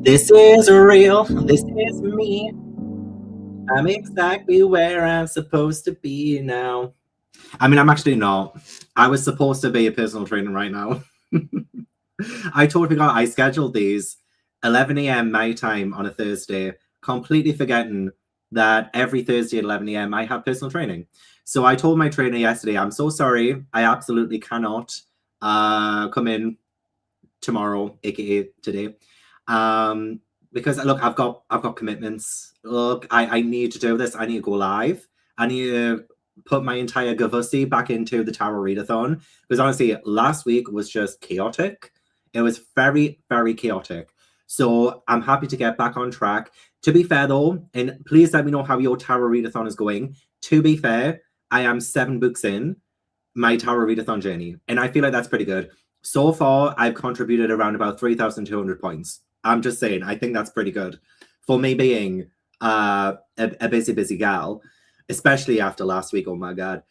This is real. This is me. I'm exactly where I'm supposed to be now. I mean, I'm actually not. I was supposed to be a personal trainer right now. I totally forgot I scheduled these 11 a.m. my time on a Thursday, completely forgetting that every Thursday at 11 a.m. I have personal training. So I told my trainer yesterday, I'm so sorry. I absolutely cannot come in tomorrow, aka today. Because look, I've got commitments. Look, I need to do this. I need to go live. I need to put my entire Gavussi back into the Tarot Readathon. Because honestly, last week was just chaotic. It was very, very chaotic. So I'm happy to get back on track. To be fair though, and please let me know how your Tarot Readathon is going. To be fair, I am 7 books in my Tarot Readathon journey. And I feel like that's pretty good. So far, I've contributed around about 3,200 points. I'm just saying, I think that's pretty good for me being a busy gal, especially after last week. Oh my God.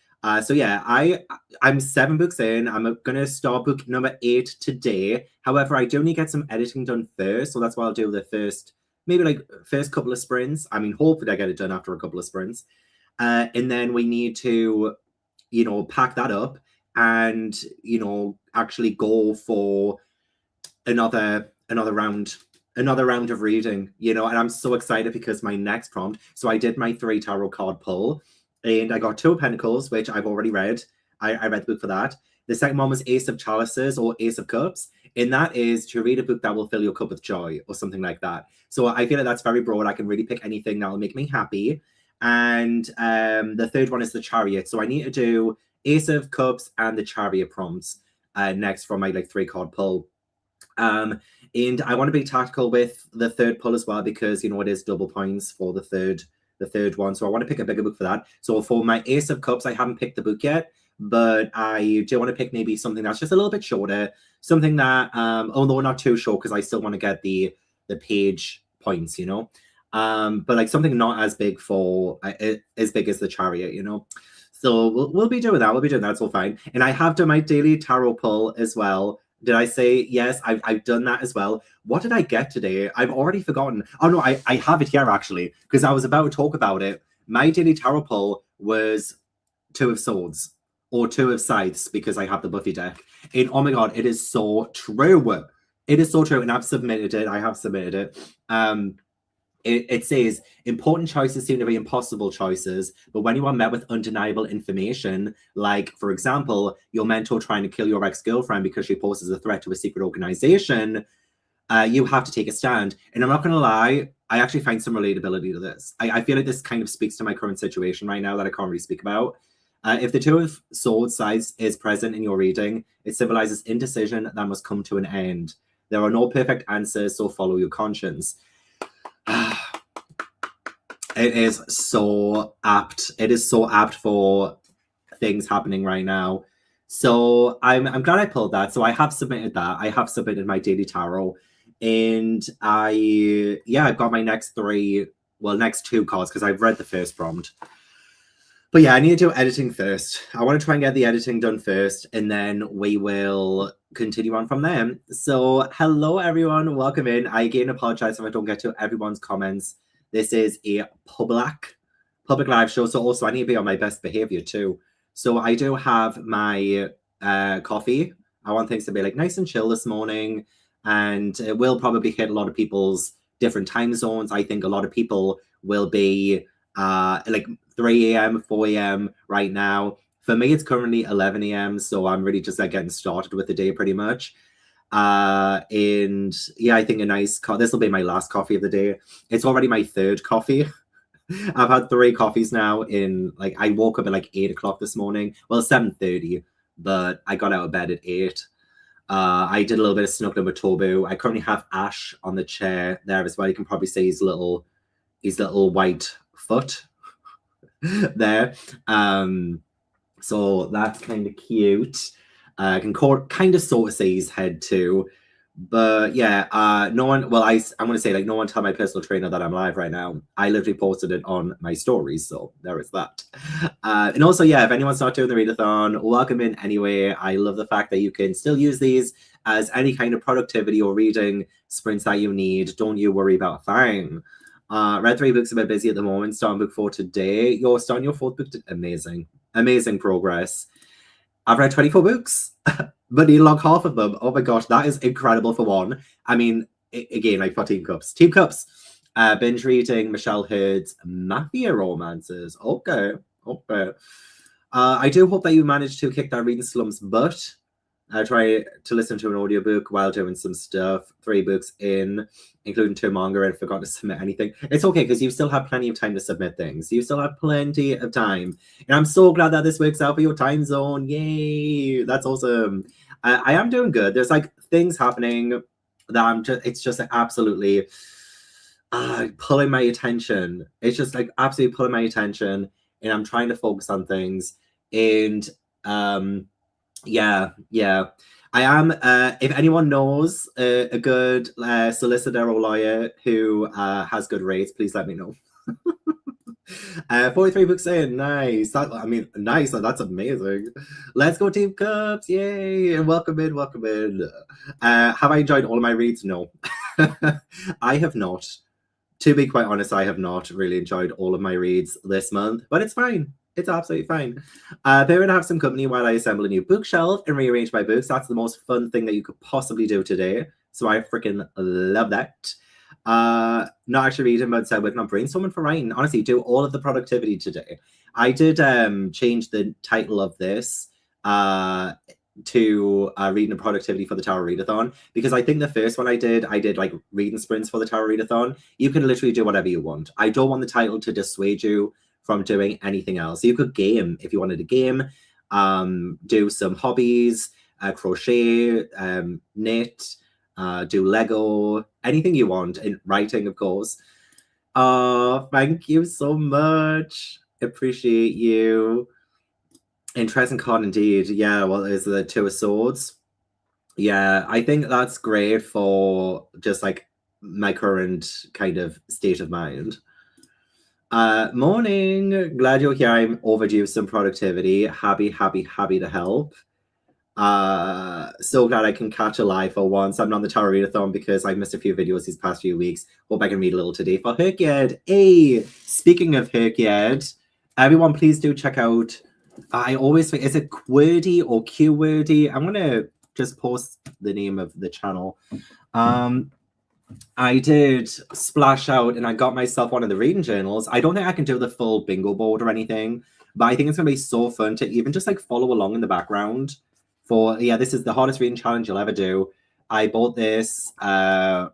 So yeah, I'm 7 books in. I'm gonna start book number 8 today. However, I do need to get some editing done first, so that's why I'll do the first couple of sprints. I mean, hopefully I get it done after a couple of sprints, and then we need to, pack that up and actually go for another round of reading, and I'm so excited because my next prompt, so I did my 3 tarot card pull and I got 2 of Pentacles, which I've already read. I read the book for that. The second one was Ace of Chalices or Ace of Cups, and that is to read a book that will fill your cup with joy or something like that. So I feel like that's very broad. I can really pick anything that will make me happy. And the third one is the Chariot. So I need to do Ace of Cups and the Chariot prompts next from my 3 card pull. And I want to be tactical with the third pull as well, because it is double points for the third one. So I want to pick a bigger book for that. So for my Ace of Cups, I haven't picked the book yet, but I do want to pick maybe something that's just a little bit shorter, something that although not too short, because I still want to get the page points, but something not as big as big as the Chariot, So we'll be doing that. We'll be doing that. It's all fine. And I have done my daily tarot pull as well. Did I say yes? I've done that as well. What did I get today? I've already forgotten. Oh no, I have it here actually, because I was about to talk about it. My daily tarot pull was 2 of Swords or 2 of Scythes, because I have the Buffy deck. And oh my God, it is so true. It is so true. And I've submitted it. I have submitted it. It says, important choices seem to be impossible choices, but when you are met with undeniable information, like, for example, your mentor trying to kill your ex-girlfriend because she poses a threat to a secret organization, you have to take a stand. And I'm not going to lie, I actually find some relatability to this. I feel like this kind of speaks to my current situation right now that I can't really speak about. If the 2 of Swords size is present in your reading, it symbolizes indecision that must come to an end. There are no perfect answers, so follow your conscience. It is so apt. It is so apt for things happening right now. So I'm glad I pulled that. So I have submitted that. I have submitted my daily tarot, and I've got my next 2 cards, because I've read the first prompt. But yeah, I need to do editing first. I want to try and get the editing done first, and then we will continue on from there. So hello everyone, welcome in. I again apologize if I don't get to everyone's comments. This is a public live show, so also I need to be on my best behavior too. So I do have my coffee. I want things to be nice and chill this morning, and it will probably hit a lot of people's different time zones. I think a lot of people will be 3 a.m, 4 a.m right now. For me, it's currently 11 a.m, so I'm really just getting started with the day pretty much. And yeah, I think this will be my last coffee of the day. It's already my 3rd coffee. I've had 3 coffees now I woke up at 8 o'clock this morning. Well, 7:30, but I got out of bed at 8. I did a little bit of snuggling with Tobu. I currently have Ash on the chair there as well. You can probably see his little white foot there. So that's kind of cute. I can kind of sort of see his head too, But yeah, no one, well, I'm going to say, like, no one tell my personal trainer that I'm live right now. I literally posted it on my stories, so there is that. And also, yeah, if anyone's not doing the readathon, welcome in anyway. I love the fact that you can still use these as any kind of productivity or reading sprints that you need. Don't you worry about a thing. Read 3 books, a bit busy at the moment. Starting book 4 today. You're starting your 4th book. Amazing. Amazing progress. I've read 24 books, but need to log half of them. Oh my gosh, that is incredible for one. I mean, again, I've got Team Cups. Team Cups. Binge reading Michelle Hurd's Mafia romances. Okay. I do hope that you managed to kick that reading slumps butt. I try to listen to an audiobook while doing some stuff. 3 books in, including 2 manga, and forgot to submit anything. It's okay, because you still have plenty of time to submit things. You still have plenty of time. And I'm so glad that this works out for your time zone. Yay! That's awesome. I am doing good. There's like things happening that it's just like absolutely pulling my attention. It's just like absolutely pulling my attention, and I'm trying to focus on things. And yeah. I am, if anyone knows a good solicitor or lawyer who has good rates, please let me know. 43 books in, nice. Nice, that's amazing. Let's go Team Cups, yay, and welcome in. Have I enjoyed all of my reads? No. I have not. To be quite honest, I have not really enjoyed all of my reads this month, but it's fine. It's absolutely fine. Better to have some company while I assemble a new bookshelf and rearrange my books. That's the most fun thing that you could possibly do today. So I freaking love that. Not actually reading, but working on brainstorming for writing. Honestly, do all of the productivity today. I did change the title of this to reading and productivity for the Tarot Readathon, because I think the first one I did like reading sprints for the Tarot Readathon. You can literally do whatever you want. I don't want the title to dissuade you from doing anything else. You could game if you wanted to game, do some hobbies, crochet, knit, do Lego, anything you want, in writing, of course. Oh, thank you so much. Appreciate you. Interesting card indeed. Yeah, well, there's the 2 of Swords. Yeah, I think that's great for just like my current kind of state of mind. Morning. Glad you're here. I'm overdue some productivity. Happy to help. So glad I can catch a live for once. I'm not on the Tarot Readathon because I've missed a few videos these past few weeks. Hope I can read a little today for Herkyed. Hey, speaking of Herkyed, everyone please do check out, I always think, is it Qwerdy or Qwerdy? I'm gonna just post the name of the channel. I did splash out and I got myself one of the reading journals. I don't think I can do the full bingo board or anything, but I think it's gonna be so fun to even just like follow along in the background. This is the hardest reading challenge you'll ever do. I bought this and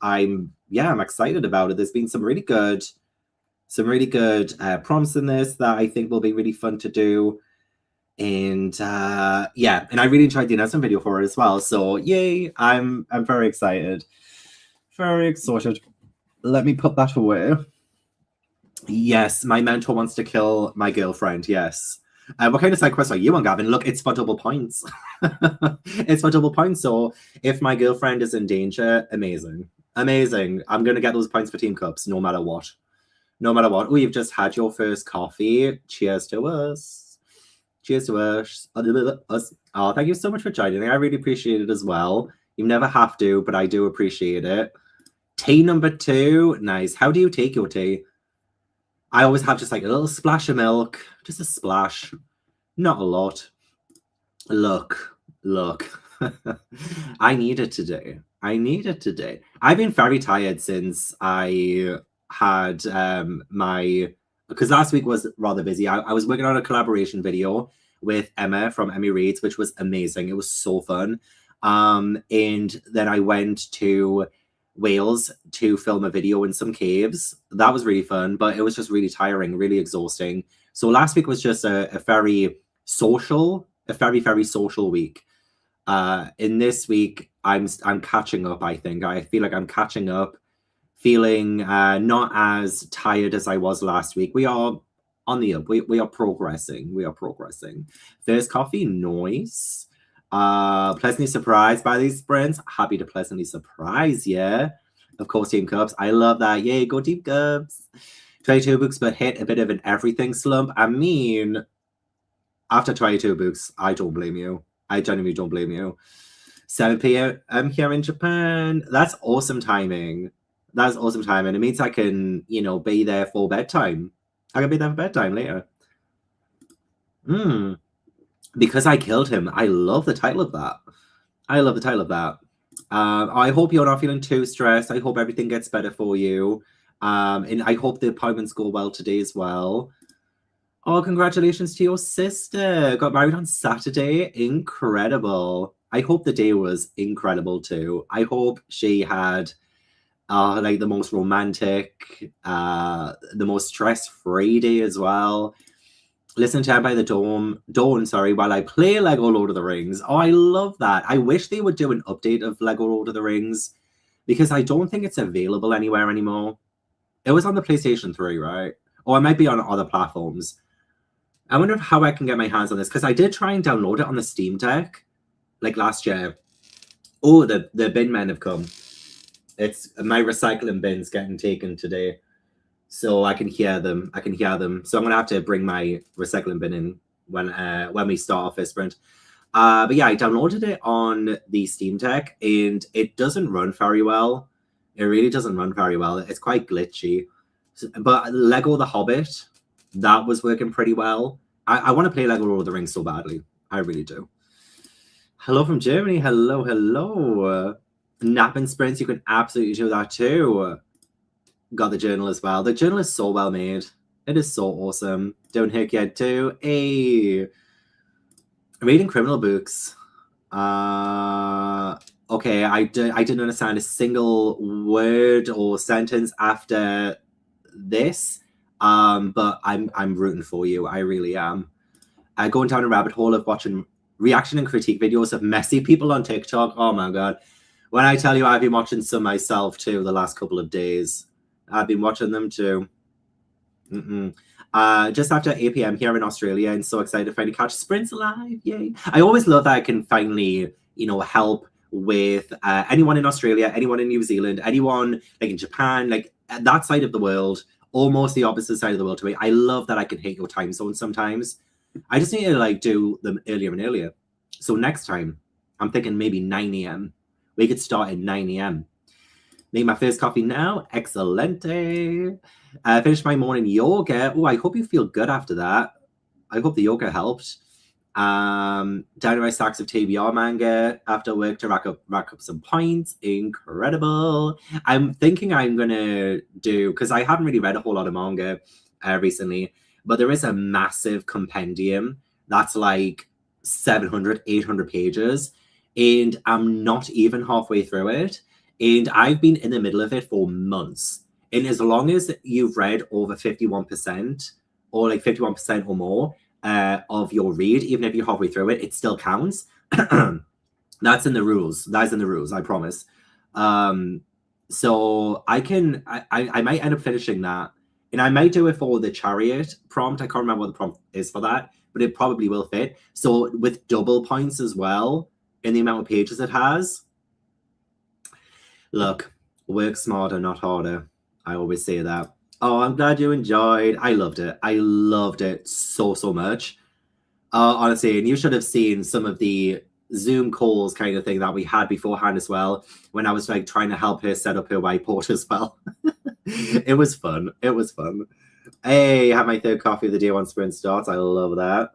I'm excited about it. There's been some really good prompts in this that I think will be really fun to do. And and I really enjoyed the announcement video for it as well. So yay, I'm very excited. Very excited. Let me put that away. Yes, my mentor wants to kill my girlfriend. Yes. What kind of side quest are you on, Gavin? Look, it's for double points. It's for double points. So if my girlfriend is in danger, amazing. I'm going to get those points for Team Cups no matter what. Oh, you've just had your first coffee. Cheers to us. Cheers to us. Oh, thank you so much for joining me. I really appreciate it as well. You never have to, but I do appreciate it. Tea number 2. Nice. How do you take your tea? I always have just like a little splash of milk. Just a splash. Not a lot. Look. I need it today. I've been very tired since I had because last week was rather busy. I was working on a collaboration video with Emma from Emmy Reads, which was amazing. It was so fun. And then I went to Wales to film a video in some caves. That was really fun, but it was just really tiring, really exhausting. So last week was just a very social week. In this week, I'm catching up, I think. I feel like I'm catching up, feeling not as tired as I was last week. We are on the up. We are progressing. First coffee, noise. Pleasantly surprised by these sprints. Happy to pleasantly surprise you. Of course, Team Cubs. I love that. Yay, go Team Cubs. 22 books, but hit a bit of an everything slump. I mean, after 22 books, I don't blame you. I genuinely don't blame you. 7 p.m. Here in Japan. That's awesome timing. That's awesome timing. It means I can, you know, be there for bedtime. I can be there for bedtime later. Because I killed him. I love the title of that. I love the title of that. I hope you're not feeling too stressed. I hope everything gets better for you. And I hope the appointments go well today as well. Oh, congratulations to your sister. Got married on Saturday. Incredible. I hope the day was incredible too. I hope she had like the most romantic, the most stress-free day as well. Listen to by the Dawn, while I play Lego Lord of the Rings. Oh, I love that. I wish they would do an update of Lego Lord of the Rings because I don't think it's available anywhere anymore. It was on the PlayStation 3, right? Or it might be on other platforms. I wonder how I can get my hands on this because I did try and download it on the Steam Deck like last year. Oh, the bin men have come. It's my recycling bin's getting taken today. So I can hear them. So I'm gonna have to bring my recycling bin in when we start our first sprint. But yeah, I downloaded it on the Steam Deck and it doesn't run very well. It really doesn't run very well. It's quite glitchy. But Lego The Hobbit, that was working pretty well. I want to play Lego Lord of the Rings so badly. I really do. Hello from Germany. Hello. Napping sprints, you can absolutely do that too. Got the journal as well. The journal is so well made. It is so awesome. Don't hit yet too. Hey. Reading criminal books. Okay, I didn't understand a single word or sentence after this. But I'm rooting for you. I really am. Going down a rabbit hole of watching reaction and critique videos of messy people on TikTok. Oh my god. When I tell you I've been watching some myself too the last couple of days. I've been watching them too. Just after 8 p.m. here in Australia, and so excited to finally catch sprints live. Yay. I always love that I can finally, you know, help with anyone in Australia, anyone in New Zealand, anyone like in Japan, like that side of the world, almost the opposite side of the world to me. I love that I can hit your time zone sometimes. I just need to like do them earlier and earlier. So next time, I'm thinking maybe 9 a.m. We could start at 9 a.m. Make my first coffee now. Excelente. Finish my morning yoga. Oh, I hope you feel good after that. I hope the yoga helped. Down to my stacks of TBR manga after work to rack up some points. Incredible. I'm thinking I'm gonna do, because I haven't really read a whole lot of manga recently, but there is a massive compendium that's like 700, 800 pages, and I'm not even halfway through it. And I've been in the middle of it for months. And as long as you've read over 51% or like 51% or more of your read, even if you're halfway through it, it still counts. That's in the rules. That's in the rules, I promise. So I might end up finishing that. And I might do it for the chariot prompt. I can't remember what the prompt is for that, but it probably will fit. So with double points as well in the amount of pages it has. Look, work smarter, not harder. I always say that. Oh, I'm glad you enjoyed. I loved it. I loved it so much. Honestly, and you should have seen some of the Zoom calls kind of thing that we had beforehand as well, when I was like trying to help her set up her whiteboard as well. It was fun. It was fun. Hey, I had my third coffee of the day on sprint starts. I love that.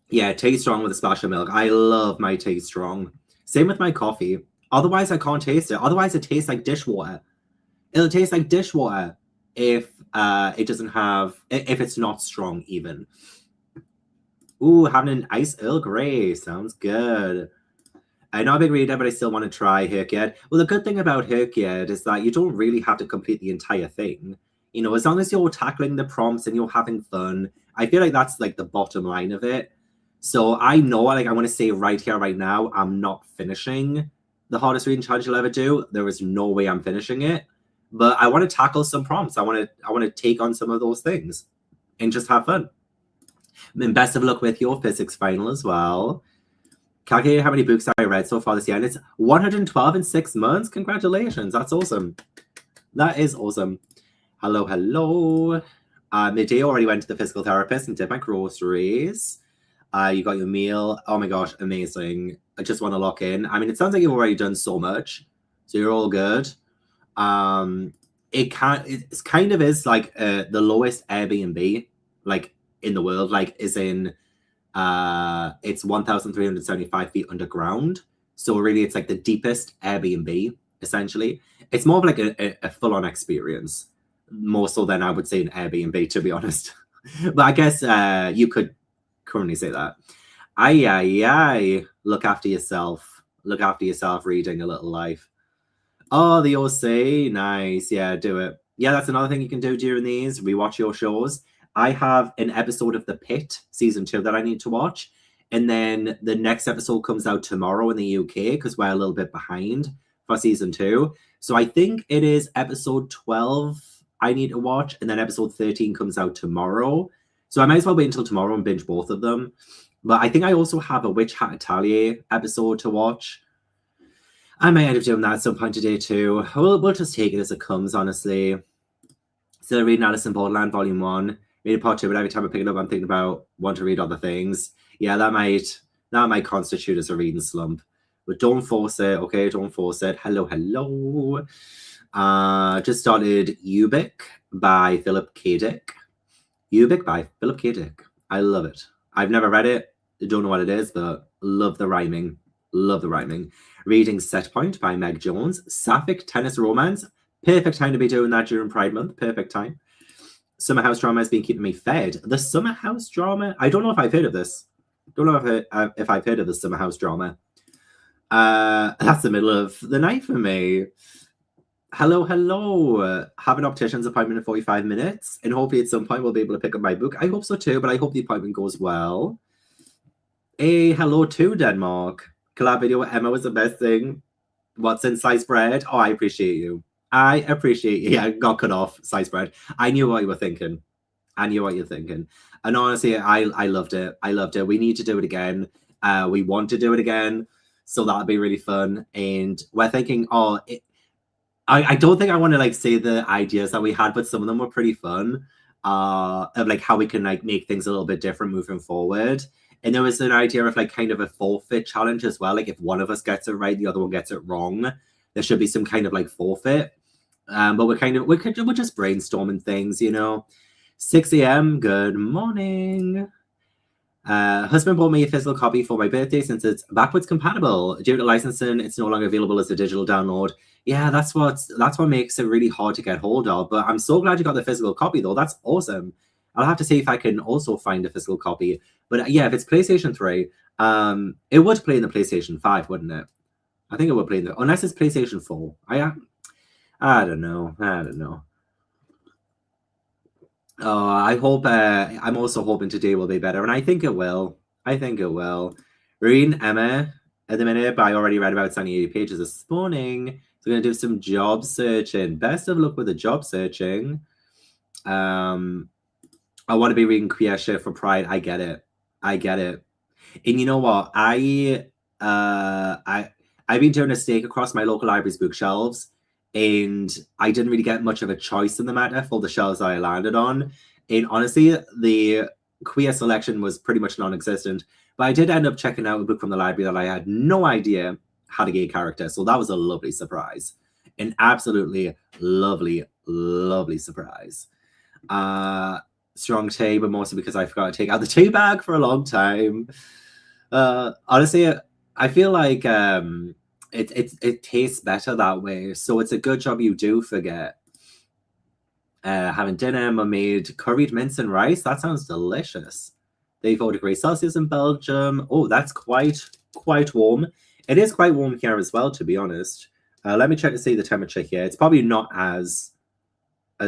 Yeah, taste strong with a splash of milk. I love my taste strong. Same with my coffee. Otherwise, I can't taste it. Otherwise, it tastes like dishwater. It'll taste like dishwater if it doesn't have, if it's not strong even. Ooh, having an iced Earl Grey. Sounds good. I'm not a big reader, but I still want to try Herkyet. Well, the good thing about Herkyet is that you don't really have to complete the entire thing. You know, as long as you're tackling the prompts and you're having fun, I feel like that's like the bottom line of it. So I know, like, I want to say right here, right now, I'm not finishing the hardest reading challenge you'll ever do. There is no way I'm finishing it. But I want to tackle some prompts. I want to take on some of those things and just have fun. And best of luck with your physics final as well. calculated how many books I read so far this year, and it's 112 in 6 months. Congratulations. That's awesome. That is awesome. Hello, hello. Midday already went to the physical therapist and did my groceries. You got your meal. Oh my gosh, amazing. I just want to lock in. I mean, it sounds like you've already done so much, so you're all good. It kind of is like the lowest Airbnb like in the world, like is in it's 1,375 feet underground. So really it's like the deepest Airbnb, essentially. It's more of like a full-on experience, more so than I would say an Airbnb, to be honest. But I guess you could currently say that. Aye. Look after yourself. Look after yourself, reading A Little Life. Oh, the OC. Nice. Yeah, do it. Yeah, that's another thing you can do during these. Rewatch your shows. I have an episode of The Pit, season 2, that I need to watch. And then the next episode comes out tomorrow in the UK because we're a little bit behind for season 2. So I think it is episode 12 I need to watch. And then episode 13 comes out tomorrow. So I might as well wait until tomorrow and binge both of them. But I think I also have a Witch Hat Atelier episode to watch. I might end up doing that at some point today too. We'll just take it as it comes, honestly. Still reading Alice in Borderland Volume 1. Read part 2, but every time I pick it up, I'm thinking about want to read other things. Yeah, that might constitute as a reading slump. But don't force it, okay? Don't force it. Hello. Just started Ubik by Philip K. Dick. Ubik by Philip K. Dick. I love it. I've never read it. Don't know what it is, but love the rhyming. Love the rhyming. Reading Set Point by Meg Jones. Sapphic Tennis Romance. Perfect time to be doing that during Pride Month. Perfect time. Summer House Drama has been keeping me fed. The Summer House Drama? I don't know if I've heard of this. Don't know if I've heard of the Summer House Drama. That's the middle of the night for me. Hello. Have an optician's appointment in 45 minutes. And hopefully at some point we'll be able to pick up my book. I hope so too, but I hope the appointment goes well. Hey, hello to Denmark. Collab video with Emma was the best thing. What's in sliced bread? Oh, I appreciate you. I appreciate you. Yeah, got cut off, sliced bread. I knew what you were thinking. And honestly, I loved it. We need to do it again. We want to do it again. So that'll be really fun. And we're thinking, I don't think I want to like say the ideas that we had, but some of them were pretty fun. Of like how we can like make things a little bit different moving forward. And there was an idea of like kind of a forfeit challenge as well. Like if one of us gets it right, the other one gets it wrong. There should be some kind of like forfeit. But we're just brainstorming things, you know. 6 a.m. Good morning. Husband bought me a physical copy for my birthday since it's backwards compatible. Due to licensing, it's no longer available as a digital download. Yeah, that's what makes it really hard to get hold of. But I'm so glad you got the physical copy though. That's awesome. I'll have to see if I can also find a physical copy. But yeah, if it's PlayStation 3, it would play in the PlayStation 5, wouldn't it? I think it would play in unless it's PlayStation 4. I don't know. Oh, I hope. I'm also hoping today will be better, and I think it will. Reading Emma at the minute, but I already read about 80 pages this morning. So I'm gonna do some job searching. Best of luck with the job searching. I want to be reading queer shit for Pride. I get it. And you know what? I've been doing a stake across my local library's bookshelves, and I didn't really get much of a choice in the matter for the shelves I landed on. And honestly, the queer selection was pretty much non-existent. But I did end up checking out a book from the library that I had no idea had a gay character. So that was a lovely surprise. An absolutely lovely surprise. Strong tea, but mostly because I forgot to take out the tea bag for a long time. Honestly, I feel like it tastes better that way. So it's a good job you do forget. Having dinner, Mum made curried mince and rice. That sounds delicious. 34 degrees Celsius in Belgium. Oh, that's quite warm. It is quite warm here as well, to be honest. Let me check to see the temperature here. It's probably not as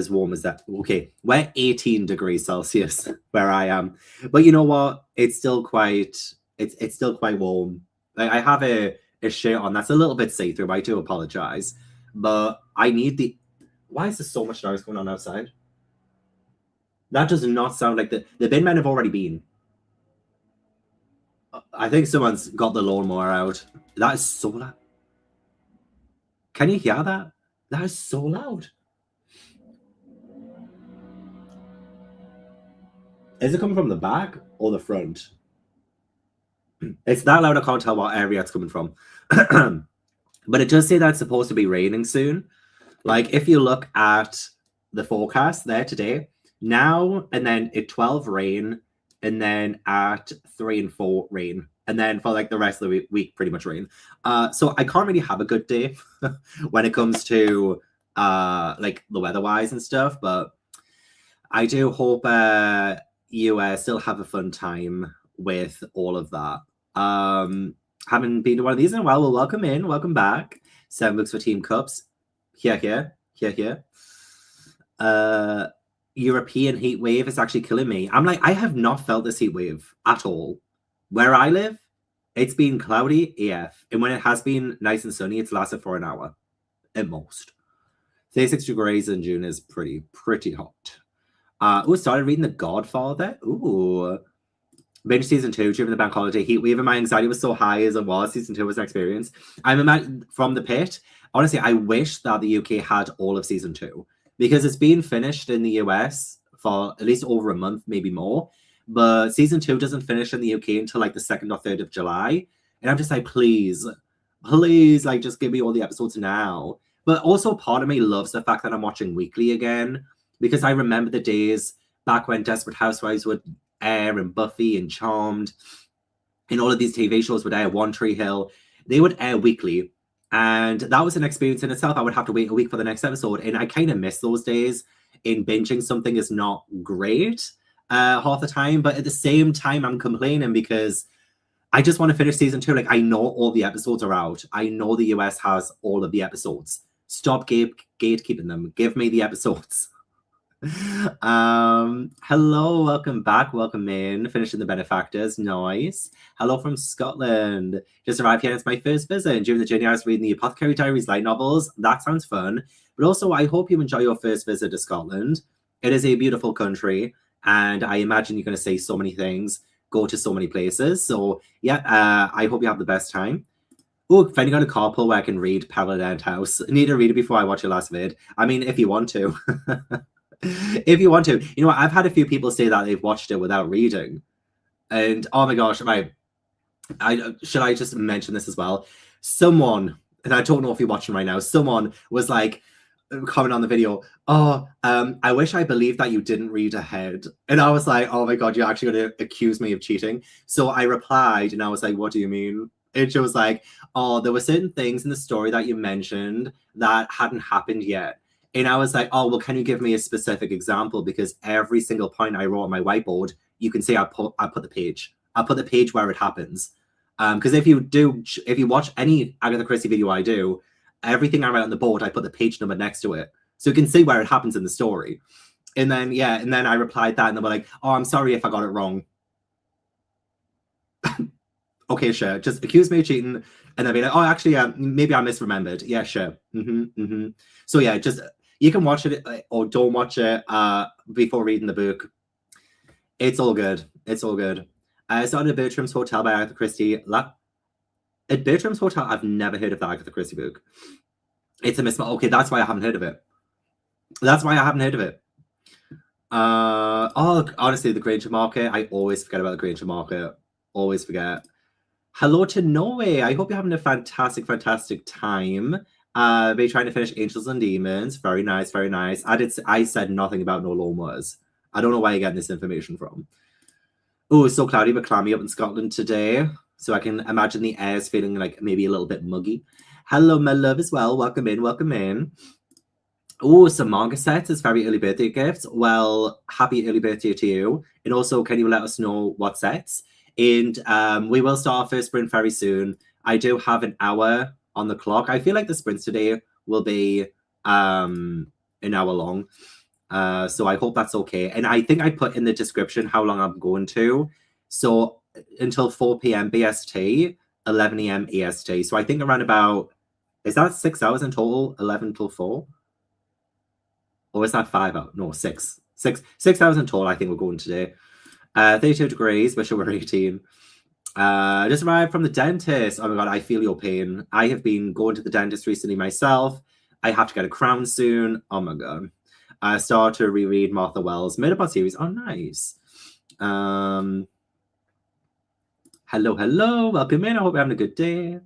warm as that. Okay, we're 18 degrees Celsius where I am, but you know what? It's still quite warm. Like, I have a shirt on that's a little bit see-through. I do apologize, but I need the. Why is there so much noise going on outside? That does not sound like the bin men have already been. I think someone's got the lawnmower out. That is so loud. Can you hear that? That is so loud. Is it coming from the back or the front? It's that loud I can't tell what area it's coming from. But it does say that it's supposed to be raining soon. Like, if you look at the forecast there today, now and then at 12 rain, and then at 3 and 4 rain, and then for like the rest of the week pretty much rain. So I can't really have a good day when it comes to like the weather-wise and stuff, but I do hope you still have a fun time with all of that. Haven't been to one of these in a while. Well, welcome in, welcome back. 7 books for Team Cups. Here. European heat wave is actually killing me. I'm like, I have not felt this heat wave at all. Where I live, it's been cloudy AF. And when it has been nice and sunny, it's lasted for an hour at most. 36 degrees in June is pretty hot. Started reading The Godfather. Ooh. Binge season 2 during the bank holiday heat wave, and my anxiety was so high as it was. Season 2 was an experience. I'm from the pit. Honestly, I wish that the UK had all of season 2 because it's been finished in the US for at least over a month, maybe more. But season 2 doesn't finish in the UK until like the 2nd or 3rd of July. And I'm just like, please, like just give me all the episodes now. But also part of me loves the fact that I'm watching weekly again because I remember the days back when Desperate Housewives would air and Buffy and Charmed and all of these TV shows would air. One Tree Hill, they would air weekly. And that was an experience in itself. I would have to wait a week for the next episode. And I kind of miss those days in binging something is not great half the time. But at the same time, I'm complaining because I just want to finish season 2. Like, I know all the episodes are out. I know the US has all of the episodes. Stop gatekeeping them. Give me the episodes. Hello, welcome back, welcome in. Finishing the benefactors, nice. Hello from Scotland. Just arrived here. It's my first visit. And during the journey, I was reading the Apothecary Diaries light novels. That sounds fun. But also, I hope you enjoy your first visit to Scotland. It is a beautiful country, and I imagine you're going to say so many things, go to so many places. So yeah, I hope you have the best time. Oh, finally got a carpool where I can read Paladin House. I need to read it before I watch your last vid. I mean, if you want to. If you want to. You know what? I've had a few people say that they've watched it without reading. And oh my gosh, should I just mention this as well? Someone, and I don't know if you're watching right now, someone was like, comment on the video, I wish I believed that you didn't read ahead. And I was like, oh my God, you're actually going to accuse me of cheating. So I replied and I was like, what do you mean? And she was like, oh, there were certain things in the story that you mentioned that hadn't happened yet. And I was like, oh, well, can you give me a specific example? Because every single point I wrote on my whiteboard, you can see I put the page. I put the page where it happens. Because if you watch any Agatha Christie video I do, everything I write on the board, I put the page number next to it. So you can see where it happens in the story. And then, yeah, and then I replied that and they were like, oh, I'm sorry if I got it wrong. Okay, sure. Just accuse me of cheating. And then be like, oh, actually, maybe I misremembered. Yeah, sure. So yeah, just... You can watch it or don't watch it before reading the book. It's all good. It's all good. I started Bertram's Hotel by Agatha Christie. At Bertram's Hotel, I've never heard of the Agatha Christie book. It's a mismatch. Okay, that's why I haven't heard of it. Honestly, the Granger Market. I always forget about the Granger Market. Always forget. Hello to Norway. I hope you're having a fantastic time. They're trying to finish Angels and Demons. Very nice, very nice. I said nothing about no lawnmowers. I don't know where you're getting this information from. Oh, it's so cloudy but clammy up in Scotland today. So I can imagine the air's feeling like maybe a little bit muggy. Hello, my love, as well. Welcome in. Oh, some manga sets as very early birthday gifts. Well, happy early birthday to you. And also, can you let us know what sets? And we will start our first sprint very soon. I do have an hour on the clock. I feel like the sprints today will be an hour long. So I hope that's okay. And I think I put in the description how long I'm going to. So until 4 p.m. BST, 11 a.m. EST. So I think around about, is that 6 hours in total? 11 till 4? Or is that 5 hours? No, 6. 6 hours in total, I think we're going today. 32 degrees, wish it were 18. Just arrived from the dentist. Oh my god, I feel your pain. I have been going to the dentist recently myself. I have to get a crown soon. Oh my god. I started to reread Martha Wells' Murderbot series. Oh, nice. Hello. Welcome in. I hope you're having a good day.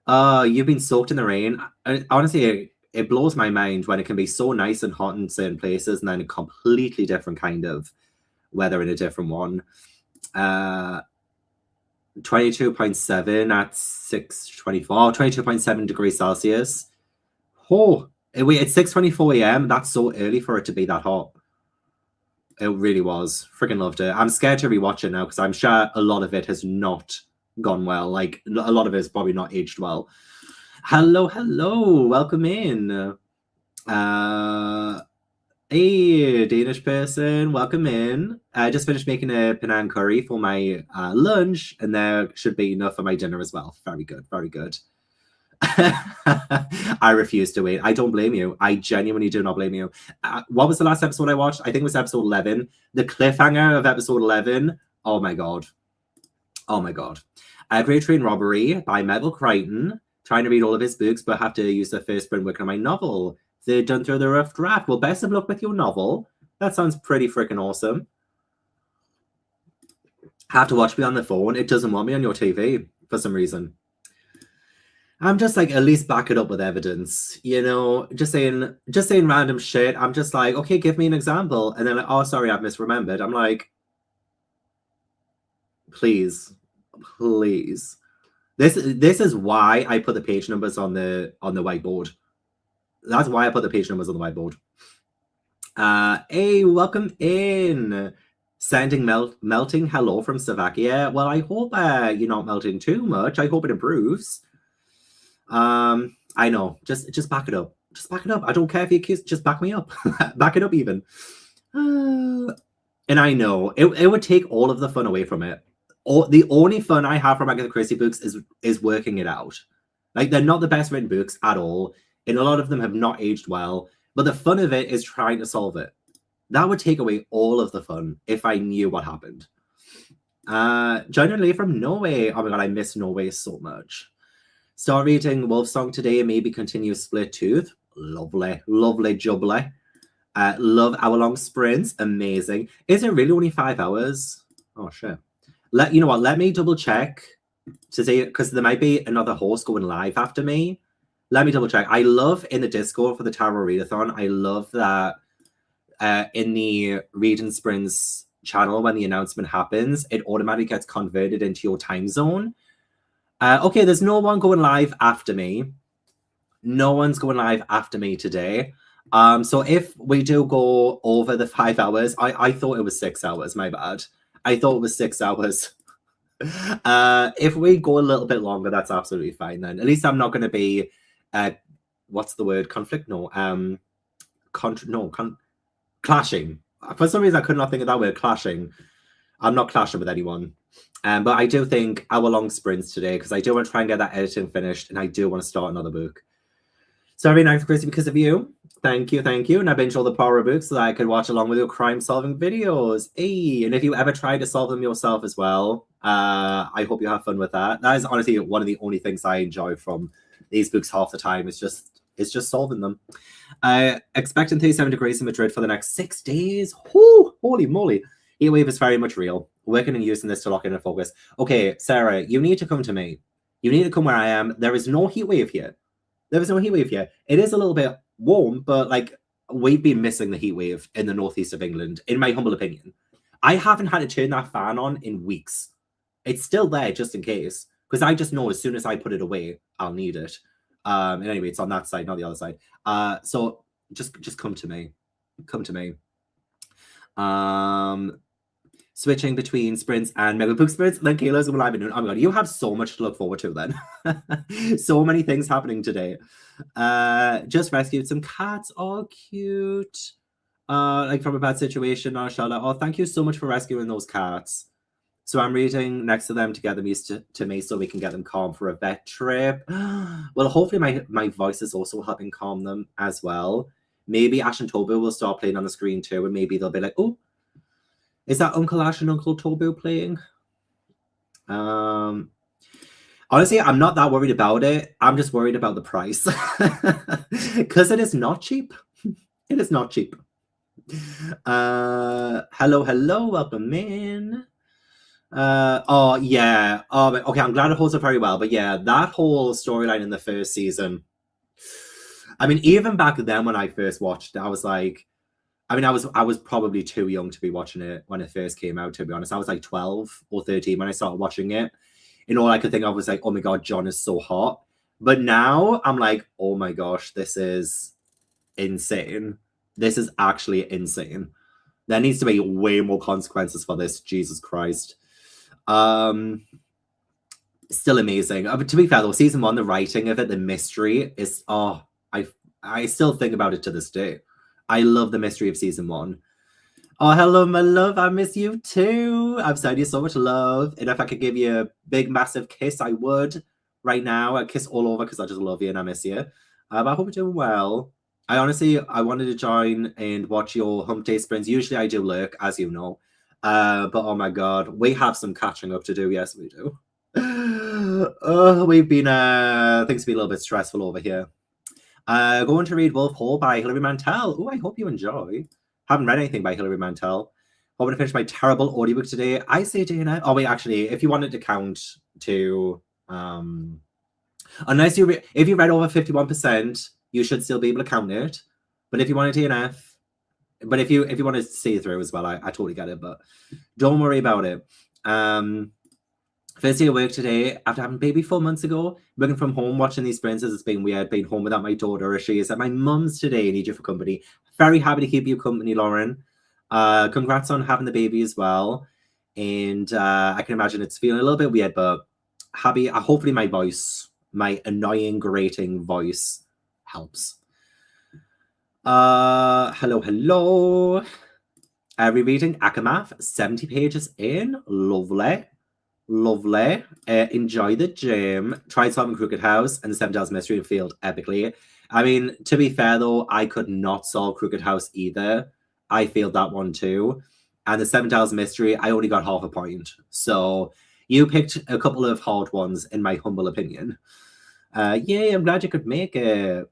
You've been soaked in the rain. Honestly, it blows my mind when it can be so nice and hot in certain places and then a completely different kind of weather in a different one. 22.7 at 6:24. 22.7 degrees Celsius. Oh, wait, it's 6:24 a.m. That's so early for it to be that hot. It really was. Freaking loved it. I'm scared to rewatch it now because I'm sure a lot of it has not gone well. Like, a lot of it is probably not aged well. Hello. Welcome in. Hey, Danish person. Welcome in. I just finished making a Penang curry for my lunch, and there should be enough for my dinner as well. Very good. I refuse to wait. I don't blame you. I genuinely do not blame you. What was the last episode I watched? I think it was episode 11. The cliffhanger of episode 11. Oh my god. Great Train Robbery by Metal Crichton. Trying to read all of his books, but have to use the first sprint working on my novel. They're done through the rough draft. Well, best of luck with your novel. That sounds pretty freaking awesome. Have to watch me on the phone. It doesn't want me on your TV for some reason. I'm just like, at least back it up with evidence, you know, just saying random shit. I'm just like, okay, give me an example. And then like, oh, sorry, I've misremembered. I'm like, please. This is why I put the page numbers on the whiteboard. That's why I put the page numbers on the whiteboard. Hey, welcome in. Sending melting hello from Slovakia. Well, I hope you're not melting too much. I hope it improves. I know. Just back it up. Just back it up. I don't care if you accuse. Just back me up. Back it up even. And I know it would take all of the fun away from it. The only fun I have from Agatha Christie books is working it out. Like, they're not the best written books at all, and a lot of them have not aged well. But the fun of it is trying to solve it. That would take away all of the fun if I knew what happened. Generally from Norway. Oh my god, I miss Norway so much. Start reading Wolf Song today and maybe continue Split Tooth. Lovely jubbly. Love Hour-Long Sprints. Amazing. Is it really only 5 hours? Oh shit. You know what? Let me double check to see, because there might be another host going live after me. Let me double check. I love in the Discord for the Tarot Readathon. I love that in the Read and Sprints channel, when the announcement happens, it automatically gets converted into your time zone. Okay, there's no one going live after me. No one's going live after me today. So if we do go over the 5 hours, I thought it was 6 hours, my bad. I thought it was 6 hours. If we go a little bit longer, that's absolutely fine then. At least I'm not going to be, what's the word? Conflict? No. Clashing. For some reason, I could not think of that word, clashing. I'm not clashing with anyone. But I do think hour-long sprints today, because I do want to try and get that editing finished, and I do want to start another book. Sorry, nice Chrissy, because of you. Thank you. And I binged all the Poirot books so that I could watch along with your crime-solving videos. Hey, and if you ever try to solve them yourself as well, I hope you have fun with that. That is honestly one of the only things I enjoy from these books half the time. It's just solving them. Expecting 37 degrees in Madrid for the next 6 days. Whoo, holy moly. Heatwave is very much real. Working and using this to lock in and focus. Okay, Sarah, you need to come to me. You need to come where I am. There is no heatwave here. There is no heatwave here. It is a little bit warm, but like, we've been missing the heatwave in the northeast of England, in my humble opinion. I haven't had to turn that fan on in weeks. It's still there just in case, because I just know as soon as I put it away, I'll need it. And anyway, it's on that side, not the other side. So just come to me. Come to me. Switching between sprints and mega book sprints. Then Kayla's going live at noon. Oh my god, you have so much to look forward to then. So many things happening today. Just rescued some cats. Oh, cute. Like from a bad situation. Charlotte. Oh, thank you so much for rescuing those cats. So I'm reading next to them to get them used to me so we can get them calm for a vet trip. Well, hopefully my voice is also helping calm them as well. Maybe Ash and Tobu will start playing on the screen too, and maybe they'll be like, oh, is that Uncle Ash and Uncle Tobu playing? Honestly, I'm not that worried about it. I'm just worried about the price. Because it is not cheap. It is not cheap. Hello, welcome in. Oh yeah. Okay, I'm glad it holds up very well. But yeah, that whole storyline in the first season. I mean, even back then when I first watched it, I was like, I mean, I was probably too young to be watching it when it first came out, to be honest. I was like 12 or 13 when I started watching it. And all I could think of was like, oh my god, John is so hot. But now I'm like, oh my gosh, this is insane. This is actually insane. There needs to be way more consequences for this. Jesus Christ. Still amazing. But to be fair though, season 1, the writing of it, the mystery is I still think about it to this day. I love the mystery of season 1. Oh, hello, my love. I miss you too. I'm sending you so much love. And if I could give you a big, massive kiss, I would right now. A kiss all over because I just love you and I miss you. But I hope you're doing well. I wanted to join and watch your hump day sprints. Usually I do lurk, as you know. But oh my god, we have some catching up to do. Yes, we do. We've been, things have been a little bit stressful over here. Going to read Wolf Hall by Hilary Mantel. Oh, I hope you enjoy. Haven't read anything by Hilary Mantel. Hoping to finish my terrible audiobook today. I say day and night. Oh wait, actually, if you wanted to count to, unless if you read over 51%, you should still be able to count it. But if you want a DNF, but if you want to see it through as well, I totally get it. But don't worry about it. First day of work today, after having a baby 4 months ago, working from home, watching these sprints, it's been weird, being home without my daughter as she is at my mum's today. Need you for company. Very happy to keep you company, Lauren. Congrats on having the baby as well. And I can imagine it's feeling a little bit weird, but happy. Hopefully my voice, my annoying, grating voice helps. Hello. Rereading Akamath, 70 pages in. Lovely. Enjoy the gym. Tried solving Crooked House and the 7 Dells Mystery and failed epically. I mean, to be fair though, I could not solve Crooked House either. I failed that one too. And the 7 Dells Mystery, I only got half a point. So you picked a couple of hard ones, in my humble opinion. Yay, I'm glad you could make it.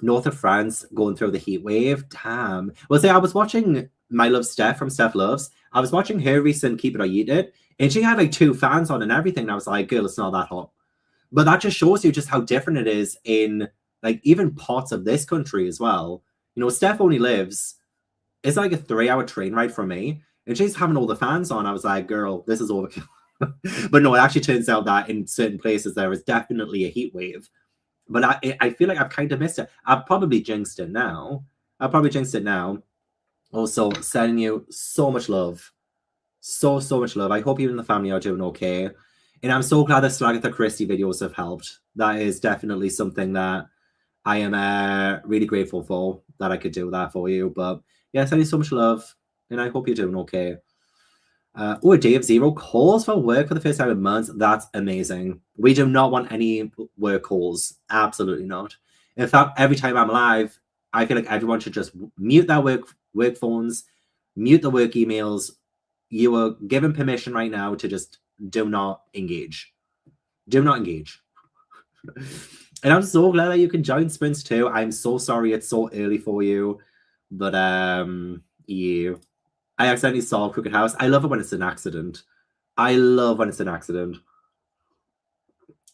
North of France, going through the heat wave. Damn. Well, say I was watching my love Steph from Steph Loves. I was watching her recent Keep It or Eat It, and she had like 2 fans on and everything. And I was like, girl, it's not that hot. But that just shows you just how different it is in like even parts of this country as well. You know, Steph only lives, it's like a 3-hour train ride from me, and she's having all the fans on. I was like, girl, this is overkill. But no, it actually turns out that in certain places there is definitely a heat wave. But I feel like I've kind of missed it. I've probably jinxed it now. Also, sending you so much love. So much love. I hope you and the family are doing okay. And I'm so glad the Slagatha Christie videos have helped. That is definitely something that I am really grateful for, that I could do that for you. But yeah, sending you so much love. And I hope you're doing okay. A day of 0 calls for work for the first time in months. That's amazing. We do not want any work calls. Absolutely not. In fact, every time I'm live, I feel like everyone should just mute their work phones, mute the work emails. You are given permission right now to just do not engage. Do not engage. And I'm so glad that you can join sprints too. I'm so sorry it's so early for you. But yeah. I accidentally saw Crooked House. I love it when it's an accident. That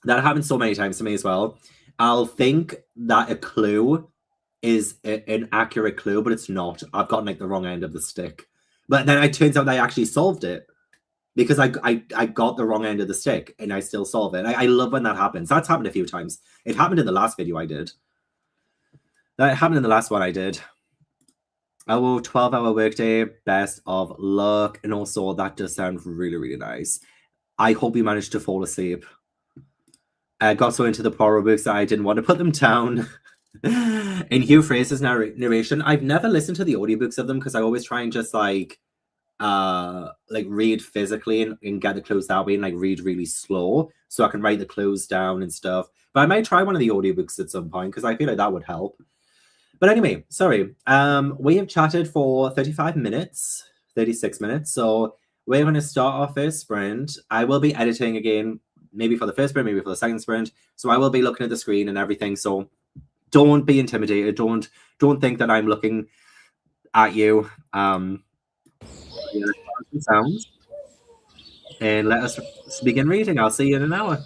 happens so many times to me as well. I'll think that a clue is an accurate clue, but it's not. I've gotten like the wrong end of the stick. But then it turns out I actually solved it because I got the wrong end of the stick and I still solve it. I love when that happens. That's happened a few times. It happened in the last video I did. That happened in the last one I did. Oh, 12-hour workday, best of luck. And also, that does sound really, really nice. I hope you managed to fall asleep. I got so into the Poirot books that I didn't want to put them down. In Hugh Fraser's narration, I've never listened to the audiobooks of them because I always try and just like read physically and get the clues that way and like read really slow so I can write the clues down and stuff. But I might try one of the audiobooks at some point because I feel like that would help. But anyway, sorry. We have chatted for 35 minutes, 36 minutes. So we're going to start our first sprint. I will be editing again, maybe for the first sprint, maybe for the second sprint. So I will be looking at the screen and everything. So don't be intimidated. Don't think that I'm looking at you. Yeah, sounds. And let us begin reading. I'll see you in an hour.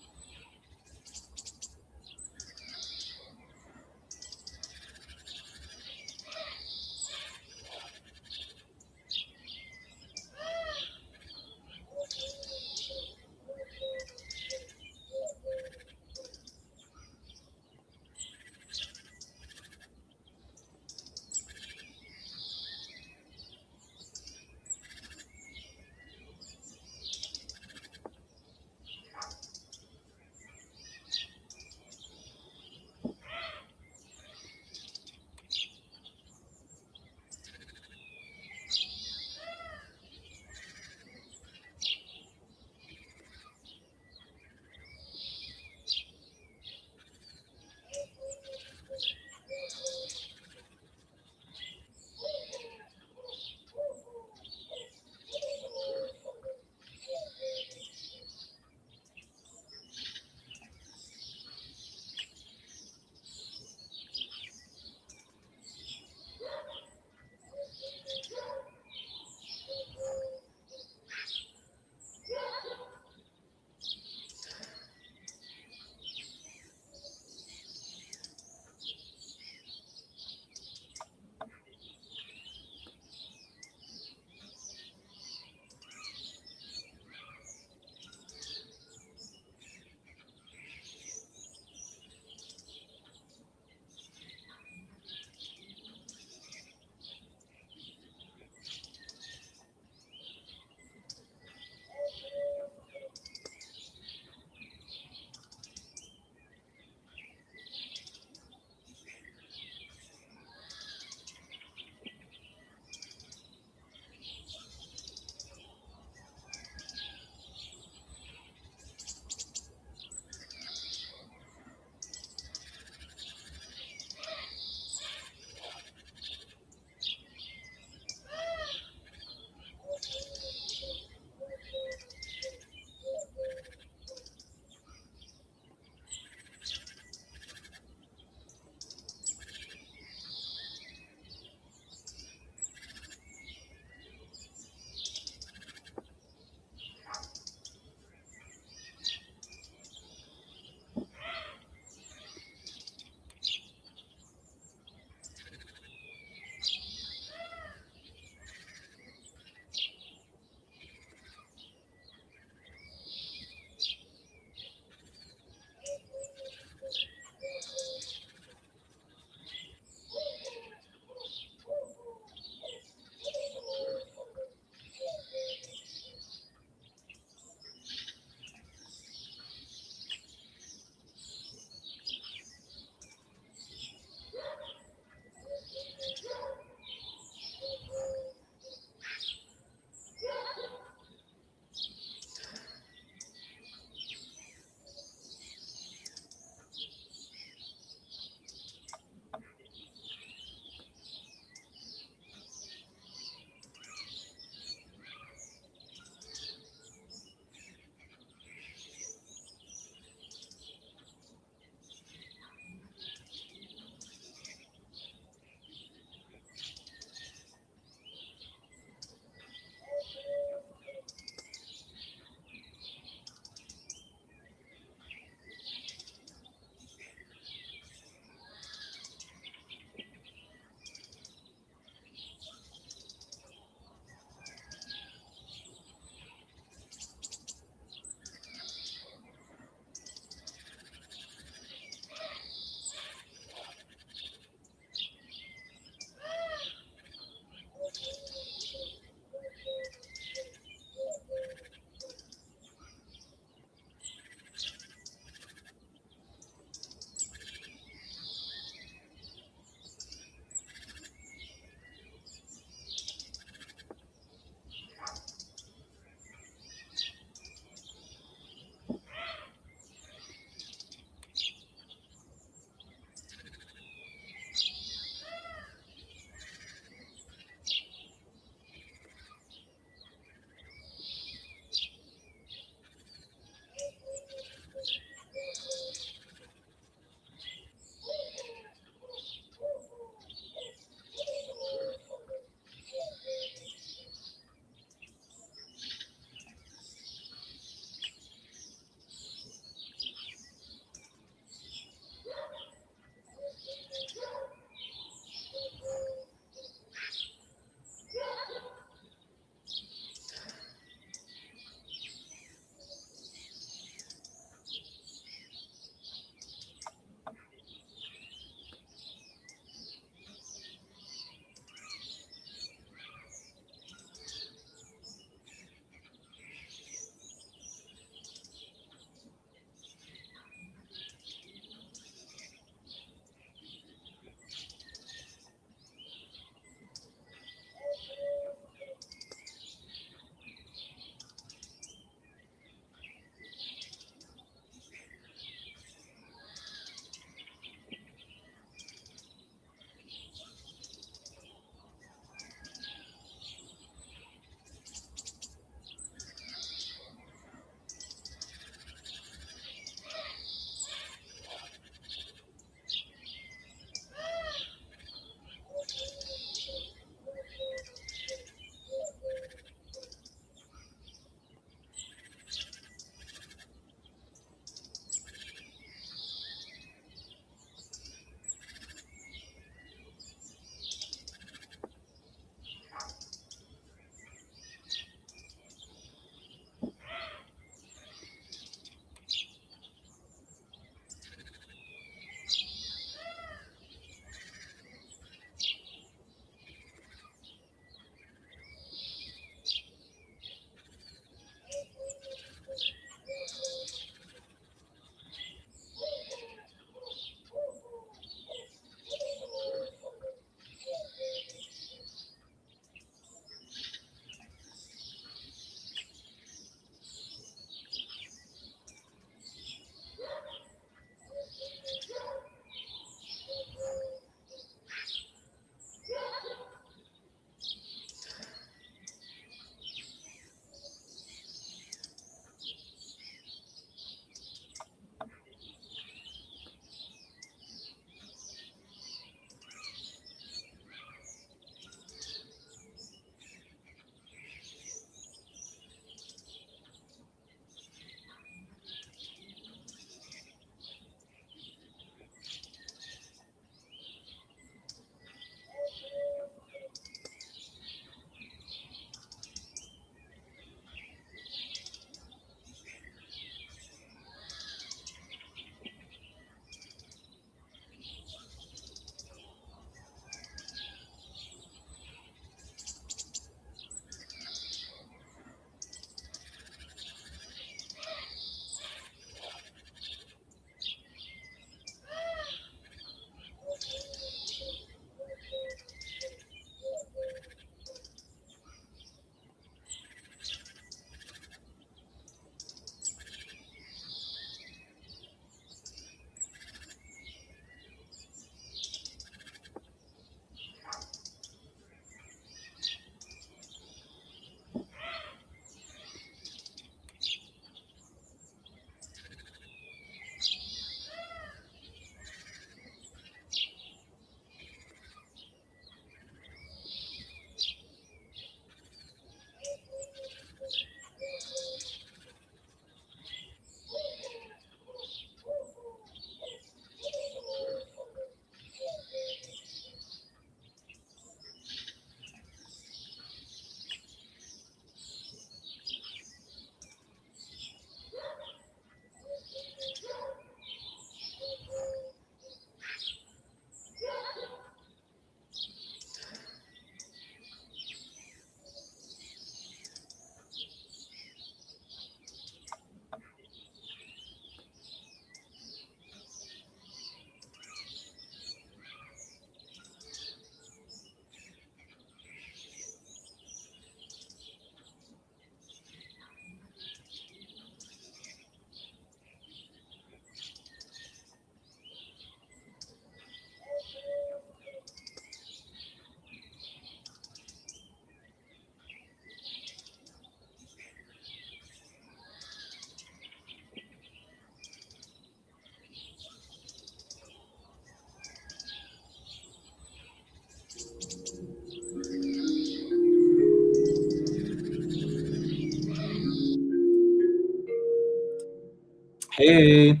Hey,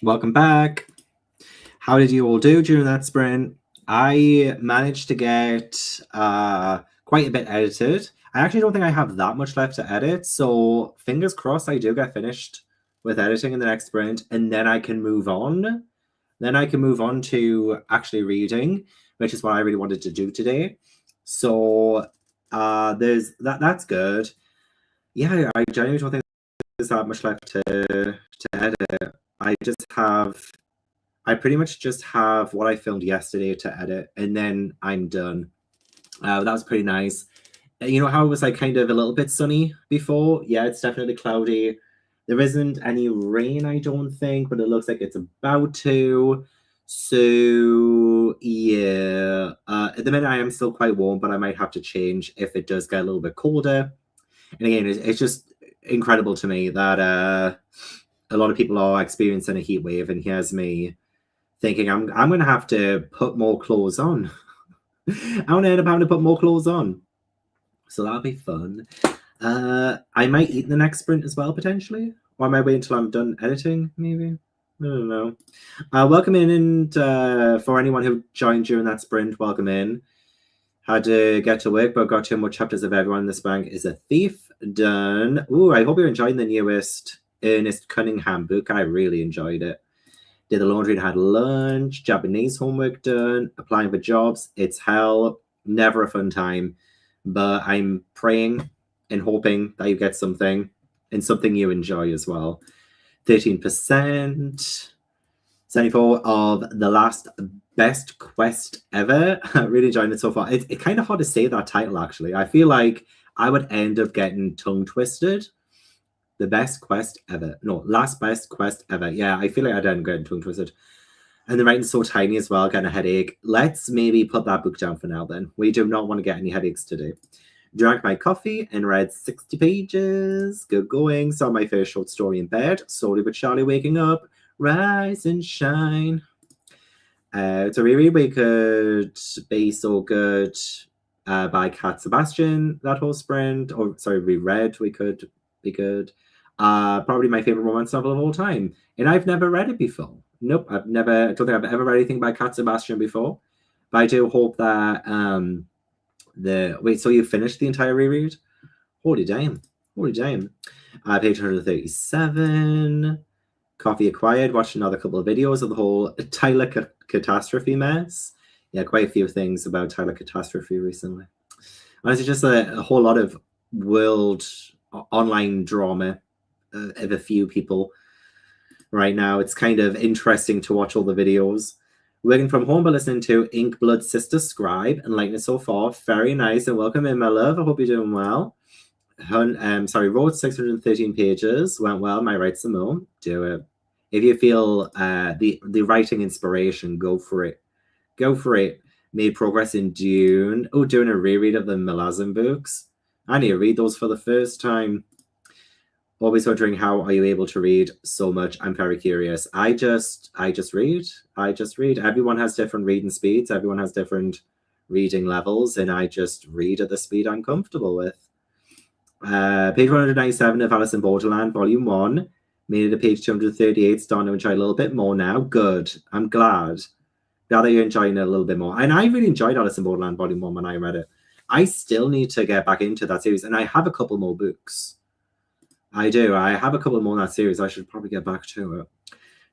welcome back. How did you all do during that sprint? I managed to get quite a bit edited. I actually don't think I have that much left to edit, so fingers crossed I do get finished with editing in the next sprint, and then I can move on. Then I can move on to actually reading, which is what I really wanted to do today. So there's that's good. Yeah, I genuinely don't think there's that much left to edit. I pretty much just have what I filmed yesterday to edit, and then I'm done. That was pretty nice. You know how it was like kind of a little bit sunny before? Yeah, it's definitely cloudy. There isn't any rain, I don't think, but it looks like it's about to. So yeah, at the minute I am still quite warm, but I might have to change if it does get a little bit colder. And again, it's just incredible to me that a lot of people are experiencing a heat wave, and here's me thinking I'm going to have to put more clothes on. I want to end up having to put more clothes on. So that'll be fun. I might eat the next sprint as well, potentially. Or I might wait until I'm done editing, maybe. I don't know. Welcome in, and for anyone who joined during that sprint, welcome in. Had to get to work, but got 2 more chapters of Everyone in This Bank is a Thief done. Ooh, I hope you're enjoying the newest Ernest Cunningham book. I really enjoyed it. Did the laundry and had lunch. Japanese homework done. Applying for jobs. It's hell. Never a fun time. But I'm praying and hoping that you get something, and something you enjoy as well. 13%. 74 of the last best quest ever. Really enjoying it so far. It's kind of hard to say that title, actually. I feel like I would end up getting tongue twisted. The best quest ever. No, last best quest ever. Yeah, I feel like I'd end up getting tongue twisted. And the writing's so tiny as well, getting a headache. Let's maybe put that book down for now then. We do not want to get any headaches today. Drank my coffee and read 60 pages. Good going. Saw my first short story in bed. Slowly but surely waking up. Rise and shine. To reread, we could be so good by Cat Sebastian, that whole sprint. Or sorry, reread, we could be good. Probably my favorite romance novel of all time. And I've never read it before. Nope, I don't think I've ever read anything by Cat Sebastian before. But I do hope that wait, so you finished the entire reread? Holy damn. Holy damn. Page 137. Coffee acquired. Watched another couple of videos of the whole Tyler catastrophe mess. Yeah, quite a few things about Tyler catastrophe recently. Honestly, just a whole lot of world online drama of a few people right now. It's kind of interesting to watch all the videos. Working from home, but listening to Ink Blood Sister Scribe and liking it so far. Very nice, and welcome in, my love. I hope you're doing well. Wrote 613 pages. Went well. Might write some more. Do it. If you feel the writing inspiration, go for it. Go for it. Made progress in Dune. Oh, doing a reread of the Malazan books. I need to read those for the first time. Always wondering, how are you able to read so much? I'm very curious. I just read. I just read. Everyone has different reading speeds. Everyone has different reading levels, and I just read at the speed I'm comfortable with. Page 197 of Alice in Borderland, Volume 1. Made it to page 238. Starting to enjoy a little bit more now. Good. I'm glad. Glad that you're enjoying it a little bit more. And I really enjoyed Alice in Borderland, Volume 1 when I read it. I still need to get back into that series, and I have a couple more books. I do. I have a couple more in that series. I should probably get back to it.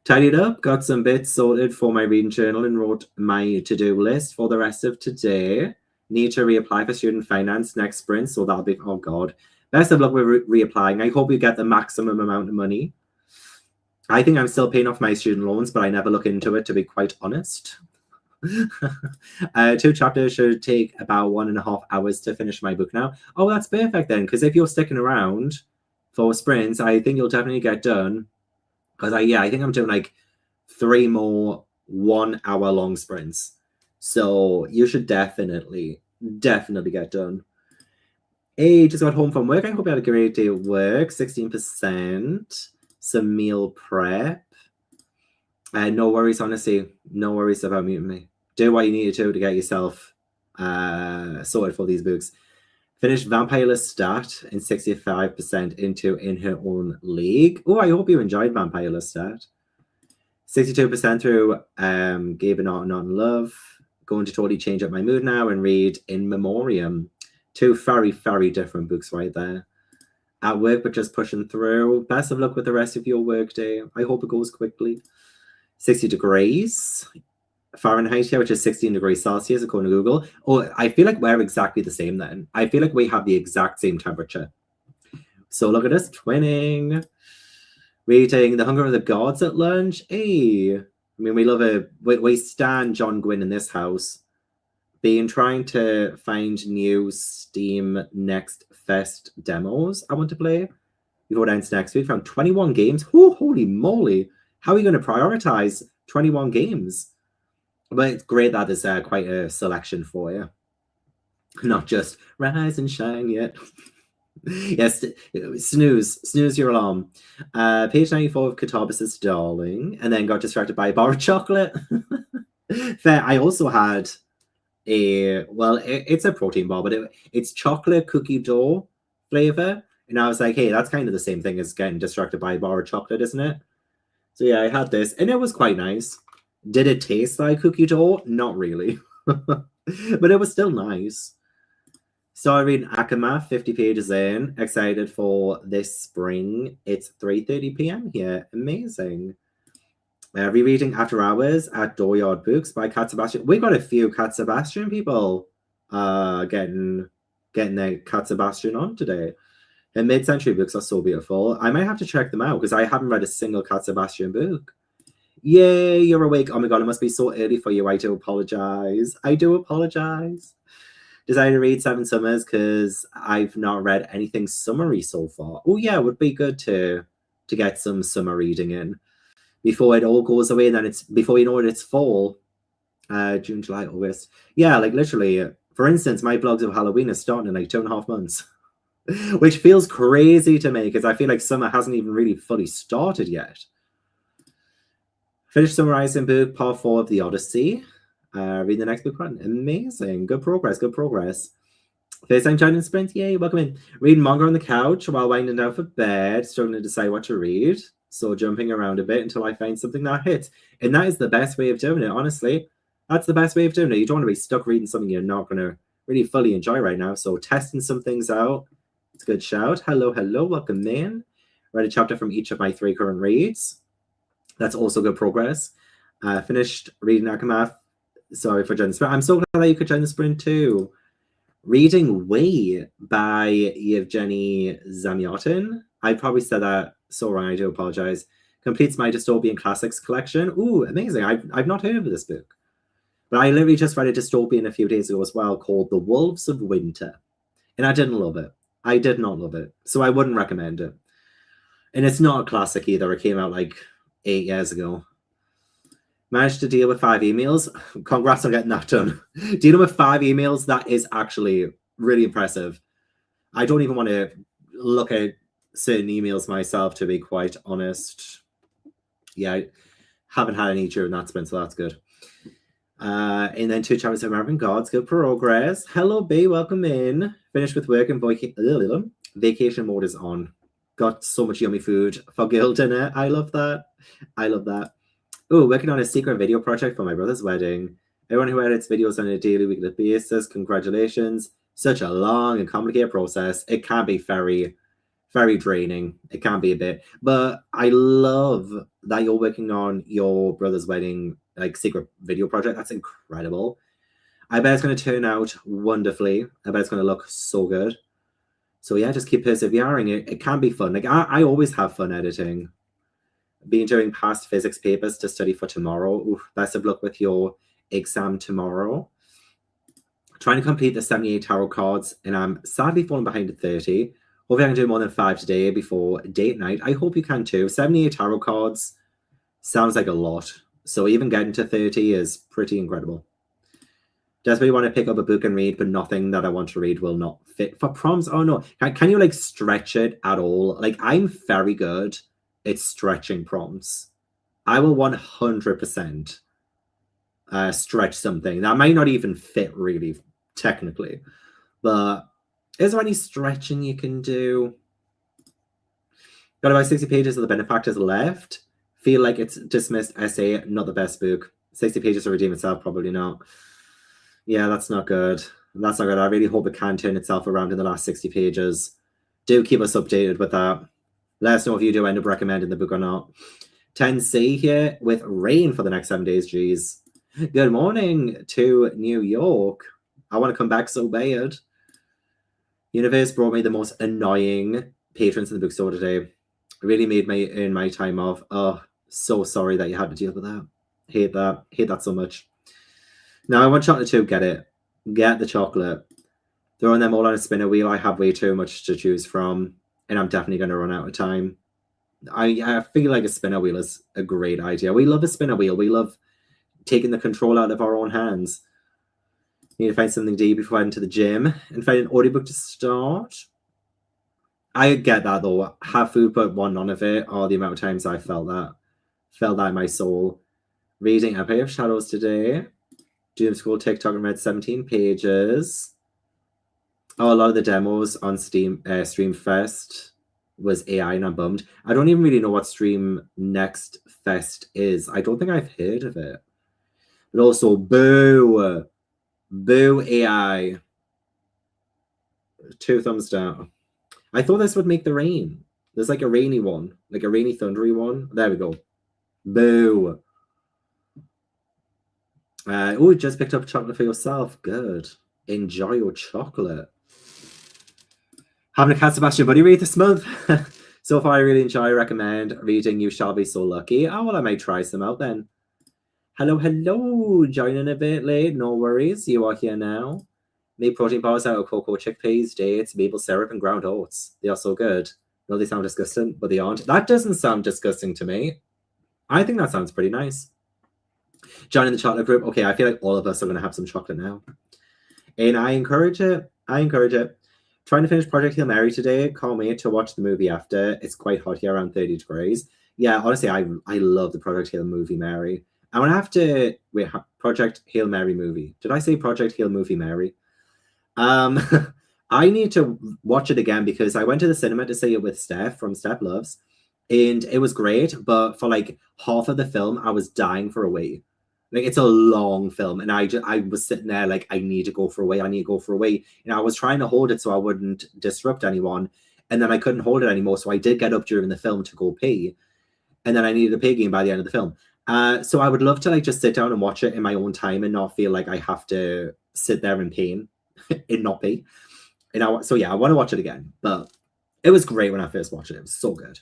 Tidied up, got some bits sorted for my reading journal, and wrote my to-do list for the rest of today. Need to reapply for student finance next sprint, so that'll be, oh God. Best of luck with reapplying. I hope you get the maximum amount of money. I think I'm still paying off my student loans, but I never look into it, to be quite honest. 2 chapters should take about 1.5 hours to finish my book now. Oh, that's perfect then, because if you're sticking around for sprints, I think you'll definitely get done. Because I think I'm doing like 3 more 1 hour long sprints. So you should definitely get done. Hey, just got home from work. I hope you had a great day at work. 16%. Some meal prep. No worries, honestly. No worries about muting me. Do what you need to do to get yourself sorted for these books. Finished Vampire Lestat and 65% into In Her Own League. Oh, I hope you enjoyed Vampire Lestat. 62% through Gave Not in Love. Going to totally change up my mood now and read In Memoriam. Two very, very different books right there. At work, but just pushing through. Best of luck with the rest of your work day. I hope it goes quickly. 60 degrees Fahrenheit here, which is 16 degrees Celsius according to Google. Oh, I feel like we're exactly the same then. I feel like we have the exact same temperature. So look at us twinning. Reading The Hunger of the Gods at lunch. Hey, I mean, we stand John Gwynne in this house. Trying to find new Steam Next Fest demos I want to play. We go down to next week. Found 21 games. Oh, holy moly. How are you going to prioritize 21 games? But it's great that there's quite a selection for you. Not just rise and shine yet. Yes, snooze your alarm. Page 94 of Catobus's Darling, and then got distracted by a bar of chocolate. Fair. I also had it's a protein bar, but it's chocolate cookie dough flavor. And I was like, hey, that's kind of the same thing as getting distracted by a bar of chocolate, isn't it? So yeah, I had this, and it was quite nice. Did it taste like cookie dough? Not really. But it was still nice. So I read Akama, 50 pages in. Excited for this spring. It's 3:30 p.m. here. Amazing. Rereading After Hours at Dooryard Books by Cat Sebastian. We got a few Cat Sebastian people getting their Cat Sebastian on today. And mid-century books are so beautiful. I might have to check them out because I haven't read a single Cat Sebastian book. Yay, you're awake. Oh my god, it must be so early for you. I do apologize. Decided to read Seven Summers because I've not read anything summery so far. Oh yeah, it would be good to get some summer reading in before it all goes away, and then before you know it, it's fall. June, July, August. Yeah, like literally. For instance, my blogs of Halloween is starting in like 2.5 months. Which feels crazy to me because I feel like summer hasn't even really fully started yet. Finished summarizing book part 4 of the Odyssey. Read the next book run. Amazing. Good progress. First time joining Sprint. Yay, welcome in. Read manga on the couch while winding down for bed, struggling to decide what to read. So jumping around a bit until I find something that hits. And that is the best way of doing it, honestly. That's the best way of doing it. You don't want to be stuck reading something you're not going to really fully enjoy right now. So testing some things out. It's a good shout. Hello, welcome in. Read a chapter from each of my 3 current reads. That's also good progress. Finished reading Akamath. Sorry for joining the sprint. I'm so glad that you could join the sprint too. Reading Way by Yevgeny Zamyatin. I probably said that so wrong. I do apologize. Completes my dystopian classics collection. Ooh, amazing. I've not heard of this book. But I literally just read a dystopian a few days ago as well called The Wolves of Winter. And I didn't love it. I did not love it. So I wouldn't recommend it. And it's not a classic either. It came out like 8 years ago. Managed to deal with 5 emails. Congrats on getting that done. Dealing with 5 emails, that is actually really impressive. I don't even want to look at certain emails myself, to be quite honest. Yeah, I haven't had any during that sprint, so that's good. And then 2 chapters of American Gods. Good progress. Hello, B. Welcome in. Finished with work and vacation mode is on. Got so much yummy food for girl dinner. I love that. Oh, working on a secret video project for my brother's wedding. Everyone who edits videos on a daily, weekly basis, congratulations. Such a long and complicated process. It can be very, very draining. It can be a bit. But I love that you're working on your brother's wedding, like, secret video project. That's incredible. I bet it's going to turn out wonderfully. I bet it's going to look so good. So yeah, just keep persevering. It can be fun. Like, I always have fun editing. Been doing past physics papers to study for tomorrow. Ooh, best of luck with your exam tomorrow. Trying to complete the 78 tarot cards, and I'm sadly falling behind at 30. Hopefully I can do more than 5 today before date night. I hope you can too. 78 tarot cards sounds like a lot. So even getting to 30 is pretty incredible. Desperately want to pick up a book and read, but nothing that I want to read will not fit for prompts. Oh no, can you like stretch it at all? Like, I'm very good at stretching prompts. I will 100% stretch something that might not even fit really technically, but Is there any stretching you can do? Got about 60 pages of the benefactors left. Feel like it's dismissed essay, not the best book. 60 pages to redeem itself, probably not. Yeah, that's not good. That's not good. I really hope it can turn itself around in the last 60 pages. Do keep us updated with that. Let us know if you do end up recommending the book or not. 10C here with rain for the next 7 days, geez. Good morning to New York. I want to come back so bad. Universe brought me the most annoying patrons in the bookstore today. It really made me earn my time off. Oh, so sorry that you had to deal with that. Hate that. Hate that so much. Now I want chocolate too. Get it. Get the chocolate. Throwing them all on a spinner wheel. I have way too much to choose from, and I'm definitely going to run out of time. I feel like a spinner wheel is a great idea. We love a spinner wheel. We love taking the control out of our own hands. Need to find something deep before I head into the gym and find an audiobook to start. I get that though. Have food but want none of it. Oh, the amount of times I felt that in my soul. Reading Empire of Shadows today. Doom School TikTok and read 17 pages. Oh, a lot of the demos on Streamfest was AI and I'm bummed. I don't even really know what Stream Next Fest is. I don't think I've heard of it. But also, boo. Boo AI. 2 thumbs down. I thought this would make the rain. There's like a rainy one. Like a rainy, thundery one. There we go. Boo. Oh, just picked up chocolate for yourself. Good. Enjoy your chocolate. Having a Cat Sebastian buddy read this month. So far, I really enjoy. I recommend reading You Shall Be So Lucky. Oh, well, I might try some out then. Hello. Joining a bit late. No worries. You are here now. Make protein bars out of cocoa, chickpeas, dates, maple syrup, and ground oats. They are so good. No, they sound disgusting, but they aren't. That doesn't sound disgusting to me. I think that sounds pretty nice. Joining the chocolate group. Okay, I feel like all of us are going to have some chocolate now. And I encourage it. Trying to finish Project Hail Mary today. Call me to watch the movie after. It's quite hot here, around 30 degrees. Yeah, honestly, I love the Project Hail movie Mary. I'm going to have to... Wait, Project Hail Mary movie. Did I say Project Hail movie Mary? I need to watch it again because I went to the cinema to see it with Steph from Steph Loves, and it was great, but for like half of the film, I was dying for a wee. Like, it's a long film, and I was sitting there like, I need to go for a wee, and I was trying to hold it so I wouldn't disrupt anyone, and then I couldn't hold it anymore, so I did get up during the film to go pee, and then I needed a pee again by the end of the film. So I would love to like just sit down and watch it in my own time and not feel like I have to sit there in pain and not pee. So yeah, I want to watch it again, but it was great when I first watched it. It was so good.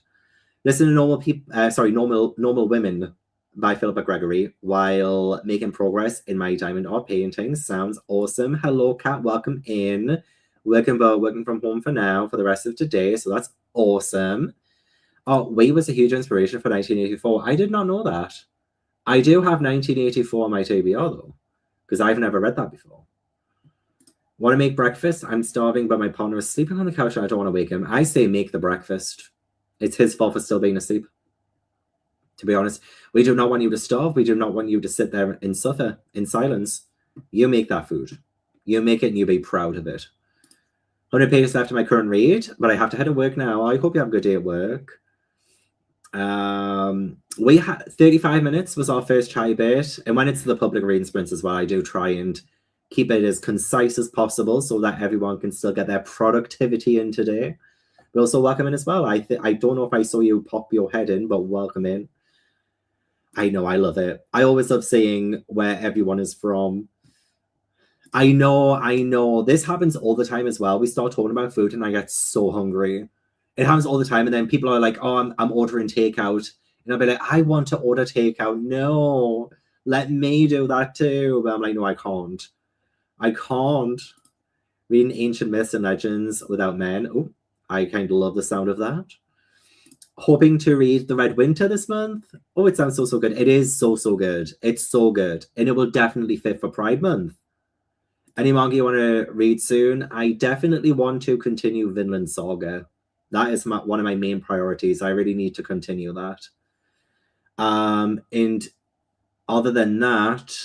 Listen to Normal Women by Philippa Gregory while making progress in my diamond art paintings. Sounds awesome. Hello, Kat. Welcome in. Working from home for now for the rest of today, so that's awesome. Oh, Way was a huge inspiration for 1984. I did not know that. I do have 1984 on my TBR though, because I've never read that before. Want to make breakfast? I'm starving, but my partner is sleeping on the couch and I don't want to wake him. I say make the breakfast. It's his fault for still being asleep. To be honest, we do not want you to starve. We do not want you to sit there and suffer in silence. You make that food. You make it and you be proud of it. 100 pages left in my current read, but I have to head to work now. I hope you have a good day at work. We had 35 minutes was our first chai bit, and when it's the public reading sprints as well, I do try and keep it as concise as possible so that everyone can still get their productivity in today. But also welcome in as well. I don't know if I saw you pop your head in, but welcome in. I know, I love it. I always love seeing where everyone is from. I know. This happens all the time as well. We start talking about food and I get so hungry. It happens all the time. And then people are like, oh, I'm ordering takeout. And I'll be like, I want to order takeout. No, let me do that too. But I'm like, no, I can't. Reading ancient myths and legends without men. Oh, I kind of love the sound of that. Hoping to read The Red Winter this month. Oh, it sounds so good. It is so good. It's so good. And it will definitely fit for Pride Month. Any manga you want to read soon? I definitely want to continue Vinland Saga. That is one of my main priorities. I really need to continue that. And other than that,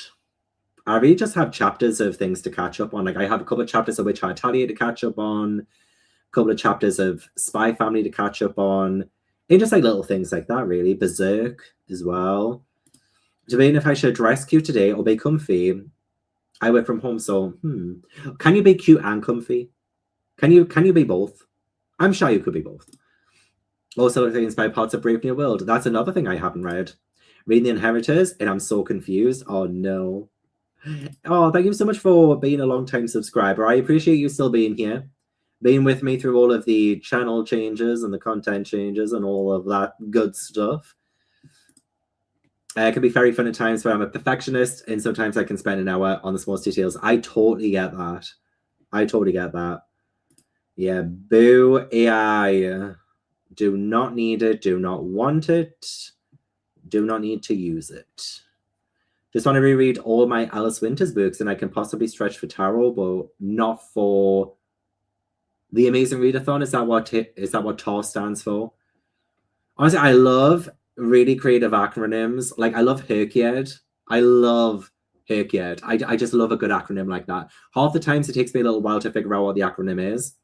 I really just have chapters of things to catch up on. Like I have a couple of chapters of Witch Heart Talia to catch up on, a couple of chapters of Spy Family to catch up on, and just like little things like that, really. Berserk as well. Debating if I should dress cute today or be comfy. I work from home, so can you be cute and comfy? Can you be both? I'm sure you could be both. Also, things by parts of Brave New World. That's another thing I haven't read. Reading The Inheritors, and I'm so confused. Oh no. Oh, thank you so much for being a long-time subscriber. I appreciate you still being here, being with me through all of the channel changes and the content changes and all of that good stuff. It can be very fun at times, but I'm a perfectionist, and sometimes I can spend an hour on the smallest details. I totally get that. I totally get that. Yeah, boo AI. Do not need it. Do not want it. Do not need to use it. Just want to reread all my Alice Winters books, and I can possibly stretch for tarot, but not for the Amazing Readathon. Is that what TAR stands for? Honestly, I love really creative acronyms. Like, I love Herkiad. I love Herkiad. I just love a good acronym like that. Half the times it takes me a little while to figure out what the acronym is,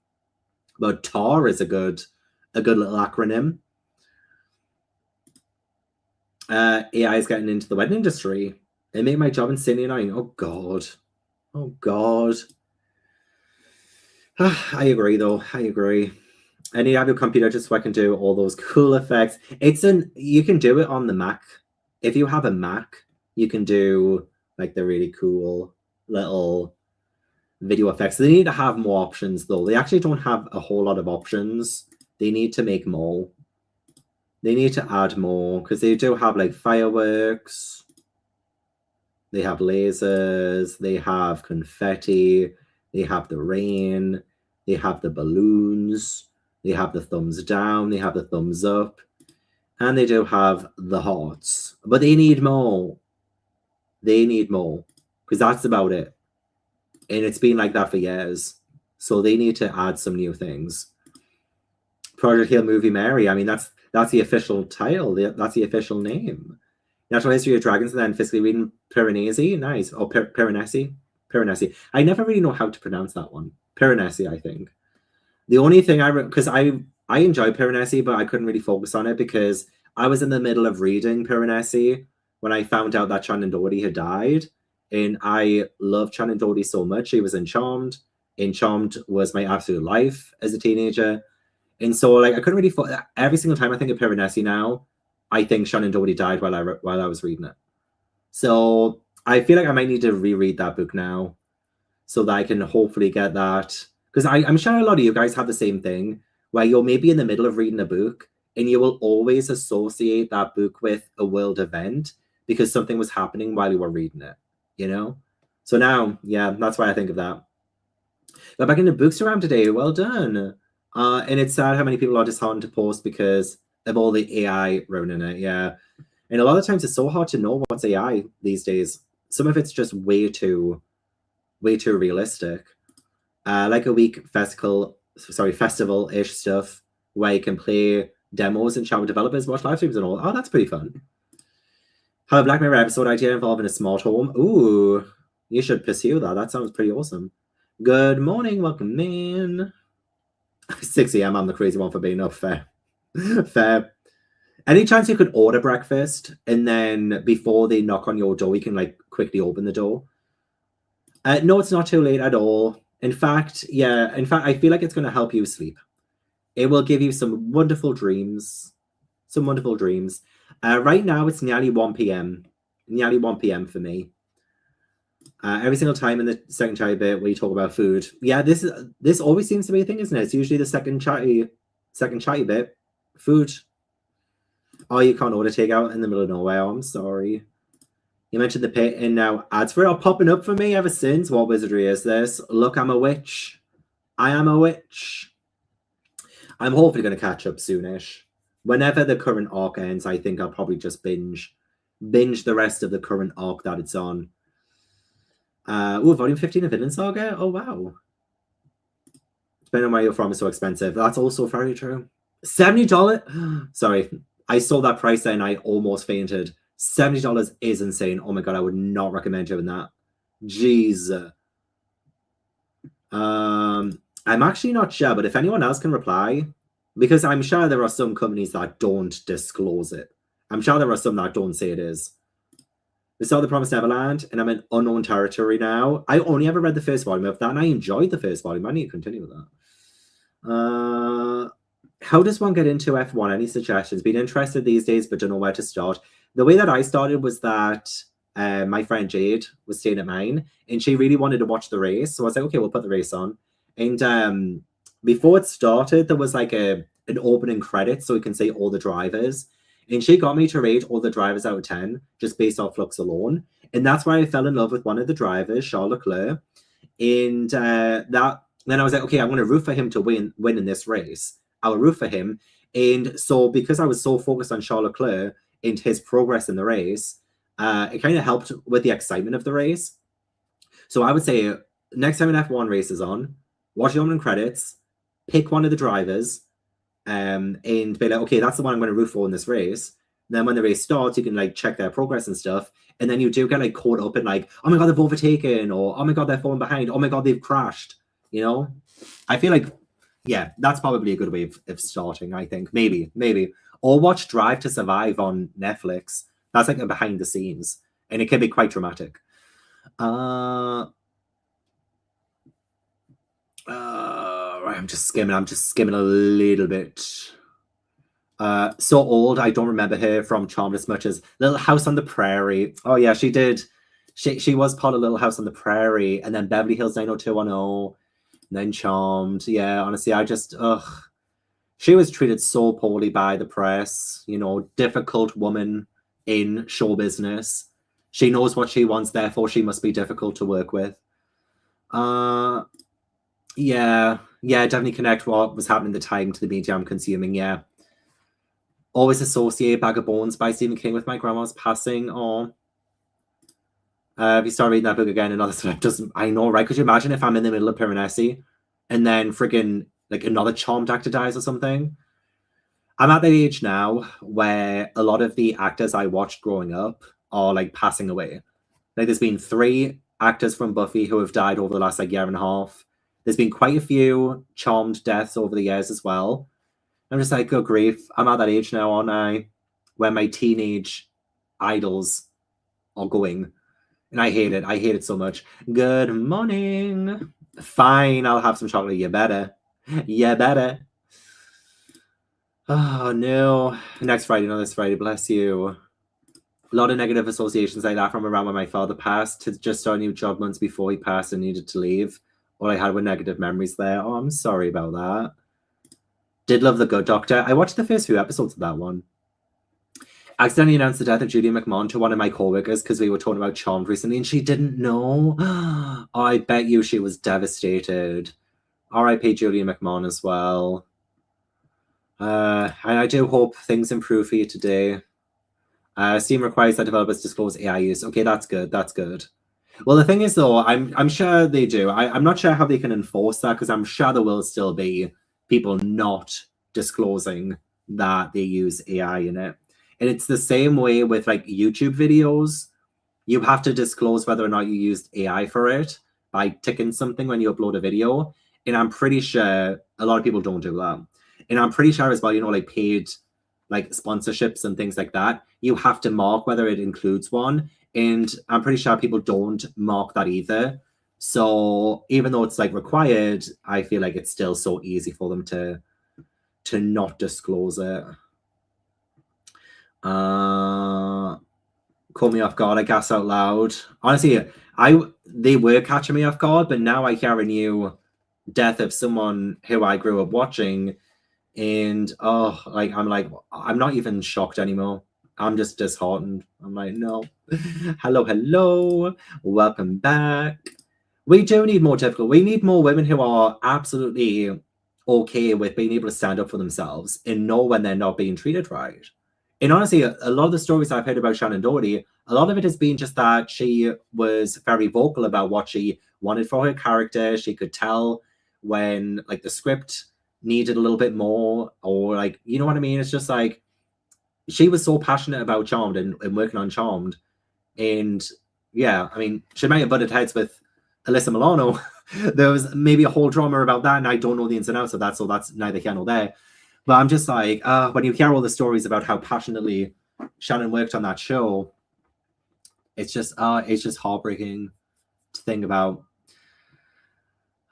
but TAR is a good little acronym. AI is getting into the wedding industry. It made my job insanely annoying. Oh god. Oh god. I agree though. I agree. I need to have your computer just so I can do all those cool effects. You can do it on the Mac. If you have a Mac, you can do like the really cool little video effects. They need to have more options though. They actually don't have a whole lot of options. They need to make more. They need to add more because they do have like fireworks. They have lasers. They have confetti. They have the rain. They have the balloons. They have the thumbs down. They have the thumbs up. And they do have the hearts. But they need more. They need more because that's about it. And it's been like that for years. So they need to add some new things. Project Hail Movie Mary. I mean, that's the official title. That's the official name. Natural History of Dragons, and then Fiscally Reading Piranesi. Nice. Oh, Piranesi. Piranesi. I never really know how to pronounce that one. Piranesi, I think. The only thing because I enjoy Piranesi, but I couldn't really focus on it because I was in the middle of reading Piranesi when I found out that Shannon Doherty had died. And I love Shannon Doherty so much. She was in Charmed. And Charmed was my absolute life as a teenager. And so, like, I couldn't really every single time I think of Piranesi now, I think Shannon Doherty died while I was reading it. So I feel like I might need to reread that book now so that I can hopefully get that. Because I'm sure a lot of you guys have the same thing where you're maybe in the middle of reading a book and you will always associate that book with a world event because something was happening while you were reading it, you know? So now, yeah, that's why I think of that. But back in the bookstagram today, well done. And it's sad how many people are disheartened to post because of all the AI ruining it. Yeah. And a lot of times it's so hard to know what's AI these days. Some of it's just way too realistic. Like a week festival-ish stuff where you can play demos and chat with developers, watch live streams and all. Oh, that's pretty fun. Have a Black Mirror episode idea involving a smart home. Ooh, you should pursue that. That sounds pretty awesome. Good morning, welcome in. 6 a.m. I'm the crazy one for being up. Fair. Fair. Any chance you could order breakfast and then before they knock on your door, you can like quickly open the door? No, it's not too late at all. In fact, I feel like it's going to help you sleep. It will give you some wonderful dreams. Some wonderful dreams. Right now, it's nearly 1 p.m. Nearly 1 p.m. for me. Every single time in the second chatty bit we talk about food. Yeah, this always seems to be a thing, isn't it? It's usually the second chatty bit. Food. Oh, you can't order takeout in the middle of nowhere. Oh, I'm sorry. You mentioned the pit, and now ads for it are popping up for me ever since. What wizardry is this? Look, I'm a witch. I am a witch. I'm hopefully going to catch up soonish. Whenever the current arc ends, I think I'll probably just binge the rest of the current arc that it's on. Volume 15 of Vinland Saga? Oh, wow. Depending on where you're from, it's so expensive. That's also very true. $70? Sorry, I saw that price and I almost fainted. $70 is insane. Oh my god, I would not recommend doing that. Jeez. I'm actually not sure, but if anyone else can reply, because I'm sure there are some companies that don't disclose it. I'm sure there are some that don't say it is. We saw The Promised Neverland, and I'm in unknown territory now. I only ever read the first volume of that, and I enjoyed the first volume. I need to continue with that. How does one get into F1? Any suggestions? Been interested these days, but don't know where to start. The way that I started was that my friend Jade was staying at mine, and she really wanted to watch the race. So I was like, okay, we'll put the race on. And before it started, there was like an opening credit, so we can see all the drivers. And she got me to rate all the drivers out of 10, just based off looks alone. And that's why I fell in love with one of the drivers, Charles Leclerc. And then I was like, okay, I'm going to root for him to win in this race. I'll root for him. And so because I was so focused on Charles Leclerc and his progress in the race, it kind of helped with the excitement of the race. So I would say next time an F1 race is on, watch the opening credits, pick one of the drivers, and be like, okay, that's the one I'm going to root for in this race. Then when the race starts, you can like check their progress and stuff. And then you do get like caught up in like, oh my God, they've overtaken, or oh my God, they're falling behind. Oh my God, they've crashed. You know, I feel like, yeah, that's probably a good way of starting, I think. Maybe. Or watch Drive to Survive on Netflix. That's like a behind the scenes, and it can be quite dramatic. I'm just skimming a little bit. So old, I don't remember her from Charmed as much as Little House on the Prairie. Oh yeah, she did. She was part of Little House on the Prairie, and then Beverly Hills 90210, and then Charmed. Yeah, honestly, she was treated so poorly by the press. You know, difficult woman in show business. She knows what she wants, therefore she must be difficult to work with. Yeah, definitely connect what was happening at the time to the media I'm consuming, yeah. Always associate Bag of Bones by Stephen King with my grandma's passing. Oh, if you start reading that book again, another stuff doesn't. I know, right? Could you imagine if I'm in the middle of Piranesi and then friggin' like another Charmed actor dies or something? I'm at that age now where a lot of the actors I watched growing up are like passing away. Like there's been 3 actors from Buffy who have died over the last like year and a half. There's been quite a few Charmed deaths over the years as well. I'm just like, good grief. I'm at that age now, aren't I? Where my teenage idols are going. And I hate it. I hate it so much. Good morning. Fine, I'll have some chocolate. You better. You better. Oh, no. Next Friday, not this Friday. Bless you. A lot of negative associations like that from around when my father passed to just start a new job months before he passed and needed to leave. All I had were negative memories there. Oh, I'm sorry about that. Did love The Good Doctor. I watched the first few episodes of that one. Accidentally announced the death of Judy McMahon to one of my co-workers because we were talking about Charmed recently and she didn't know. Oh, I bet you she was devastated. R.I.P. Judy McMahon as well. And I do hope things improve for you today. Steam requires that developers disclose AI use. Okay, that's good. That's good. Well, the thing is, though, I'm sure they do. I'm not sure how they can enforce that because I'm sure there will still be people not disclosing that they use AI in it. And it's the same way with like YouTube videos. You have to disclose whether or not you used AI for it by ticking something when you upload a video. And I'm pretty sure a lot of people don't do that. And I'm pretty sure as well, you know, like paid like sponsorships and things like that, you have to mark whether it includes one. And I'm pretty sure people don't mark that either. So even though it's like required, I feel like it's still so easy for them to not disclose it. Caught me off guard, I guess, out loud. Honestly, they were catching me off guard, but now I hear a new death of someone who I grew up watching, and I'm not even shocked anymore. I'm just disheartened. I'm like, no. Hello, welcome back. We do need more difficult. We need more women who are absolutely okay with being able to stand up for themselves and know when they're not being treated right. And honestly, a lot of the stories I've heard about Shannon Doherty, a lot of it has been just that she was very vocal about what she wanted for her character. She could tell when like the script needed a little bit more, or like, you know what I mean? It's just like she was so passionate about Charmed and working on Charmed, and yeah, I mean, she might have butted heads with Alyssa Milano. There was maybe a whole drama about that, and I don't know the ins and outs of that, so that's neither here nor there. But I'm just like, when you hear all the stories about how passionately Shannon worked on that show, it's just heartbreaking to think about.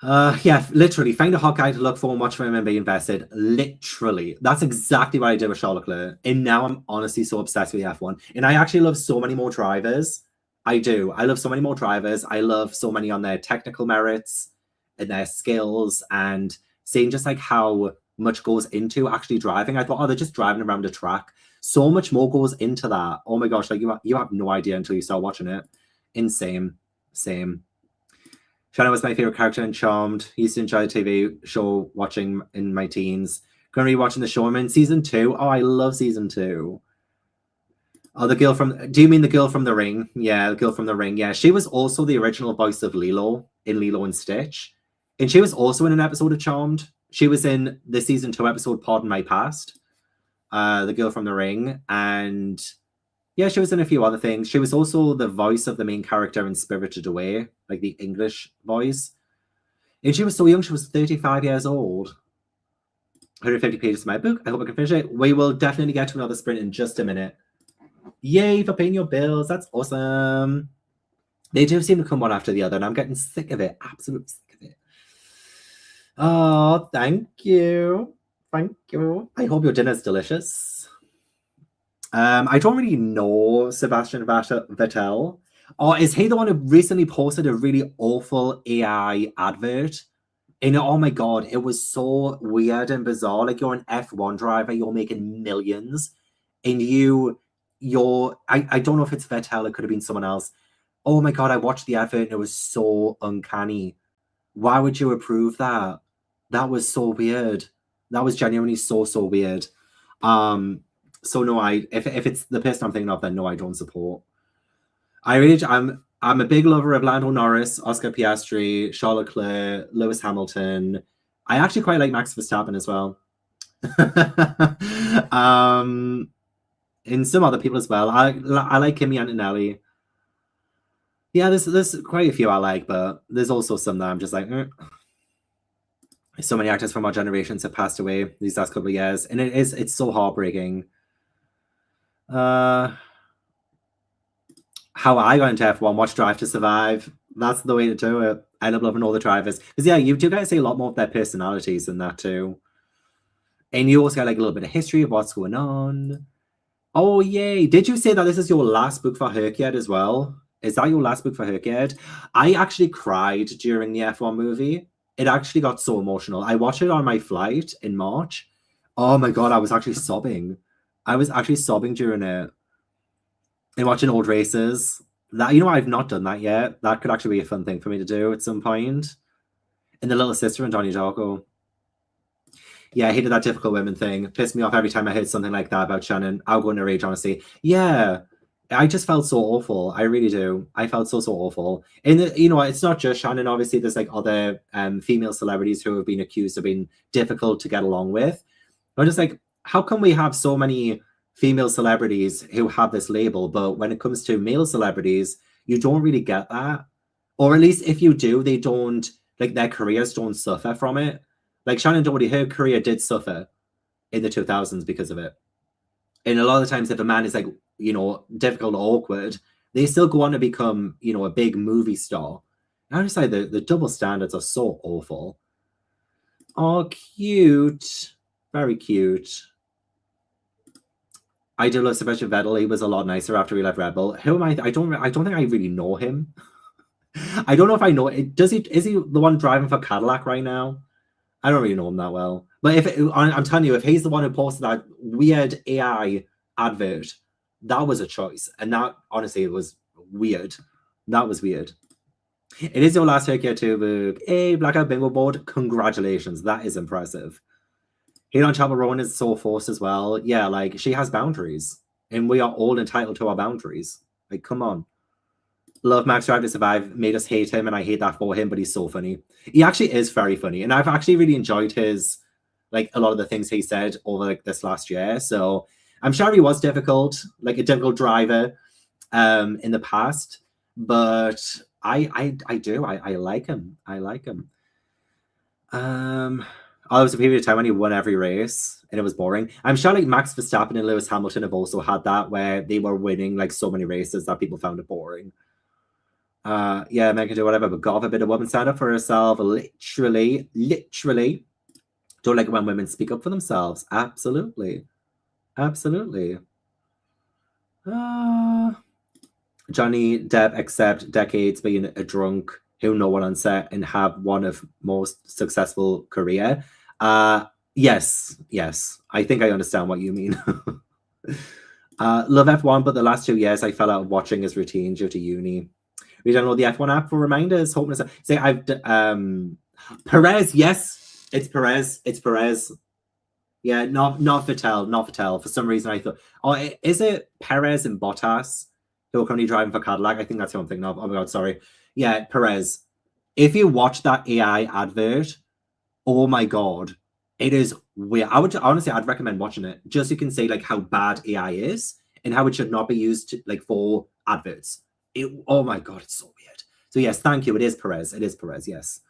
Yeah, literally, find a hot guy to look for and watch for him and be invested. Literally, that's exactly what I did with Charlotte Leclerc. And now I'm honestly so obsessed with F1. And I actually love so many more drivers. I do. I love so many more drivers. I love so many on their technical merits and their skills, and seeing just like how much goes into actually driving. I thought, oh, they're just driving around a track. So much more goes into that. Oh my gosh, like you have no idea until you start watching it. Insane. Same. Shannon was my favorite character in Charmed. Used to enjoy the TV show watching in my teens. Going to be watching the show. I'm in season 2. Oh, I love season 2. Oh, the girl from... Do you mean the girl from The Ring? Yeah, the girl from The Ring. Yeah, she was also the original voice of Lilo in Lilo and Stitch. And she was also in an episode of Charmed. She was in the season 2 episode Pardon My Past. The girl from The Ring. And... yeah, she was in a few other things. She was also the voice of the main character in Spirited Away, like the English voice. And she was so young, she was 35 years old. 150 pages of my book. I hope I can finish it. We will definitely get to another sprint in just a minute. Yay for paying your bills. That's awesome. They do seem to come one after the other, and I'm getting sick of it. Absolutely sick of it. Oh, thank you. Thank you. I hope your dinner's delicious. I don't really know Sebastian Vettel. Or is he the one who recently posted a really awful AI advert? And oh my god, it was so weird and bizarre. Like, you're an F1 driver, you're making millions, and I don't know if it's Vettel, it could have been someone else. Oh my god, I watched the advert and it was so uncanny. Why would you approve that? That was so weird. That was genuinely so weird. So no, if it's the person I'm thinking of, then no, I don't support. I'm a big lover of Lando Norris, Oscar Piastri, Charles Leclerc, Lewis Hamilton. I actually quite like Max Verstappen as well. And some other people as well. I like Kimi Antonelli. Yeah, there's quite a few I like, but there's also some that I'm just like, So many actors from our generations have passed away these last couple of years, and it's so heartbreaking. How I got into F1, watch Drive to Survive. That's the way to do it. I love loving all the drivers. Because yeah, you do get to see a lot more of their personalities in that too. And you also get like a little bit of history of what's going on. Oh, yay. Did you say that this is your last book for Herkiad as well? Is that your last book for Herkiad? I actually cried during the F1 movie. It actually got so emotional. I watched it on my flight in March. Oh my god, I was actually sobbing. I was actually sobbing during it. And watching old races. That, you know, I've not done that yet. That could actually be a fun thing for me to do at some point. And the little sister and Donnie Darko. Yeah, I hated that difficult women thing. Pissed me off every time I heard something like that about Shannon. I'll go into rage, honestly. Yeah, I just felt so awful. I really do. I felt so awful. And, you know, it's not just Shannon. Obviously, there's like other female celebrities who have been accused of being difficult to get along with. I'm just like, how come we have so many female celebrities who have this label, but when it comes to male celebrities, you don't really get that? Or at least if you do, they don't, like, their careers don't suffer from it. Like Shannon Doherty, her career did suffer in the 2000s because of it. And a lot of the times, if a man is like, you know, difficult or awkward, they still go on to become, you know, a big movie star. And I just like the double standards are so awful. Oh, cute. Very cute. I do love Sebastian Vettel. He was a lot nicer after he left Red Bull. Who am I? I don't think I really know him. I don't know if I know. Is he the one driving for Cadillac right now? I don't really know him that well. But I'm telling you, if he's the one who posted that weird AI advert, that was a choice. And that, honestly, it was weird. That was weird. It is your last Herkiad 2 book. Hey, Blackout Bingo Board. Congratulations. That is impressive. Hate on Chapel Rowan is so forced as well. Yeah, like, she has boundaries. And we are all entitled to our boundaries. Like, come on. Love Max Drive to Survive made us hate him, and I hate that for him, but he's so funny. He actually is very funny, and I've actually really enjoyed his, like, a lot of the things he said over like this last year. So I'm sure he was difficult, like a difficult driver in the past. but I do. I like him. I like him. Oh, there was a period of time when he won every race and it was boring. I'm sure like Max Verstappen and Lewis Hamilton have also had that where they were winning like so many races that people found it boring. Yeah, men can do whatever, but God forbid a woman stand up for herself. Literally. Don't like it when women speak up for themselves. Absolutely. Johnny Depp accept decades being a drunk who no one on set and have one of most successful career. Yes. I think I understand what you mean. Love F1, but the last 2 years I fell out of watching his routine due to uni. We download the F1 app for reminders. Hoping to say I've Perez. Yes, it's Perez. Yeah, not Vettel. For some reason I thought, oh, is it Perez and Bottas who are currently driving for Cadillac? I think that's who I'm thinking of. Oh my god, sorry. Yeah, Perez. If you watch that AI advert, oh my god, it is weird. I would honestly, I'd recommend watching it just so you can see like how bad AI is and how it should not be used to, like for adverts. Oh my god, it's so weird. So yes, thank you. It is Perez. Yes.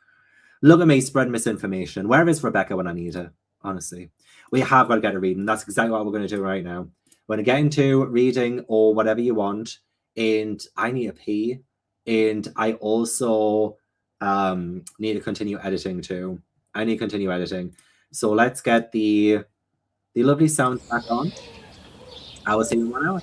Look at me spread misinformation. Where is Rebecca when I need her? Honestly, we have got to get a reading. That's exactly what we're going to do right now. We're going to get into reading or whatever you want. And I need a pee. And I also need to continue editing too. I need to continue editing. So let's get the lovely sound back on. I will see you in 1 hour.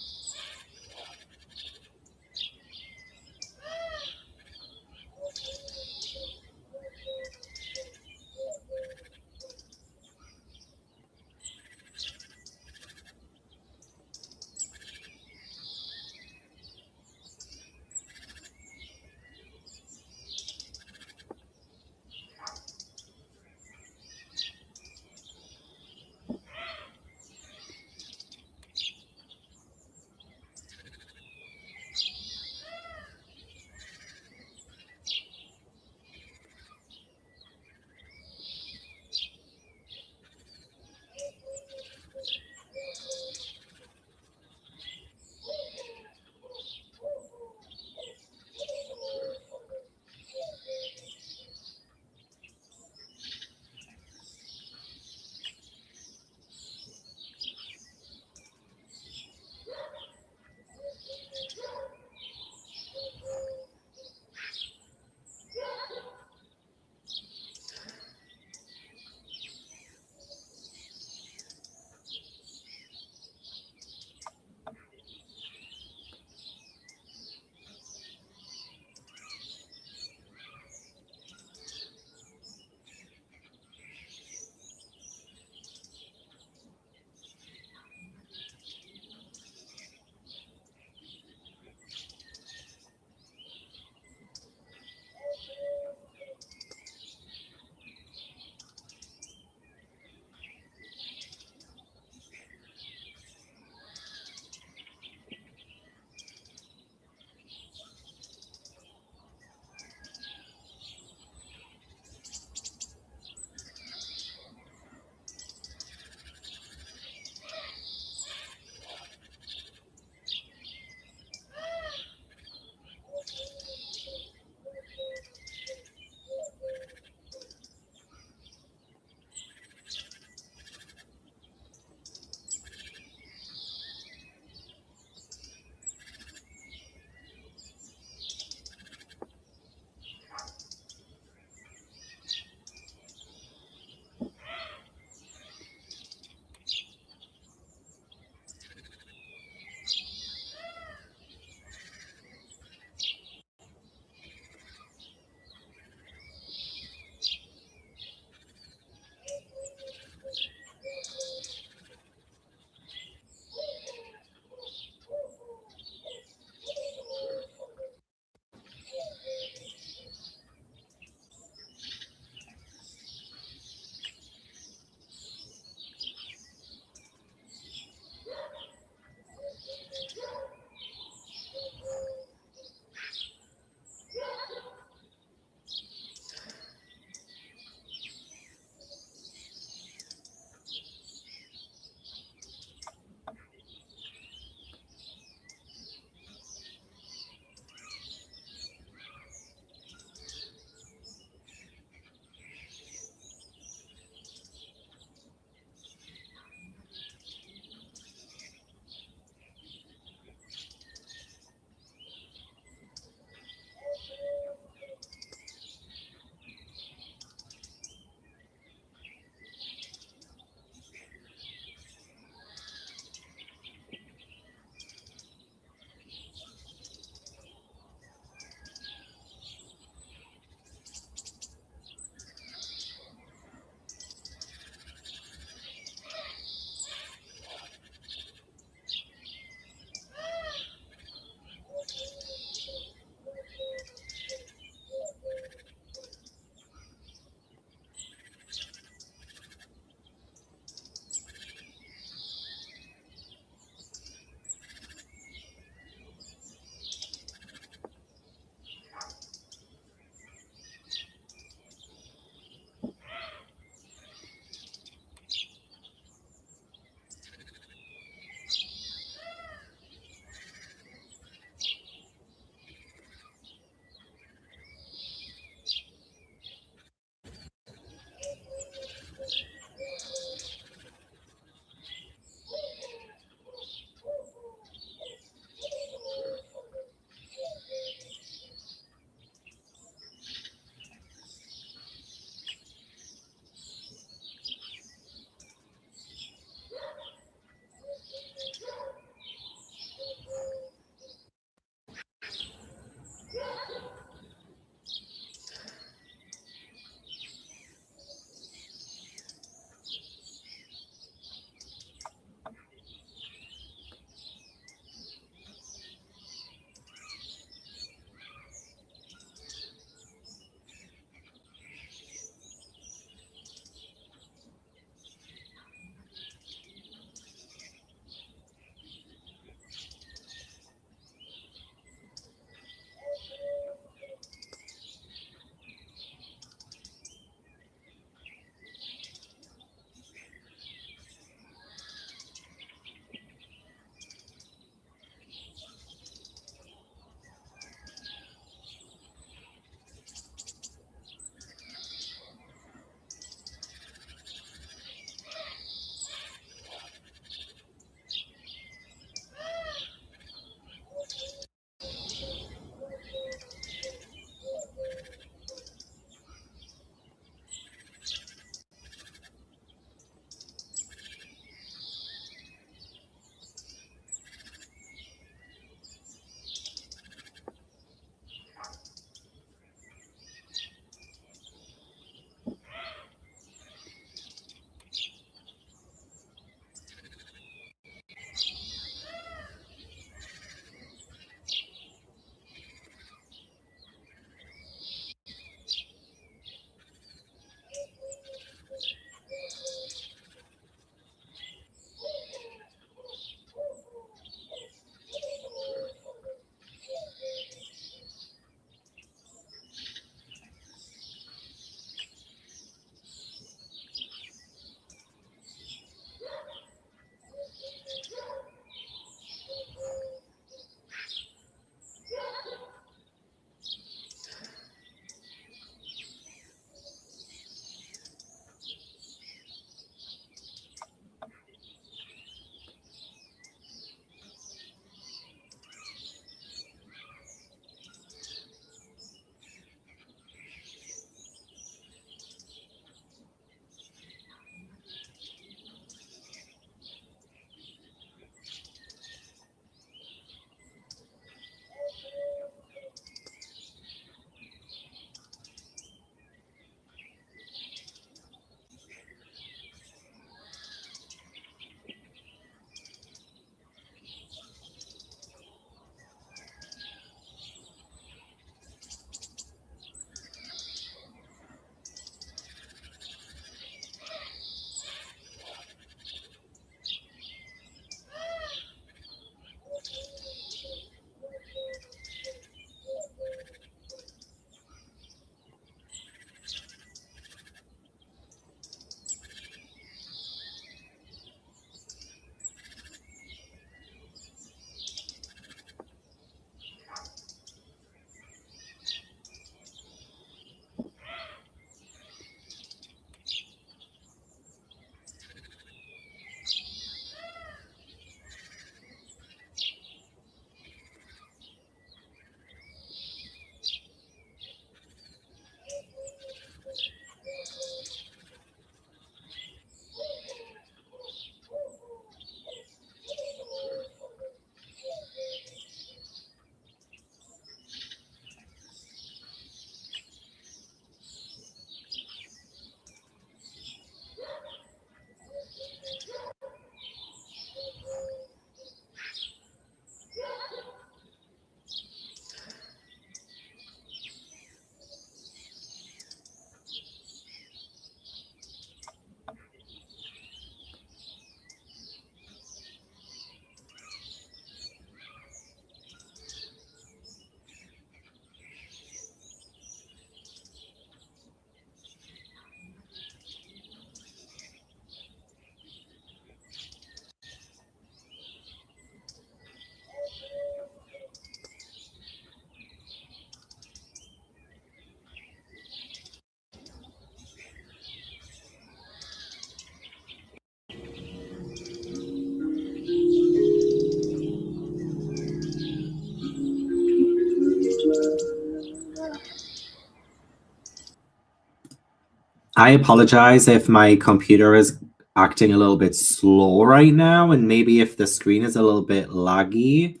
I apologize if my computer is acting a little bit slow right now, and maybe if the screen is a little bit laggy.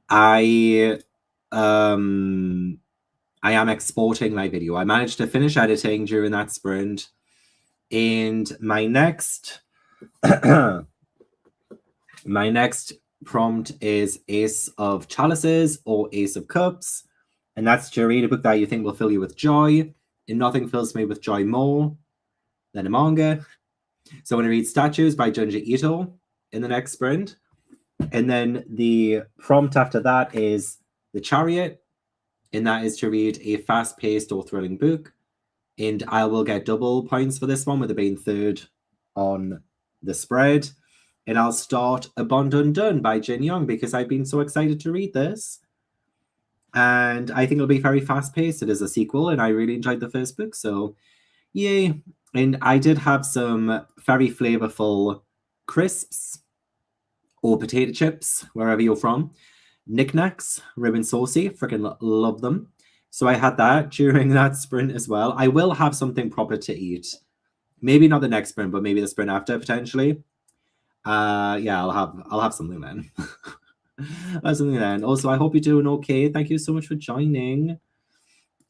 I am exporting my video. I managed to finish editing during that sprint, and my next my next prompt is Ace of Chalices or Ace of Cups, and that's to read a book that you think will fill you with joy, and nothing fills me with joy more than a manga. So I'm going to read Statues by Junji Ito in the next sprint, and then the prompt after that is The Chariot, and that is to read a fast-paced or thrilling book, and I will get double points for this one with it being third on the spread. And I'll start A Bond Undone by Jin Young because I've been so excited to read this. And I think it'll be very fast-paced. It is a sequel, and I really enjoyed the first book, so yay. And I did have some very flavorful crisps or potato chips, wherever you're from. Knickknacks, ribbon saucy, freaking love them. So I had that during that sprint as well. I will have something proper to eat. Maybe not the next sprint, but maybe the sprint after potentially. Yeah, I'll have something then. I'll have something then. Also, I hope you're doing okay. Thank you so much for joining.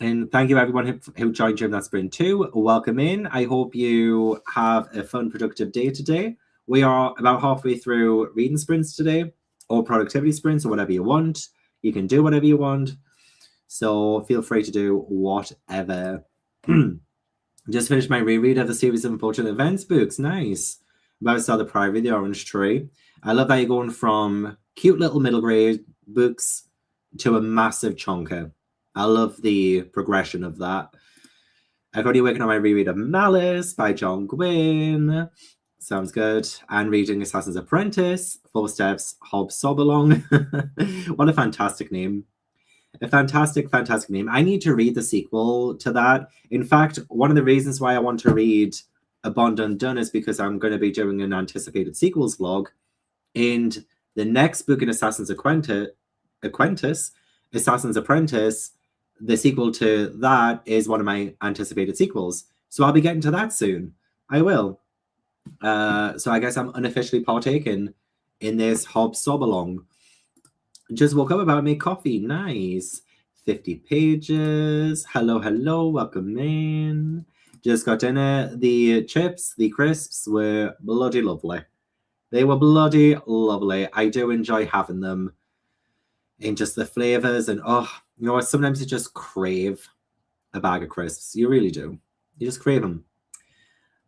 And thank you everyone who joined during that sprint too. Welcome in. I hope you have a fun, productive day today. We are about halfway through reading sprints today, or productivity sprints, or whatever you want. You can do whatever you want. So feel free to do whatever. Just finished my reread of the series of Unfortunate Events books. Nice. About to start the Priory, the Orange Tree. I love that you're going from cute little middle grade books to a massive chonker. I love the progression of that. I've already working on my reread of Malice by John Gwynne. Sounds good. And reading Assassin's Apprentice, 4 Steps, Hob Sobalong. What a fantastic name. A fantastic, fantastic name. I need to read the sequel to that. In fact, one of the reasons why I want to read A Bond Undone is because I'm going to be doing an anticipated sequels vlog. And the next book in Assassin's Apprentice, the sequel to that is one of my anticipated sequels. So I'll be getting to that soon. I will. So I guess I'm unofficially partaking in this Hob Sobalong. Just woke up about to make coffee. Nice. 50 pages. Hello, hello. Welcome in. Just got dinner. The chips, the crisps were bloody lovely. They were bloody lovely. I do enjoy having them. And just the flavors. And you know what? Sometimes you just crave a bag of crisps. You really do. You just crave them.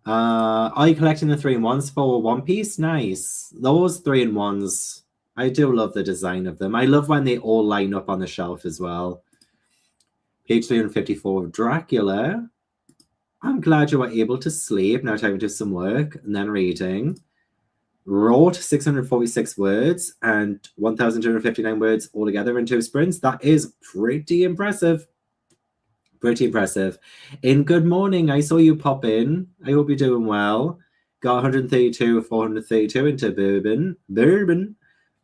Are you collecting the 3-in-1s for One Piece? Nice. Those 3-in-1s. I do love the design of them. I love when they all line up on the shelf as well. Page 354 of Dracula. I'm glad you were able to sleep. Now time to do some work and then reading. Wrote 646 words and 1,259 words altogether in 2 sprints. That is pretty impressive. Pretty impressive. And good morning. I saw you pop in. I hope you're doing well. Got 132, 432 into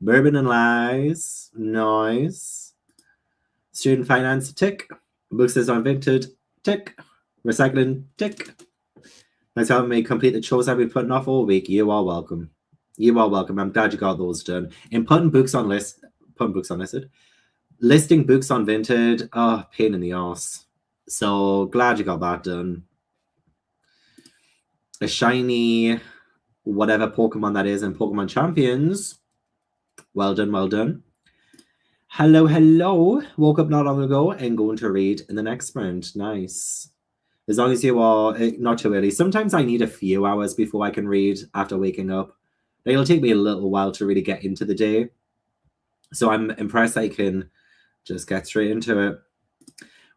Bourbon and Lies. Nice. Student finance, tick. Books is unvinted, tick. Recycling, tick. That's how me complete the chores I've been putting off all week. You are welcome. You are welcome. I'm glad you got those done. And putting books on listed. Listing books on Vinted. Oh, pain in the arse. So glad you got that done. A shiny whatever Pokemon that is in Pokemon Champions. Well done, well done. Hello, hello. Woke up not long ago and going to read in the next sprint. Nice. As long as you are not too early. Sometimes I need a few hours before I can read after waking up. It'll take me a little while to really get into the day. So I'm impressed I can just get straight into it.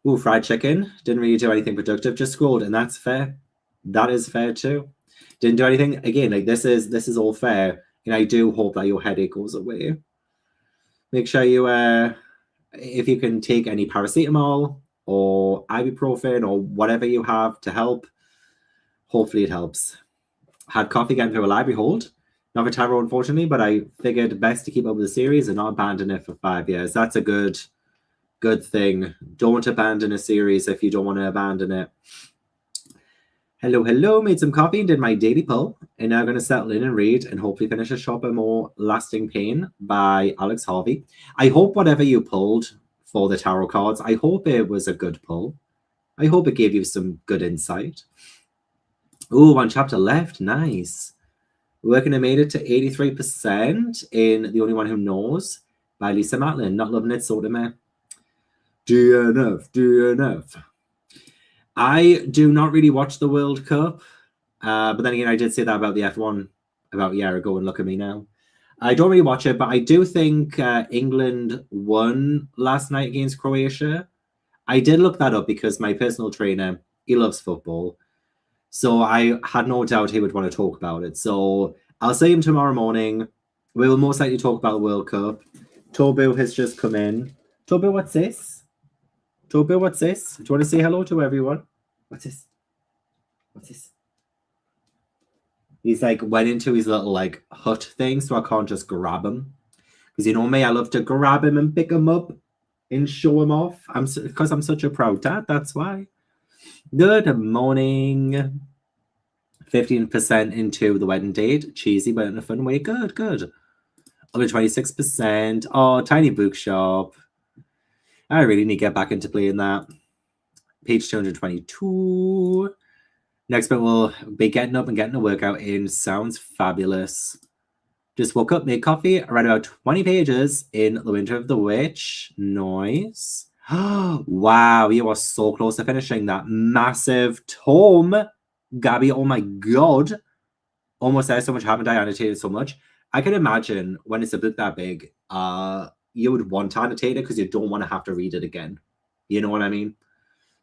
Ooh, fried chicken. Didn't really do anything productive. Just scrolled, and that's fair. That is fair too. Didn't do anything. Again, like this is all fair. And I do hope that your headache goes away. Make sure you, if you can take any paracetamol or ibuprofen or whatever you have to help, hopefully it helps. Had coffee getting through a library hold. Not for tarot, unfortunately, but I figured best to keep up with the series and not abandon it for 5 years. That's a good thing. Don't abandon a series if you don't want to abandon it. Hello, hello. Made some coffee and did my daily pull. And now I'm going to settle in and read and hopefully finish a short bit more Lasting Pain by Alex Harvey. I hope whatever you pulled for the tarot cards, I hope it was a good pull. I hope it gave you some good insight. Oh, one chapter left. Nice. Working and made it to 83% in The Only One Who Knows by Lisa Matlin. Not loving it, sort of meh. DNF. I do not really watch the World Cup, but then again, I did say that about the F1 about a year ago, and look at me now. I don't really watch it, but I do think England won last night against Croatia. I did look that up because my personal trainer, he loves football. So I had no doubt he would want to talk about it. So I'll see him tomorrow morning. We will most likely talk about the World Cup. Tobu has just come in. Tobu, what's this? Tobu, what's this? Do you want to say hello to everyone? What's this? What's this? He's like went into his little like hut thing, so I can't just grab him. Because you know me, I love to grab him and pick him up and show him off. Because I'm such a proud dad, that's why. Good morning. 15% into the wedding date. Cheesy, but in a fun way. Good. Over 26%. Oh, tiny bookshop. I really need to get back into playing that. Page 222. Next bit will be getting up and getting a workout in. Sounds fabulous. Just woke up, made coffee, read about 20 pages in The Winter of the Witch. Nice. Wow, you are so close to finishing that massive tome. Gabby, oh my god. Almost there, so much happened. I annotated so much. I can imagine when it's a book that big, you would want to annotate it because you don't want to have to read it again. You know what I mean?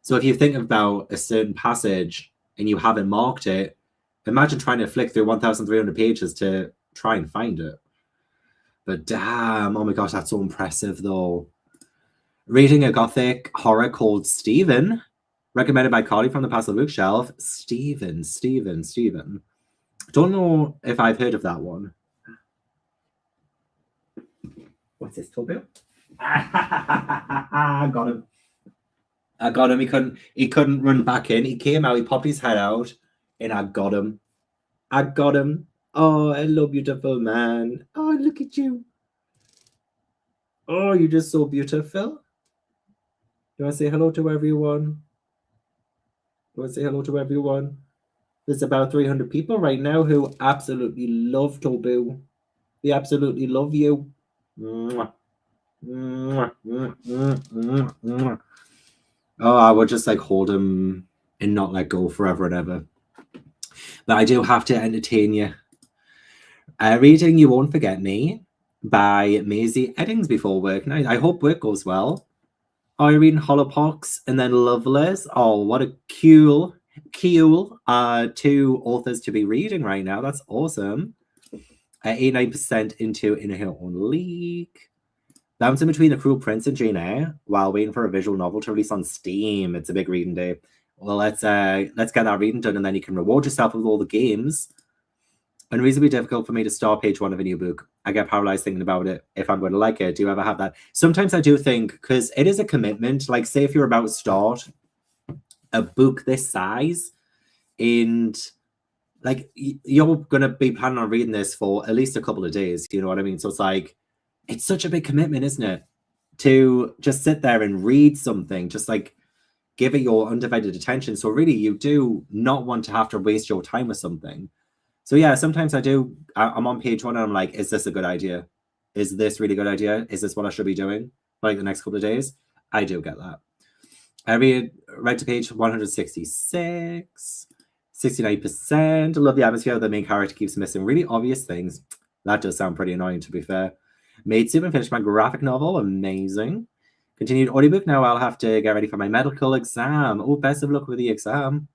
So if you think about a certain passage and you haven't marked it, imagine trying to flick through 1,300 pages to try and find it. But damn, oh my gosh, that's so impressive though. Reading a gothic horror called Stephen, recommended by Carly from the Pastel Bookshelf. Stephen. Don't know if I've heard of that one. What's this, Toby? I got him. He couldn't run back in. He came out, he popped his head out, and I got him. Oh, hello, beautiful man. Oh, look at you. Oh, you're just so beautiful. You want to say hello to everyone? There's about 300 people right now who absolutely love Tobu. They absolutely love you. Oh, I would just like hold him and not let go forever and ever. But I do have to entertain you. Reading You Won't Forget Me by Maisie Eddings before work night. I hope work goes well. Oh, you're reading Hollowpox and then Loveless. Oh, what a cool two authors to be reading right now. That's awesome. 89% into In Her Own League. Bouncing between The Cruel Prince and Jane Eyre while waiting for a visual novel to release on Steam. It's a big reading day. Well, let's get that reading done and then you can reward yourself with all the games. Unreasonably difficult for me to start page 1 of a new book. I get paralyzed thinking about it, if I'm going to like it. Do you ever have that? Sometimes I do think, because it is a commitment, like say if you're about to start a book this size and like you're going to be planning on reading this for at least a couple of days, you know what I mean? So it's like, it's such a big commitment, isn't it? To just sit there and read something, just like give it your undivided attention. So really you do not want to have to waste your time with something. So yeah, sometimes I'm on page 1 and I'm like, is this a good idea? Is this really good idea? Is this what I should be doing for like the next couple of days? I do get that. I read to page 166, 69%. I love the atmosphere. The main character keeps missing really obvious things. That does sound pretty annoying, to be fair. Made soup and finished my graphic novel. Amazing. Continued audiobook. Now I'll have to get ready for my medical exam. Oh, best of luck with the exam.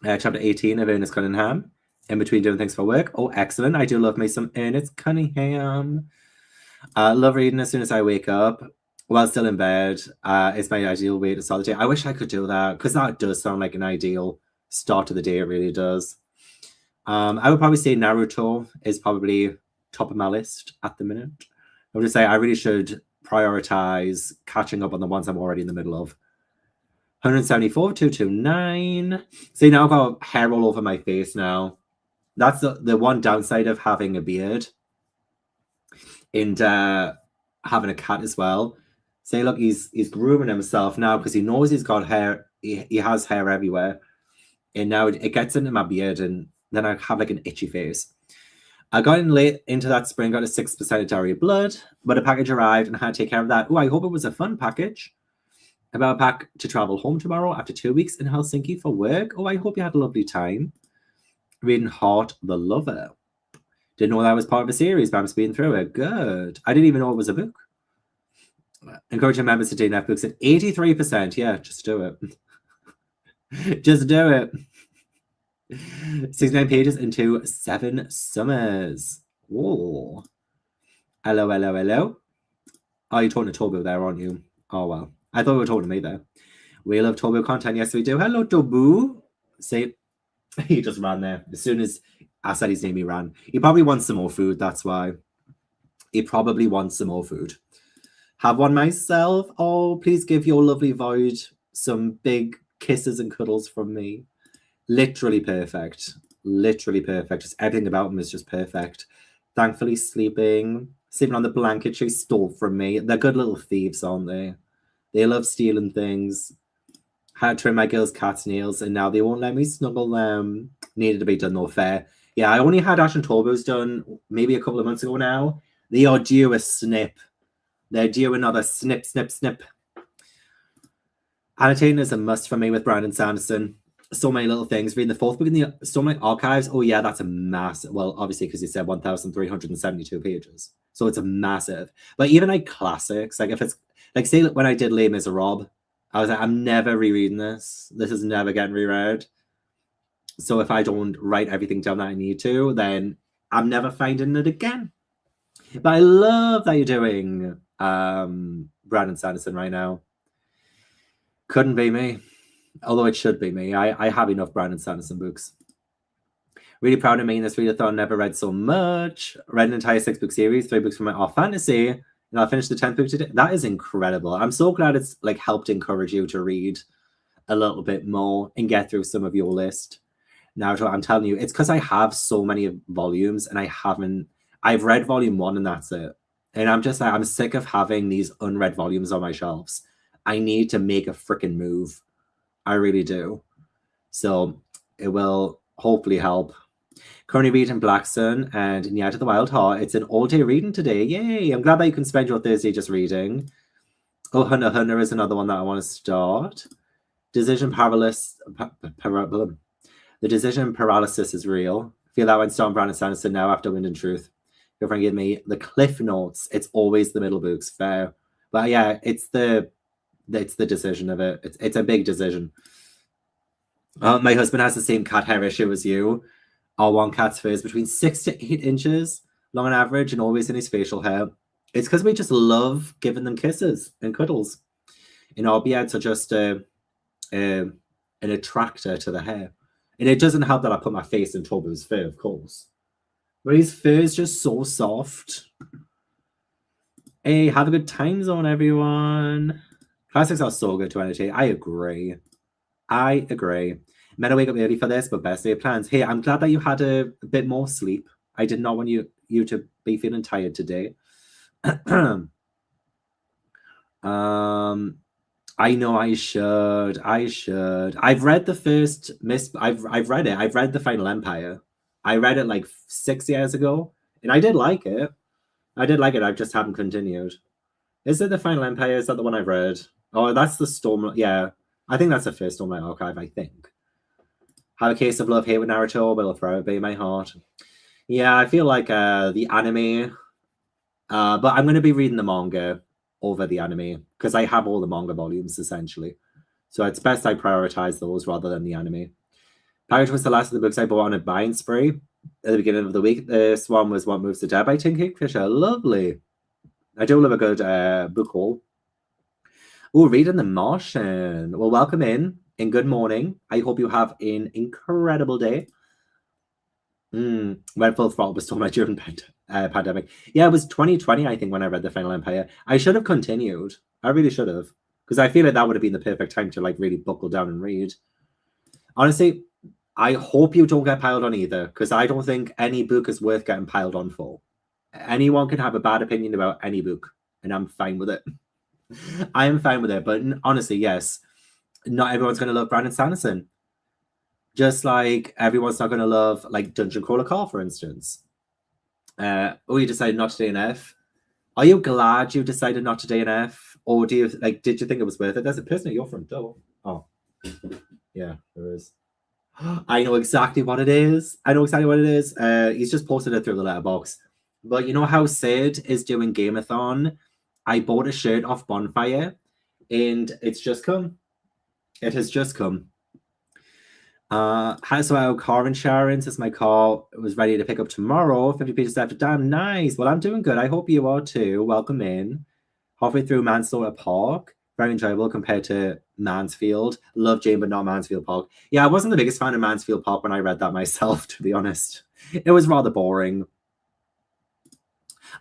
Chapter 18 of Ernest Cunningham. In between doing things for work. Oh, excellent. I do love me some Ernest Cunningham. Love reading as soon as I wake up while still in bed. It's my ideal way to start the day. I wish I could do that because that does sound like an ideal start to the day. It really does. I would probably say Naruto is probably top of my list at the minute. I would just say I really should prioritize catching up on the ones I'm already in the middle of. 174, 229. See, now I've got hair all over my face now. That's the one downside of having a beard and having a cat as well. Say, look, he's grooming himself now because he knows he's got hair. He has hair everywhere. And now it gets into my beard and then I have like an itchy face. I got in late into that spring, got a 6% of diarrhea blood, but a package arrived and I had to take care of that. Oh, I hope it was a fun package. About a pack to travel home tomorrow after 2 weeks in Helsinki for work. Oh, I hope you had a lovely time. Reading Heart the Lover. Didn't know that was part of a series, but I'm speeding through it. Good. I didn't even know it was a book. Encouraging members to DNF books at 83%. Yeah, just do it. Just do it. 69 pages into 7 summers. Whoa. Hello, hello, hello. Oh, you're talking to Tobu there, aren't you? Oh, well. I thought we were talking to me there. We love Tobu content. Yes, we do. Hello, Tobu. See, he just ran there. As soon as I said his name, he ran. He probably wants some more food. That's why. He probably wants some more food. Have one myself. Oh, please give your lovely void some big kisses and cuddles from me. Literally perfect. Literally perfect. Just everything about him is just perfect. Thankfully sleeping on the blanket she stole from me. They're good little thieves, aren't they? They love stealing things. Had to trim my girl's cat's nails and now they won't let me snuggle them. Needed to be done though, fair. Yeah, I only had Ash and Torbo's done maybe a couple of months ago now. They are due a snip. They're due another snip, snip, snip. Annotating is a must for me with Brandon Sanderson. So many little things. Reading the 4th book in the so many archives. Oh yeah, that's a massive. Well, obviously because you said 1,372 pages, so it's a massive. But even like classics, like if it's like say when I did Les Miserables, I was like, I'm never rereading this. This is never getting reread. So if I don't write everything down that I need to, then I'm never finding it again. But I love that you're doing Brandon Sanderson right now. Couldn't be me. Although it should be me. I have enough Brandon Sanderson books. Really proud of me in this readathon. Never read so much. Read an entire 6-book series, 3 books from my off fantasy, and I'll finish the 10th book today. That is incredible. I'm so glad it's like helped encourage you to read a little bit more and get through some of your list. Now, I'm telling you, it's because I have so many volumes and I've read volume 1 and that's it. And I'm just like, I'm sick of having these unread volumes on my shelves. I need to make a freaking move. I really do. So it will hopefully help. Currently reading Black Sun and Nyat of the Wild Heart. It's an all-day reading today. Yay! I'm glad that you can spend your Thursday just reading. Oh, Hunter is another one that I want to start. Decision paralysis. The decision paralysis is real. I feel that when starting Brandon Sanderson now after Wind and Truth. Girlfriend gave me the Cliff Notes. It's always the middle books. Fair. But yeah, it's the decision of it. It's a big decision. My husband has the same cat hair issue as you. Our one cat's fur is between 6 to 8 inches long on average and always in his facial hair. It's because we just love giving them kisses and cuddles. And our beards are just an attractor to the hair. And it doesn't help that I put my face in Tobo's fur, of course. But his fur is just so soft. Hey, have a good time zone, everyone. Classics are so good to annotate. I agree. Meant to wake up early for this, but best day of plans. Hey, I'm glad that you had a bit more sleep. I did not want you to be feeling tired today. I know I should. I've read the first I've read it. I've read The Final Empire. I read it like 6 years ago, and I did like it. I just haven't continued. Is it The Final Empire? Is that the one I've read? Oh, that's the Storm. Yeah, I think that's the first Stormlight Archive, I think. Have a case of love-hate with Naruto, but I'll forever be in my heart. Yeah, I feel like the anime, but I'm going to be reading the manga over the anime because I have all the manga volumes, essentially. So it's best I prioritize those rather than the anime. Pirate was the last of the books I bought on a buying spree at the beginning of the week. This one was What Moves the Dead by Tim Kingfisher. Lovely. I do love a good book haul. Oh, reading The Martian. Well, welcome in and good morning. I hope you have an incredible day. Went full throttle was talking about during pandemic. Yeah, it was 2020, I think, when I read The Final Empire. I should have continued. I really should have. because I feel like that would have been the perfect time to like really buckle down and read. Honestly, I hope you don't get piled on either, because I don't think any book is worth getting piled on for. Anyone can have a bad opinion about any book, and I'm fine with it. I am fine with it, but honestly, yes, not everyone's going to love Brandon Sanderson. Just like everyone's not going to love like Dungeon Crawler Call, for instance. You decided not to DNF. Are you glad you decided not to DNF? Or do you did you think it was worth it? There's a person at your front door. Oh, yeah, there is. I know exactly what it is. He's just posted it through the letterbox. But you know how Sid is doing Gameathon? I bought a shirt off Bonfire, and it's just come. It has just come. So our car insurance is my car. It was ready to pick up tomorrow. 50 pages after. Damn nice. Well, I'm doing good. I hope you are too. Welcome in. Halfway through Manslaughter Park. Very enjoyable compared to Mansfield. Love Jane, but not Mansfield Park. Yeah, I wasn't the biggest fan of Mansfield Park when I read that myself, to be honest. It was rather boring.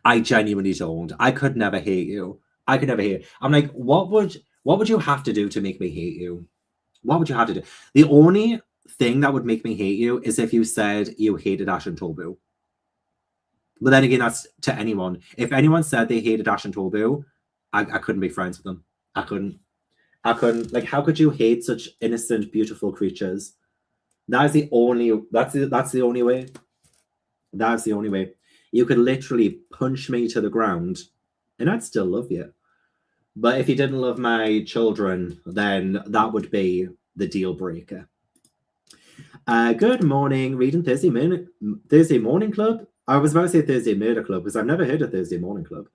I genuinely don't. I could never hate you. I could never hate you. I'm like, what would you have to do to make me hate you? What would you have to do? The only thing that would make me hate you is if you said you hated Ash and Tobu. But then again, that's to anyone. If anyone said they hated Ash and Tobu, I couldn't be friends with them. I couldn't. Like, how could you hate such innocent, beautiful creatures? That's the only way. That's the only way. You could literally punch me to the ground and I'd still love you. But if you didn't love my children, then that would be the deal breaker. Good morning, reading Thursday Morning Club. I was about to say Thursday Murder Club because I've never heard of Thursday Morning Club.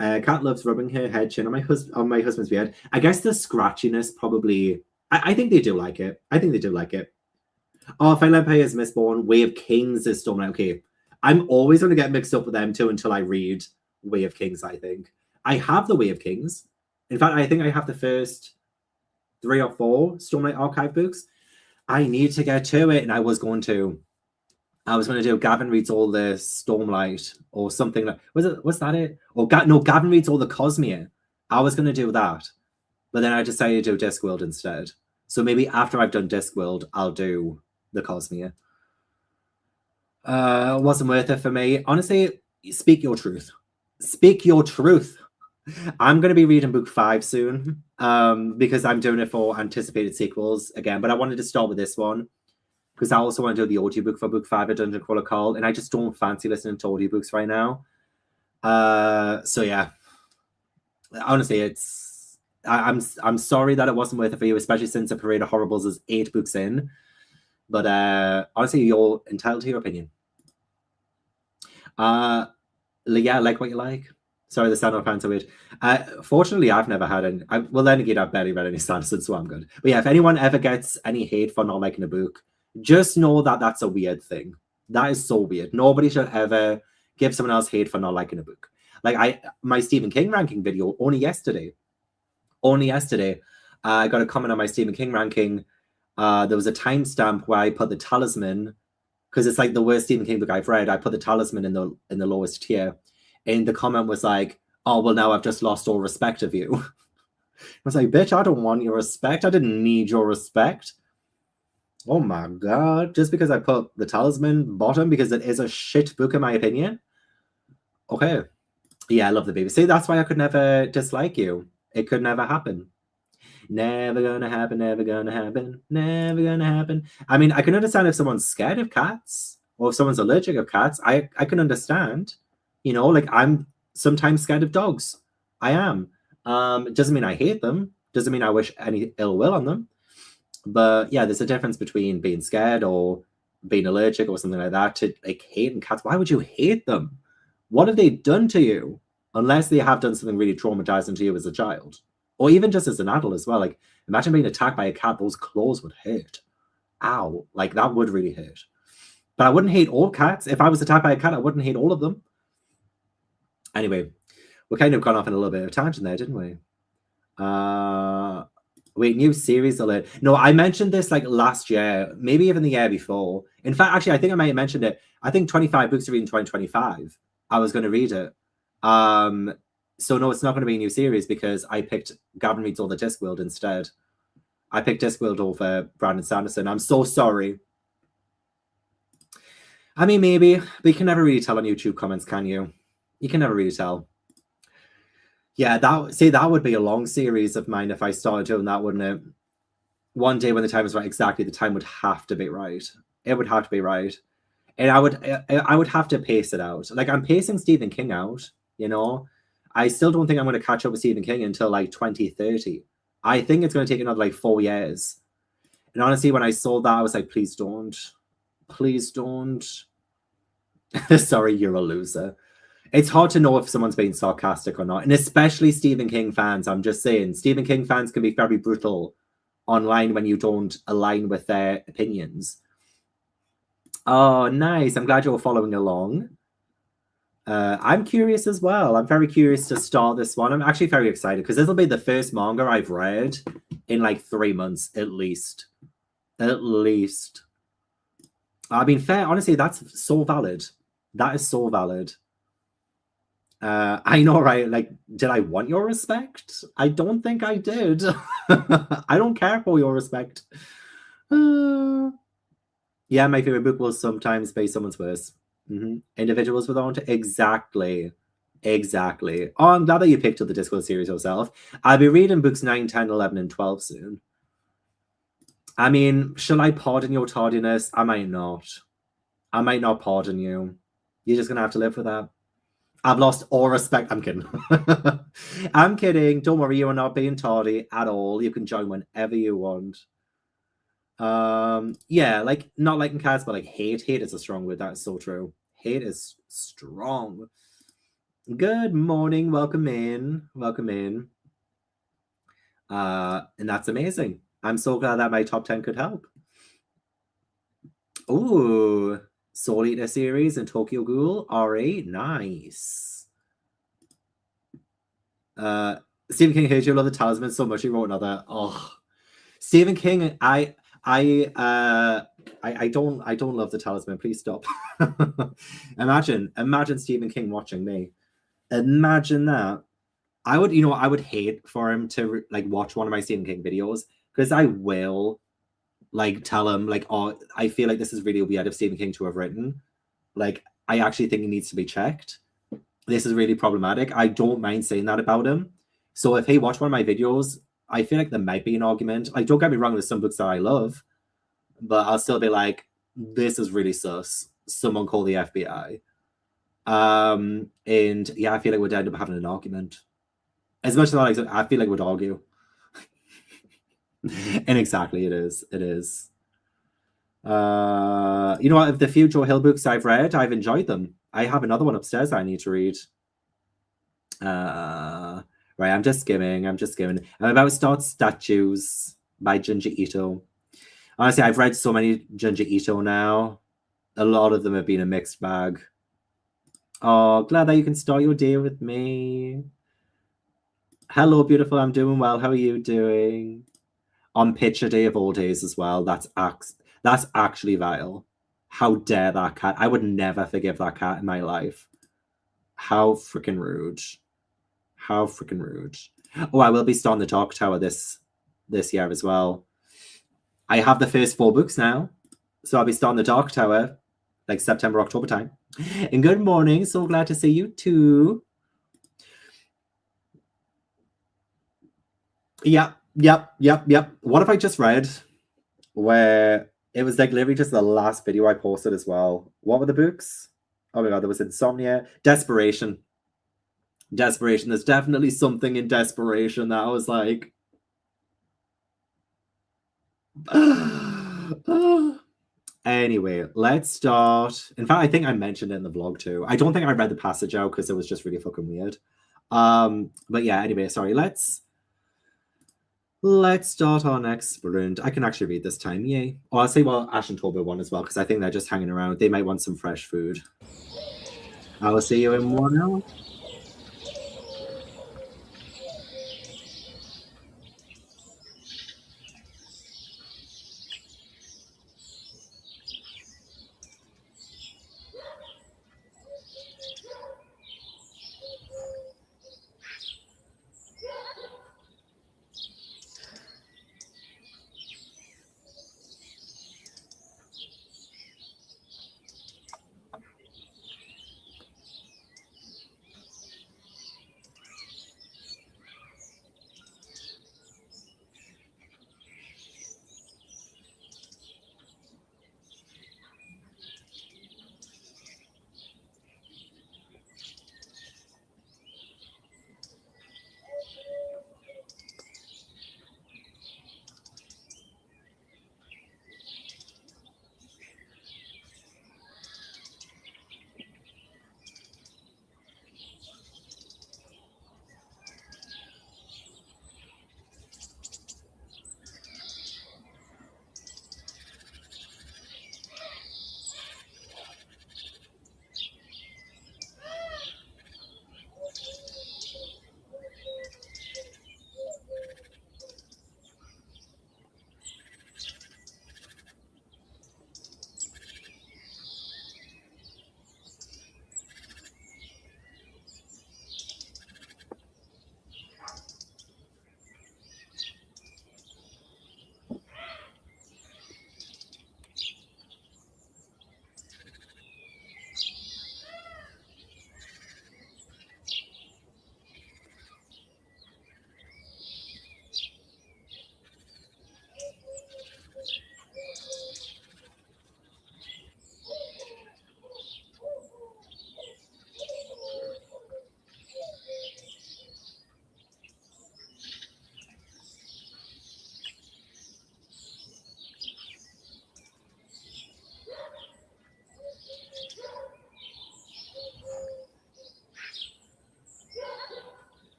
Kat loves rubbing her head chin on my husband's beard. I guess the scratchiness probably. I think they do like it. Oh, Final Empire is Mistborn. Way of Kings is Stormlight. Okay, I'm always going to get mixed up with them too until I read Way of Kings. I think I have the Way of Kings. In fact, I think I have the first 3 or 4 Stormlight Archive books. I need to get to it, and I was going to do Gavin reads all the Stormlight or something like. Was that it? Or Gavin reads all the Cosmere. I was going to do that, but then I decided to do Discworld instead. So maybe after I've done Discworld, I'll do the Cosmere. It wasn't worth it for me. Honestly, speak your truth. Speak your truth. I'm going to be reading book 5 soon because I'm doing it for anticipated sequels again. But I wanted to start with this one because I also want to do the audiobook for book 5 of Dungeon Crawler Call, and I just don't fancy listening to audiobooks right now. So yeah, honestly, I'm sorry that it wasn't worth it for you, especially since A Parade of Horribles is 8 books in. But honestly, you're entitled to your opinion. Yeah, like what you like. Sorry, the sound of fans are weird. Fortunately, I've never had any. Well, then again, I've barely read any Sanderson, so I'm good. But yeah, if anyone ever gets any hate for not liking a book, just know that that's a weird thing. That is so weird. Nobody should ever give someone else hate for not liking a book. Like my Stephen King ranking video only yesterday, I got a comment on my Stephen King ranking. There was a timestamp where I put The Talisman, because it's like the worst Stephen King book I've read. I put The Talisman in the lowest tier. And the comment was like, oh, well, now I've just lost all respect of you. I was like, bitch, I don't want your respect. I didn't need your respect. Oh my God. Just because I put The Talisman bottom because it is a shit book in my opinion. Okay. Yeah, I love the baby. See, that's why I could never dislike you. It could never happen. Never gonna happen, never gonna happen, never gonna happen. I mean, I can understand if someone's scared of cats or if someone's allergic of cats. I can understand. You know, like I'm sometimes scared of dogs. I am. It doesn't mean I hate them. Doesn't mean I wish any ill will on them. But yeah, there's a difference between being scared or being allergic or something like that to like hating cats. Why would you hate them? What have they done to you? Unless they have done something really traumatizing to you as a child. Or even just as an adult as well. Like, imagine being attacked by a cat. Those claws would hurt. Ow. Like, that would really hurt. But I wouldn't hate all cats. If I was attacked by a cat, I wouldn't hate all of them. Anyway, we kind of gone off in a little bit of a tangent there, didn't we? Wait, new series alert. No, I mentioned this like last year, maybe even the year before. In fact, actually, I think I might have mentioned it. I think 25 books to read in 2025. I was going to read it. So no, it's not going to be a new series because I picked Gavin Reads All the Discworld instead. I picked Discworld over Brandon Sanderson. I'm so sorry. I mean, maybe, but you can never really tell on YouTube comments, can you? You can never really tell. Yeah, that would be a long series of mine if I started doing that, wouldn't it? One day when the time is right, exactly, the time would have to be right. It would have to be right. And I would have to pace it out. Like, I'm pacing Stephen King out, you know? I still don't think I'm going to catch up with Stephen King until like 2030. I think it's going to take another like 4 years. And honestly, when I saw that, I was like, please don't. Please don't. Sorry, you're a loser. It's hard to know if someone's being sarcastic or not. And especially Stephen King fans. I'm just saying, Stephen King fans can be very brutal online when you don't align with their opinions. Oh, nice. I'm glad you're following along. I'm curious as well. I'm very curious to start this one. I'm actually very excited because this will be the first manga I've read in like 3 months at least. At least. I mean, fair. Honestly, that's so valid. That is so valid. I know, right? Like, did I want your respect? I don't think I did. I don't care for your respect. Yeah, my favorite book will sometimes be someone's worse. Individuals with own. Exactly. Exactly. Oh, I'm glad that you picked up the Discworld series yourself. I'll be reading books 9, 10, 11, and 12 soon. I mean, shall I pardon your tardiness? I might not. I might not pardon you. You're just going to have to live with that. I've lost all respect. I'm kidding. I'm kidding. Don't worry, you are not being tardy at all. You can join whenever you want. Yeah, like not liking cats, but like hate. Hate is a strong word. That's so true. Hate is strong. Good morning. Welcome in. Welcome in. And that's amazing. I'm so glad that my top 10 could help. Ooh, Soul Eater series and Tokyo Ghoul. Alright, nice. Stephen King hates you, love the talisman so much he wrote another. Oh, Stephen King, I don't love the talisman. Please stop. Imagine Stephen King watching me. Imagine that. I would hate for him to like watch one of my Stephen King videos because I will like tell him like, oh, I feel like this is really weird of Stephen King to have written. Like, I actually think it needs to be checked. This is really problematic. I don't mind saying that about him. So if he watched one of my videos, I feel like there might be an argument. Like, don't get me wrong, there's some books that I love, but I'll still be like, this is really sus. Someone call the FBI. And yeah, I feel like we'd end up having an argument. As much as I feel like we'd argue. And exactly, it is. It is. You know what? Of the few Joe Hill books I've read, I've enjoyed them. I have another one upstairs I need to read. Right, I'm just skimming. I'm about to start Statues by Junji Ito. Honestly, I've read so many Junji Ito now. A lot of them have been a mixed bag. Oh, glad that you can start your day with me. Hello, beautiful. I'm doing well. How are you doing? On picture day of all days as well. That's actually vile. How dare that cat? I would never forgive that cat in my life. How freaking rude. How freaking rude. Oh, I will be starting the Dark Tower this year as well. I have the first 4 books now. So I'll be starting the Dark Tower like September, October time. And good morning. So glad to see you too. Yep. What if I just read where it was like literally just the last video I posted as well? What were the books? Oh my god, there was Insomnia. Desperation. There's definitely something in Desperation that I was like, anyway, let's start. In fact, I think I mentioned it in the vlog too. I don't think I read the passage out because it was just really fucking weird. But yeah, anyway, sorry, let's start our next sprint. I can actually read this time, yay. Oh, I'll say Ash and Toba one as well, because I think they're just hanging around. They might want some fresh food. I will see you in 1 hour.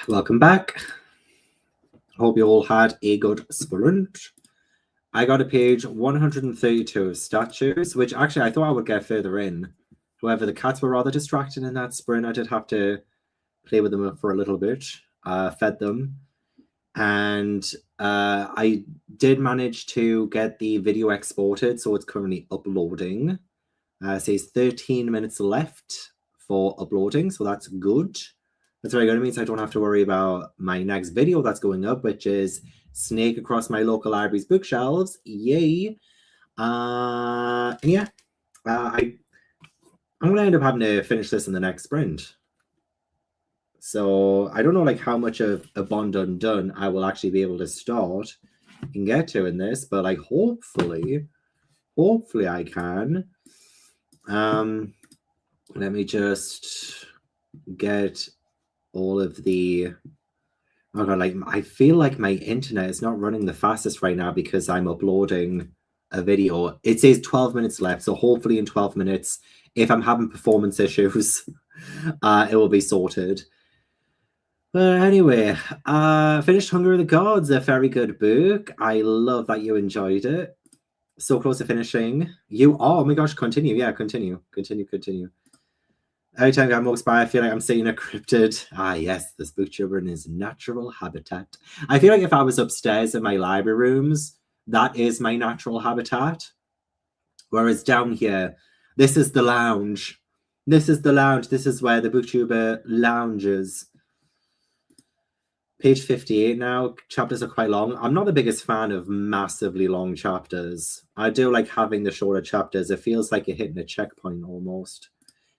Welcome back. Hope you all had a good sprint. I got a page 132 of statues, which actually I thought I would get further in. However, the cats were rather distracting in that sprint. I did have to play with them for a little bit, fed them. And I did manage to get the video exported, so it's currently uploading. It says 13 minutes left for uploading, so that's good. That's very good. It means I don't have to worry about my next video that's going up, which is Snake Across My Local Library's Bookshelves. Yay! And yeah, I'm going to end up having to finish this in the next sprint. So I don't know like how much of a Bond Undone I will actually be able to start and get to in this, but like hopefully I can. Let me just get all of the... Oh god, like I feel like my internet is not running the fastest right now because I'm uploading a video. It says 12 minutes left, so hopefully in 12 minutes, if I'm having performance issues, it will be sorted. But anyway, finished Hunger of the Gods, a very good book. I love that you enjoyed it. So close to finishing. You are, oh my gosh, continue. Yeah, continue. Every time I walk by, I feel like I'm seeing a cryptid. Ah, yes, this booktuber in his natural habitat. I feel like if I was upstairs in my library rooms, that is my natural habitat. Whereas down here, this is the lounge. This is the lounge. This is where the booktuber lounges. Page 58 now. Chapters are quite long. I'm not the biggest fan of massively long chapters. I do like having the shorter chapters. It feels like you're hitting a checkpoint almost.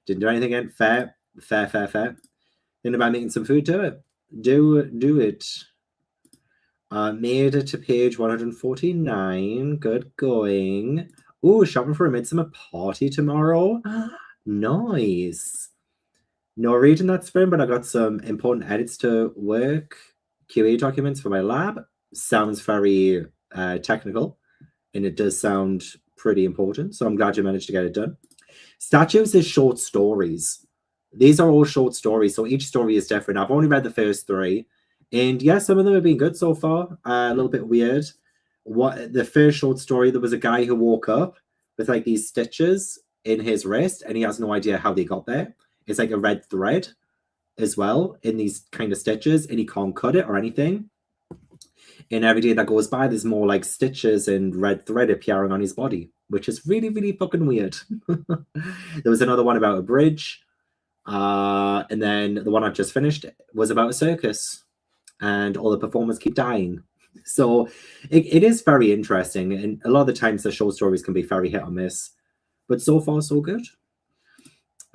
Didn't do anything yet. Fair. Thinking about making some food, do it. Do it. Made it to page 149. Good going. Ooh, shopping for a midsummer party tomorrow. Nice. No reading that sprint, but I got some important edits to work. QA documents for my lab. Sounds very technical, and it does sound pretty important. So I'm glad you managed to get it done. Statues is short stories. These are all short stories, so each story is different. I've only read the first 3, and yeah, some of them have been good so far. A little bit weird. The first short story, there was a guy who woke up with like these stitches in his wrist, and he has no idea how they got there. It's like a red thread as well in these kind of stitches, and he can't cut it or anything. And every day that goes by, there's more like stitches and red thread appearing on his body, which is really, really fucking weird. There was another one about a bridge. And then the one I've just finished was about a circus, and all the performers keep dying. So it is very interesting. And a lot of the times the short stories can be very hit or miss, but so far so good.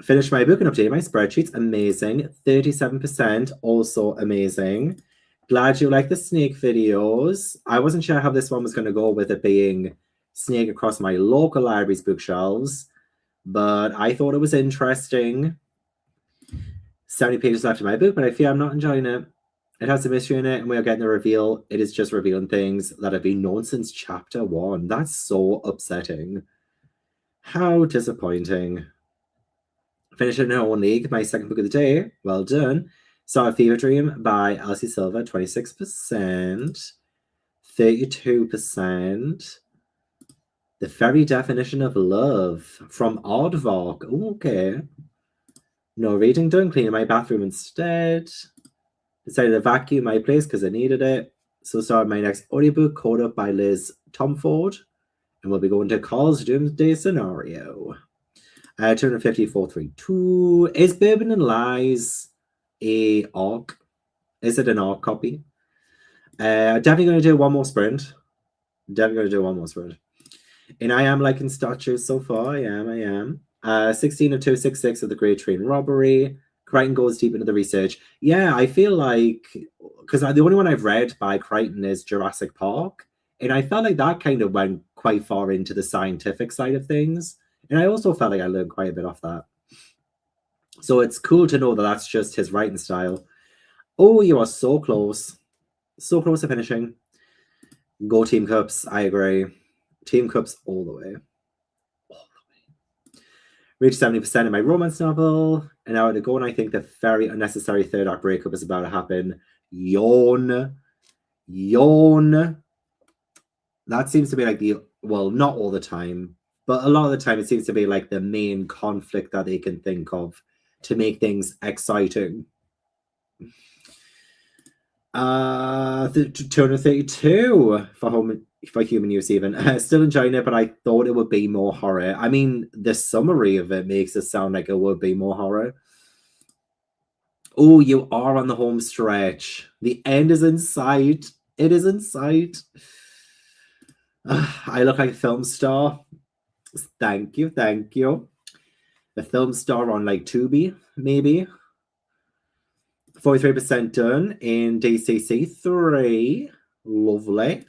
Finished my book and updated my spreadsheets. Amazing. 37%. Also amazing. Glad you like the snake videos. I wasn't sure how this one was going to go with it being Snake Across My Local Library's Bookshelves, but I thought it was interesting. 70 pages left in my book, but I fear I'm not enjoying it. It has a mystery in it, and we are getting a reveal. It is just revealing things that have been known since chapter 1. That's so upsetting. How disappointing. Finished in her own league, my second book of the day. Well done. Saw a Fever Dream by Elsie Silva, 26%. 32%. The Very Definition of Love from Aardvark. Okay. No reading done. Cleaning my bathroom instead. Decided to vacuum my place because I needed it. So started my next audiobook, Caught Up by Liz Tomford. And we'll be going to Carl's Doomsday Scenario. 254.32. Is Bourbon and Lies a ARC? Is it an ARC copy? Definitely going to do one more sprint. And I am liking statues so far. I am. 16 of 266 of the Great Train Robbery. Crichton goes deep into the research. Yeah, I feel like... Because the only one I've read by Crichton is Jurassic Park. And I felt like that kind of went quite far into the scientific side of things. And I also felt like I learned quite a bit off that. So it's cool to know that that's just his writing style. Oh, you are so close. So close to finishing. Go Team Cups. I agree. Team Cups all the way. Reached 70% in my romance novel. An hour to go, and I think the very unnecessary third act breakup is about to happen. Yawn. Yawn. That seems to be like well, not all the time, but a lot of the time it seems to be like the main conflict that they can think of to make things exciting. 232 for human use even. Still enjoying it, but I thought it would be more horror. I mean, the summary of it makes it sound like it would be more horror. Oh, you are on the home stretch. The end is in sight. It is in sight. I look like a film star. Thank you, thank you. A film star on like Tubi, maybe. 43% done in DCC 3. Lovely.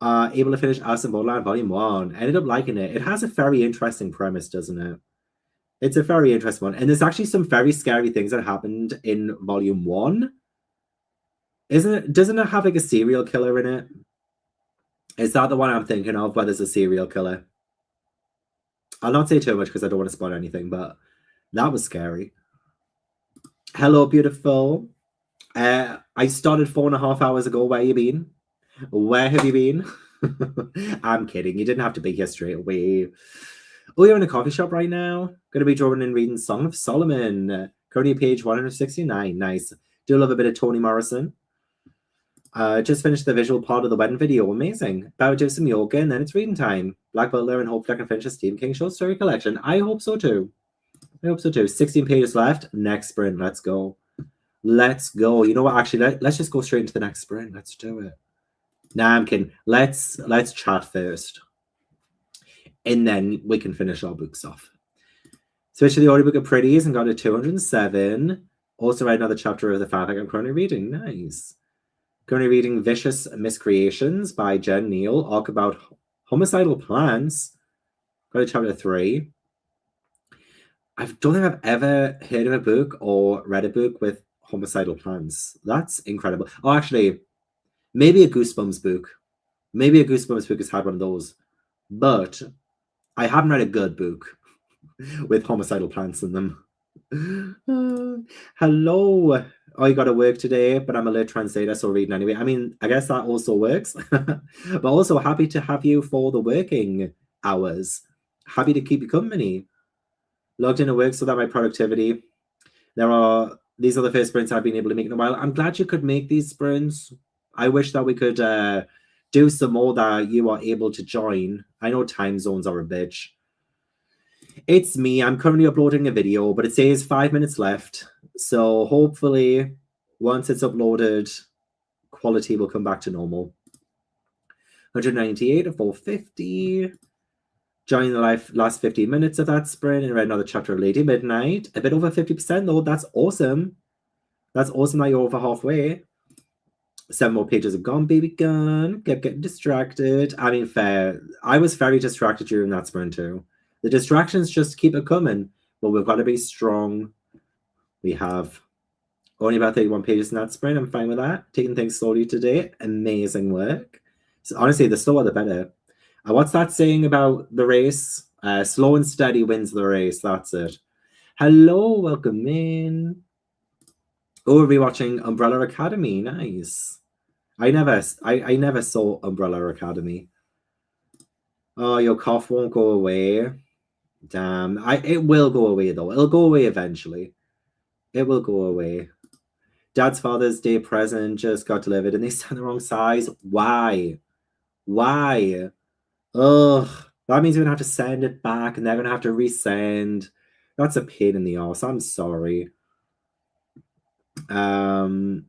Able to finish Alice in Borderland Volume 1. Ended up liking it. It has a very interesting premise, doesn't it? It's a very interesting one. And there's actually some very scary things that happened in Volume 1. Doesn't it have like a serial killer in it? Is that the one I'm thinking of, where there's a serial killer? I'll not say too much because I don't want to spoil anything, but that was scary. Hello, beautiful. I started 4.5 hours ago. Where you been? Where have you been? I'm kidding. You didn't have to be here straight away. Oh, you're in a coffee shop right now? Going to be drawing and reading Song of Solomon. Currently page 169. Nice. Do love a bit of Toni Morrison. Just finished the visual part of the wedding video. Amazing. About to do some yoga and then it's reading time. Black Butler, and hopefully I can finish the Stephen King short story collection. I hope so too. 16 pages left. Next sprint. Let's go. Let's go. You know what? Actually, let's just go straight into the next sprint. Let's do it. Nah, I'm kidding. Let's chat first. And then we can finish our books off. Switched to the audiobook of Pretties and got to 207. Also read another chapter of the fanfic I'm currently reading. Nice. Currently reading Vicious Miscreations by Jen Neal, arc about homicidal plants. Got to chapter 3. I don't think I've ever heard of a book or read a book with homicidal plants. That's incredible. Oh, actually, maybe a Goosebumps book. Maybe a Goosebumps book has had one of those. But I haven't read a good book with homicidal plants in them. Hello. Oh, you got to work today, but I'm a lit translator, so reading anyway. I mean, I guess that also works. But also happy to have you for the working hours. Happy to keep you company. Logged into work so that my productivity. These are the first sprints I've been able to make in a while. I'm glad you could make these sprints. I wish that we could do some more that you are able to join. I know time zones are a bitch. It's me. I'm currently uploading a video, but it says 5 minutes left. So hopefully, once it's uploaded, quality will come back to normal. 198 to 450. Join the last 15 minutes of that sprint and read another chapter of Lady Midnight. A bit over 50% though. That's awesome. That's awesome that you're over halfway. 7 more pages have gone, baby gone. Kept getting distracted. I mean, fair. I was very distracted during that sprint too. The distractions just keep it coming, but we've got to be strong. We have only about 31 pages in that sprint. I'm fine with that. Taking things slowly today. Amazing work. So honestly, the slower the better. What's that saying about the race? Slow and steady wins the race. That's it. Hello, welcome in. Oh, we're rewatching Umbrella Academy. Nice. I never saw Umbrella Academy. Oh, your cough won't go away. Damn. It will go away though. It'll go away eventually. It will go away. Dad's Father's Day present just got delivered and they sent the wrong size. Why? Why? Ugh. That means we're gonna have to send it back and they're gonna have to resend. That's a pain in the ass. I'm sorry. Only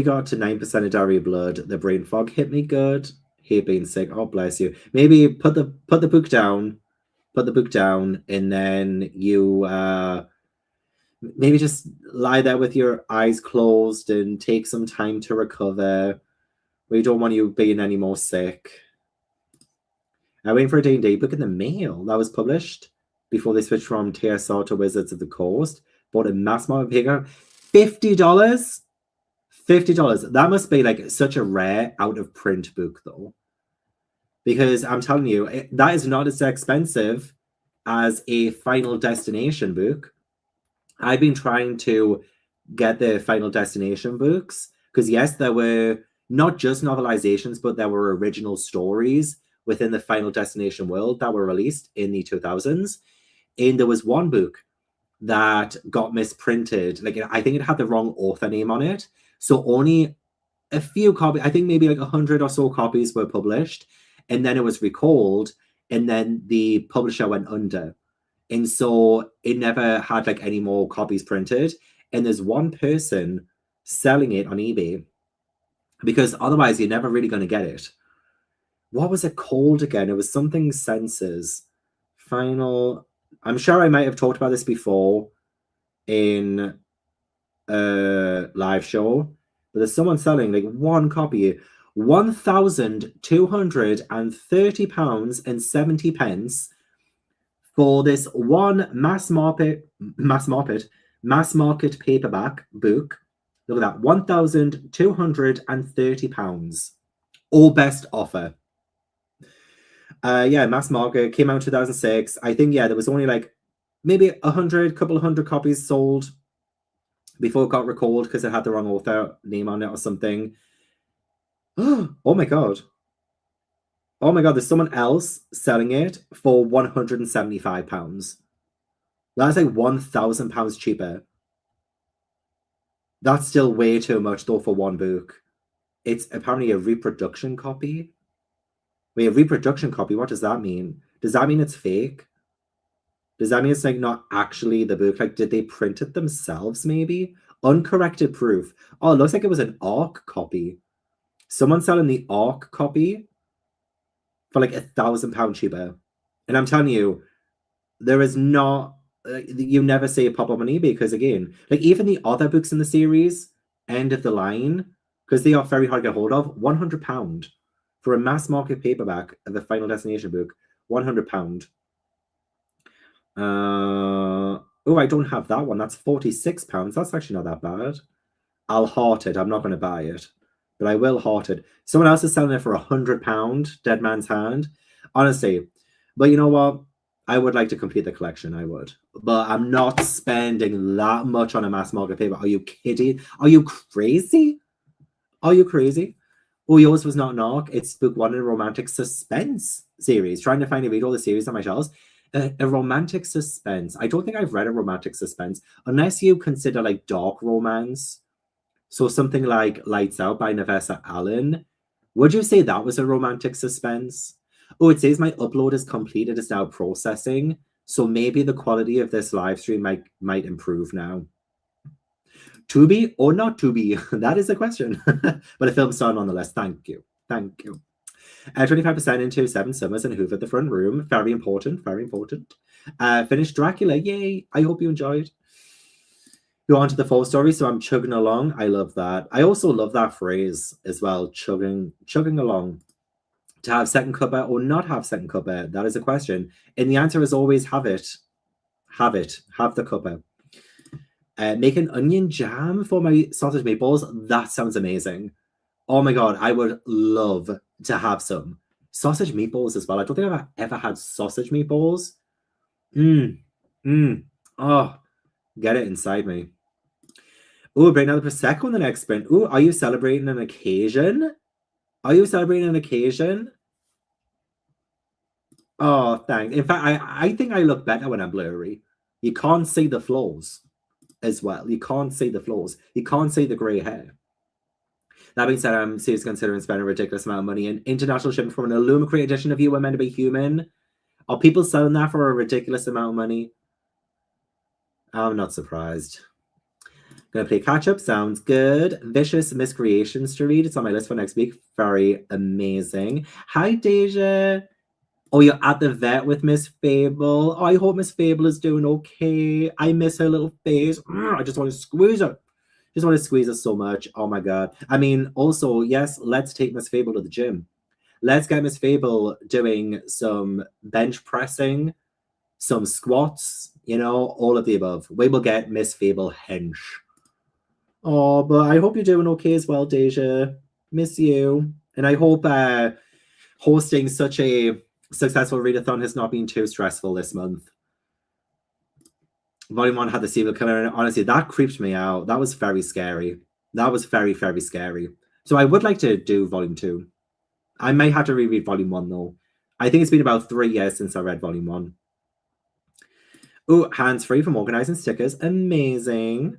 got to 9% of diarrhea blood. The brain fog hit me good. Hate being sick. Oh, bless you. Maybe put the book down. Put the book down, and then you maybe just lie there with your eyes closed and take some time to recover. We don't want you being any more sick. I'm waiting for a D&D book in the mail that was published before they switched from TSR to Wizards of the Coast. Bought a mass market figure. $50? $50. That must be like such a rare out of print book though. Because I'm telling you, that is not as expensive as a Final Destination book. I've been trying to get the Final Destination books. Because yes, there were not just novelizations, but there were original stories within the Final Destination world that were released in the 2000s. And there was one book that got misprinted. Like, I think it had the wrong author name on it. So only a few copies, I think maybe like 100 or so copies were published. And then it was recalled. And then the publisher went under. And so it never had like any more copies printed. And there's one person selling it on eBay because otherwise you're never really going to get it. What was it called again? It was something Senses. Final. I'm sure I might have talked about this before in a live show, but there's someone selling like one copy, £1,230.70 for this one mass market paperback book. Look at that, £1,230. All best offer. Yeah, mass market, came out in 2006. I think, yeah, there was only like maybe couple of hundred copies sold before it got recalled because it had the wrong author name on it or something. Oh my god. Oh my god, there's someone else selling it for £175. That's like £1,000 cheaper. That's still way too much though for one book. It's apparently a reproduction copy. Wait, a reproduction copy, what does that mean? Does that mean it's fake? Does that mean it's like not actually the book? Like, did they print it themselves maybe? Uncorrected proof. Oh, it looks like it was an ARC copy. Someone selling the ARC copy for like £1,000 cheaper. And I'm telling you, there is not, you never see it pop up on eBay because again, like even the other books in the series, end of the line, because they are very hard to get hold of, £100 for a mass market paperback of the Final Destination book, £100. Oh, I don't have that one. That's £46. That's actually not that bad. I'll heart it. I'm not going to buy it, but I will heart it. Someone else is selling it for £100, Dead Man's Hand. Honestly, but you know what? I would like to complete the collection. I would, but I'm not spending that much on a mass market paper. Are you kidding? Are you crazy? Are you crazy? Oh, yours was not an ARC. It's book one in a romantic suspense series. Trying to find and read all the series on my shelves. A romantic suspense. I don't think I've read a romantic suspense unless you consider like dark romance. So something like Lights Out by Navessa Allen. Would you say that was a romantic suspense? Oh, it says my upload is complete. It is now processing. So maybe the quality of this live stream might improve now. To be or not to be? That is the question. But a film star nonetheless. Thank you. Thank you. 25% into Seven Summers and Hoover the Front Room. Very important. Very important. Finished Dracula. Yay. I hope you enjoyed. Go on to the full story. So I'm chugging along. I love that. I also love that phrase as well. Chugging along. To have second cuppa or not have second cuppa? That is a question. And the answer is always have it. Have it. Have the cuppa. Make an onion jam for my sausage meatballs. That sounds amazing. Oh my god, I would love to have some sausage meatballs as well. I don't think I've ever had sausage meatballs. Oh, get it inside me. Oh, bring another Prosecco in the next sprint. Oh, are you celebrating an occasion? Are you celebrating an occasion? Oh, thanks. In fact, I think I look better when I'm blurry. You can't see the flaws as well. You can't see the flaws. You can't see the grey hair. That being said, I'm seriously considering spending a ridiculous amount of money in international shipping for an Illumicrate edition of You Were Meant to Be Human. Are people selling that for a ridiculous amount of money? I'm not surprised. Gonna play catch up. Sounds good. Vicious Miscreations to read. It's on my list for next week. Very amazing. Hi, Deja. Oh, you're at the vet with Miss Fable. Oh, I hope Miss Fable is doing okay. I miss her little face. I just want to squeeze her. Just want to squeeze her so much. Oh my god. I mean, also, yes, let's take Miss Fable to the gym. Let's get Miss Fable doing some bench pressing, some squats, you know, all of the above. We will get Miss Fable hench. Oh, but I hope you're doing okay as well, Deja. Miss you. And I hope hosting such a successful readathon has not been too stressful this month. Volume 1 had the serial killer in it. Honestly, that creeped me out. That was very scary. That was very, very scary. So I would like to do Volume 2. I may have to reread Volume 1, though. I think it's been about 3 years since I read Volume 1. Oh, hands-free from organizing stickers. Amazing.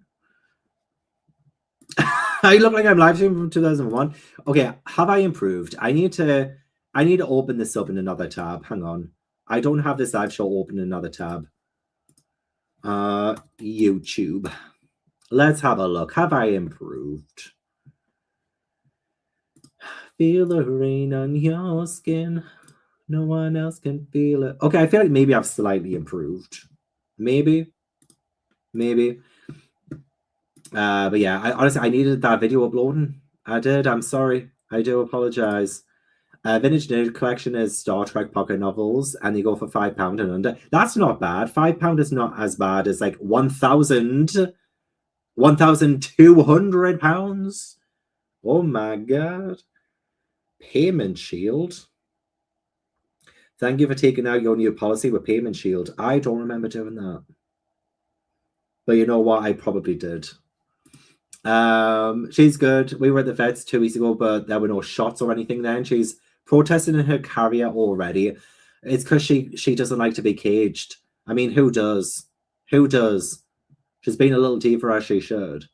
I look like I'm live streaming from 2001. Okay, have I improved? I need to open this up in another tab. Hang on. I don't have this live show open in another tab. YouTube. Let's have a look. Have I improved? Feel the rain on your skin. No one else can feel it. Okay, I feel like maybe I've slightly improved. Maybe. But yeah, honestly, I needed that video uploading. I did. I'm sorry. I do apologize. Vintage Nerd Collection is Star Trek pocket novels, and they go for £5 and under. That's not bad. £5 is not as bad as like £1,200. Oh my god. Payment Shield. Thank you for taking out your new policy with Payment Shield. I don't remember doing that. But you know what? I probably did. She's good. We were at the vets 2 weeks ago, but there were no shots or anything then. She's protesting in her career already. It's because she doesn't like to be caged. I mean, who does? Who does? She's been a little deeper as she should.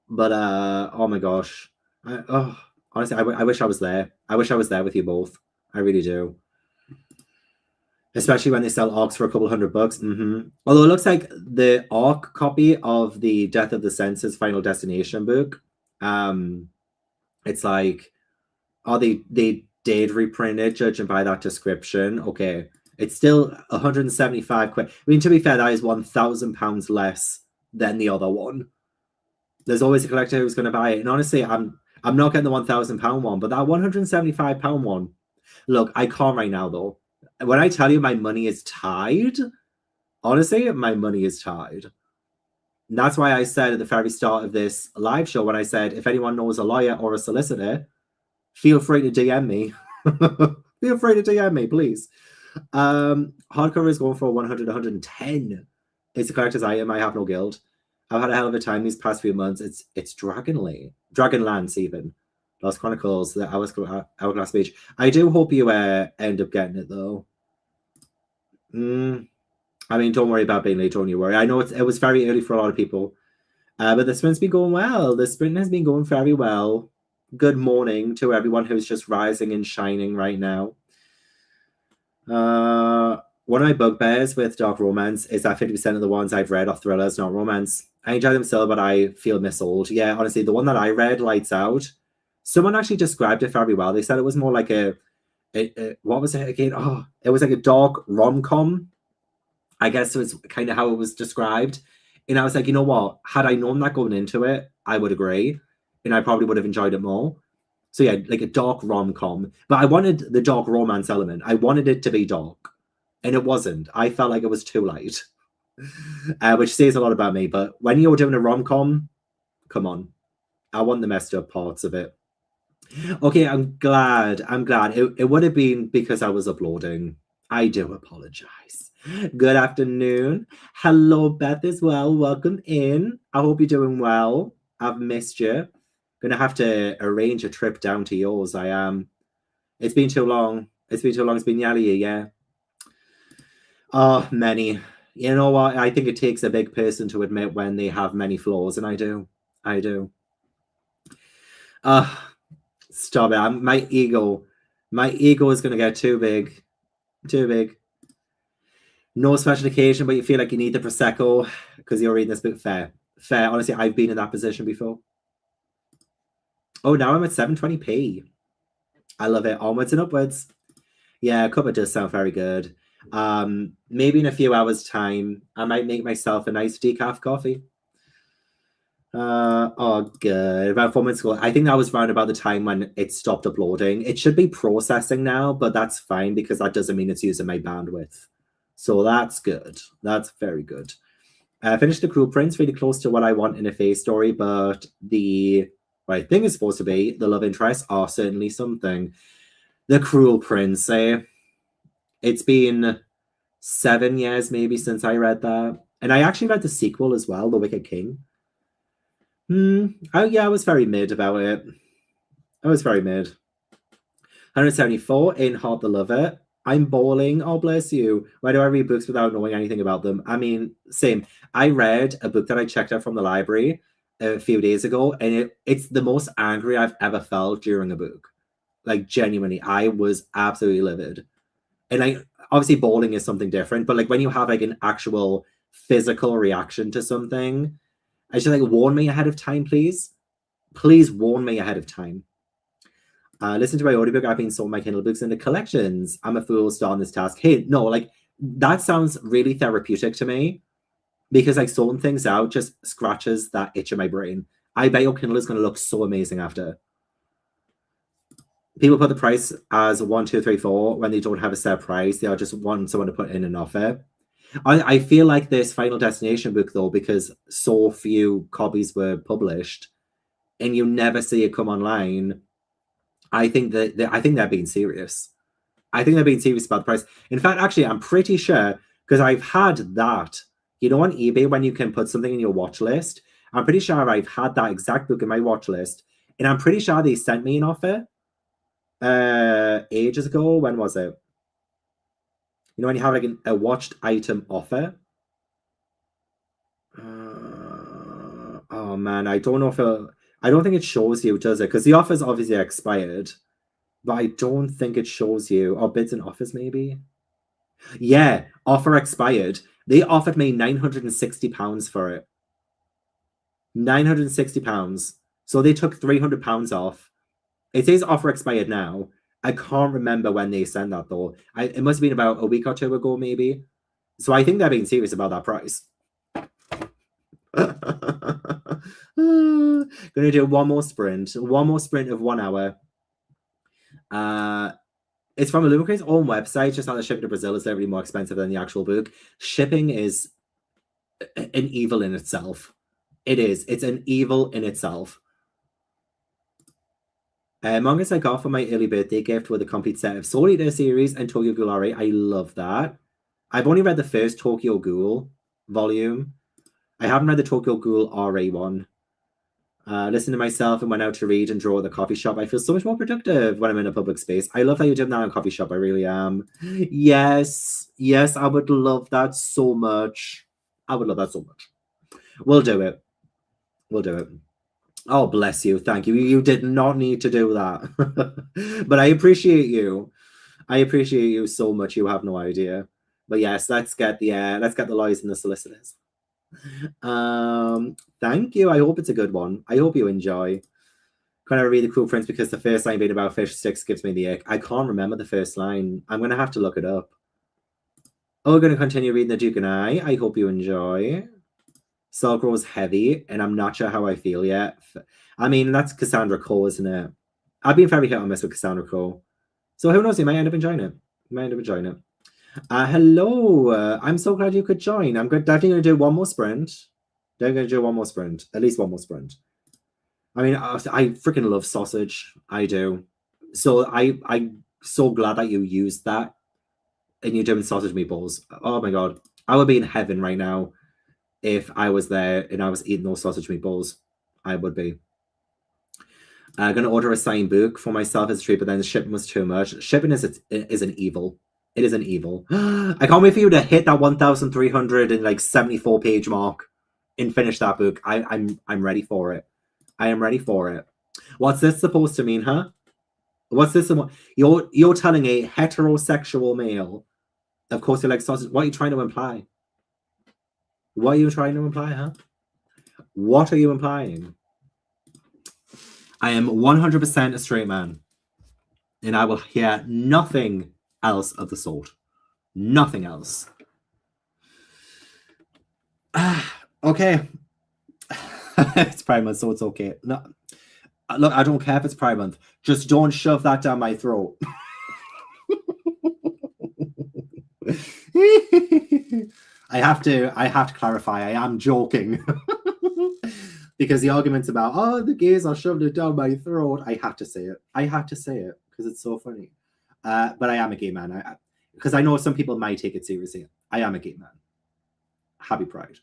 But oh my gosh. Honestly, I wish I was there. I wish I was there with you both. I really do. Especially when they sell ARCs for a couple $100. Although it looks like the ARC copy of the Death of the Senses Final Destination book, it's like, oh, they did reprint it, judging by that description. Okay, it's still 175 quid. I mean, to be fair, that is £1,000 less than the other one. There's always a collector who's going to buy it, and honestly, I'm not getting the £1,000 one, but that £175 one. Look, I can't right now though. When I tell you my money is tied, honestly, my money is tied. And that's why I said at the very start of this live show, when I said, if anyone knows a lawyer or a solicitor, feel free to DM me. Feel free to DM me, please. Hardcover is going for 100, 110. It's a collector's item. I have no guild. I've had a hell of a time these past few months. It's Dragonlance even. Lost Chronicles, the Hourglass Beach. I do hope you end up getting it though. I mean, don't worry about being late, don't you worry. I know it was very early for a lot of people. But the sprint's been going well. The sprint has been going very well. Good morning to everyone who's just rising and shining right now. One of my bugbears with dark romance is that 50% of the ones I've read are thrillers, not romance. I enjoy them still, but I feel missold. Yeah, honestly, the one that I read, Lights Out, someone actually described it very well. They said it was more like a what was it again? Oh, it was like a dark rom-com. I guess it was kind of how it was described. And I was like, you know what? Had I known that going into it, I would agree. And I probably would have enjoyed it more. So yeah, like a dark rom-com. But I wanted the dark romance element. I wanted it to be dark. And it wasn't. I felt like it was too light. Which says a lot about me. But when you're doing a rom-com, come on. I want the messed up parts of it. Okay, I'm glad. It would have been because I was uploading. I do apologize. Good afternoon. Hello, Beth, as well. Welcome in. I hope you're doing well. I've missed you. Gonna have to arrange a trip down to yours. I am. It's been too long. It's been nearly a year. Oh, many. You know what? I think it takes a big person to admit when they have many flaws, and I do. Stop it. My ego is gonna get too big. No special occasion, but you feel like you need the Prosecco because you're reading this book. Fair. Honestly, I've been in that position before. Oh, now I'm at 720p. I love it. Onwards and upwards. Yeah, cuppa does sound very good. Maybe in a few hours' time, I might make myself a nice decaf coffee. Oh, good. About 4 months ago. I think that was around about the time when it stopped uploading. It should be processing now, but that's fine because that doesn't mean it's using my bandwidth. So that's good. That's very good. I finished The Cruel Prince, really close to what I want in a phase story, but what I think is supposed to be the love interests are certainly something. The Cruel Prince, It's been 7 years maybe since I read that. And I actually read the sequel as well, The Wicked King. Oh yeah, I was very mid about it. I was very mid. 174, Ain't Hard to Love It. I'm bawling. Oh, bless you. Why do I read books without knowing anything about them? I mean, same. I read a book that I checked out from the library a few days ago, and it's the most angry I've ever felt during a book. Like, genuinely, I was absolutely livid. And like, obviously, bawling is something different, but like when you have like an actual physical reaction to something, I should like warn me ahead of time, please. Please warn me ahead of time. Listen to my audiobook. I've been sorting my Kindle books into collections. I'm a fool starting this task. Hey, no, like that sounds really therapeutic to me because like sorting things out just scratches that itch in my brain. I bet your Kindle is going to look so amazing after. People put the price as 1, 2, 3, 4 when they don't have a set price. They are just want someone to put in an offer. I feel like this Final Destination book though, because so few copies were published, and you never see it come online. I think they're being serious. I think they're being serious about the price. In fact, actually, I'm pretty sure because I've had that. You know, on eBay when you can put something in your watch list, I'm pretty sure I've had that exact book in my watch list, and I'm pretty sure they sent me an offer ages ago. When was it? You know, when you have like a watched item offer. Oh man, I don't know if I don't think it shows you, does it? Because the offer's obviously expired. But I don't think it shows you. Or bids and offers, maybe? Yeah, offer expired. They offered me £960 for it. £960. So they took £300 off. It says offer expired now. I can't remember when they sent that, though. It must have been about a week or two ago, maybe. So I think they're being serious about that price. Gonna do one more sprint. One more sprint of 1 hour. It's from a Lumica's own website, just how the shipping to Brazil is literally more expensive than the actual book. Shipping is an evil in itself. It is. It's an evil in itself. Mangas I got for my early birthday gift were the complete set of Soul Eater series and Tokyo Ghoul RA. I love that. I've only read the first Tokyo Ghoul volume. I haven't read the Tokyo Ghoul RA one. Listen to myself and went out to read and draw at the coffee shop. I feel so much more productive when I'm in a public space. I love how you're doing that in a coffee shop. I really am. Yes, I would love that so much. I would love that so much. We'll do it. We'll do it. Oh, bless you. Thank you. You did not need to do that. But I appreciate you. I appreciate you so much. You have no idea. But yes, let's get the lawyers and the solicitors. Thank you. I hope it's a good one. I hope you enjoy. Can I read the Cruel Prince because the first line being about fish sticks gives me the ick. I can't remember the first line. I'm gonna have to look it up. Oh, we're gonna continue reading The Duke and I hope you enjoy. Soul grows heavy, and I'm not sure how I feel yet. I mean, that's Cassandra Cole, isn't it? I've been very hit or miss with Cassandra Cole. So who knows, you might end up enjoying it. Hello. I'm so glad you could join. I'm definitely going to do one more sprint. At least one more sprint. I mean, I freaking love sausage. I do. So I'm so glad that you used that and you're doing sausage meatballs. Oh my God. I would be in heaven right now if I was there and I was eating those sausage meatballs. I would be. I'm going to order a signed book for myself as a treat, but then the shipping was too much. Shipping is an evil. It is an evil. I can't wait for you to hit that 1,374 page mark and finish that book. I'm ready for it. I am ready for it. What's this supposed to mean, huh? What's this? You're telling a heterosexual male, of course you like sausage. What are you trying to imply? What are you trying to imply, huh? What are you implying? I am 100% a straight man, and I will hear nothing else of the sort. Nothing else. Okay. It's Pride Month, so it's okay. No, look, I don't care if it's Pride Month. Just don't shove that down my throat. I have to clarify. I am joking. Because the argument's about, oh, the gays are shoving it down my throat. I have to say it. Because it's so funny. But I am a gay man. Because I know some people might take it seriously. I am a gay man. Happy Pride.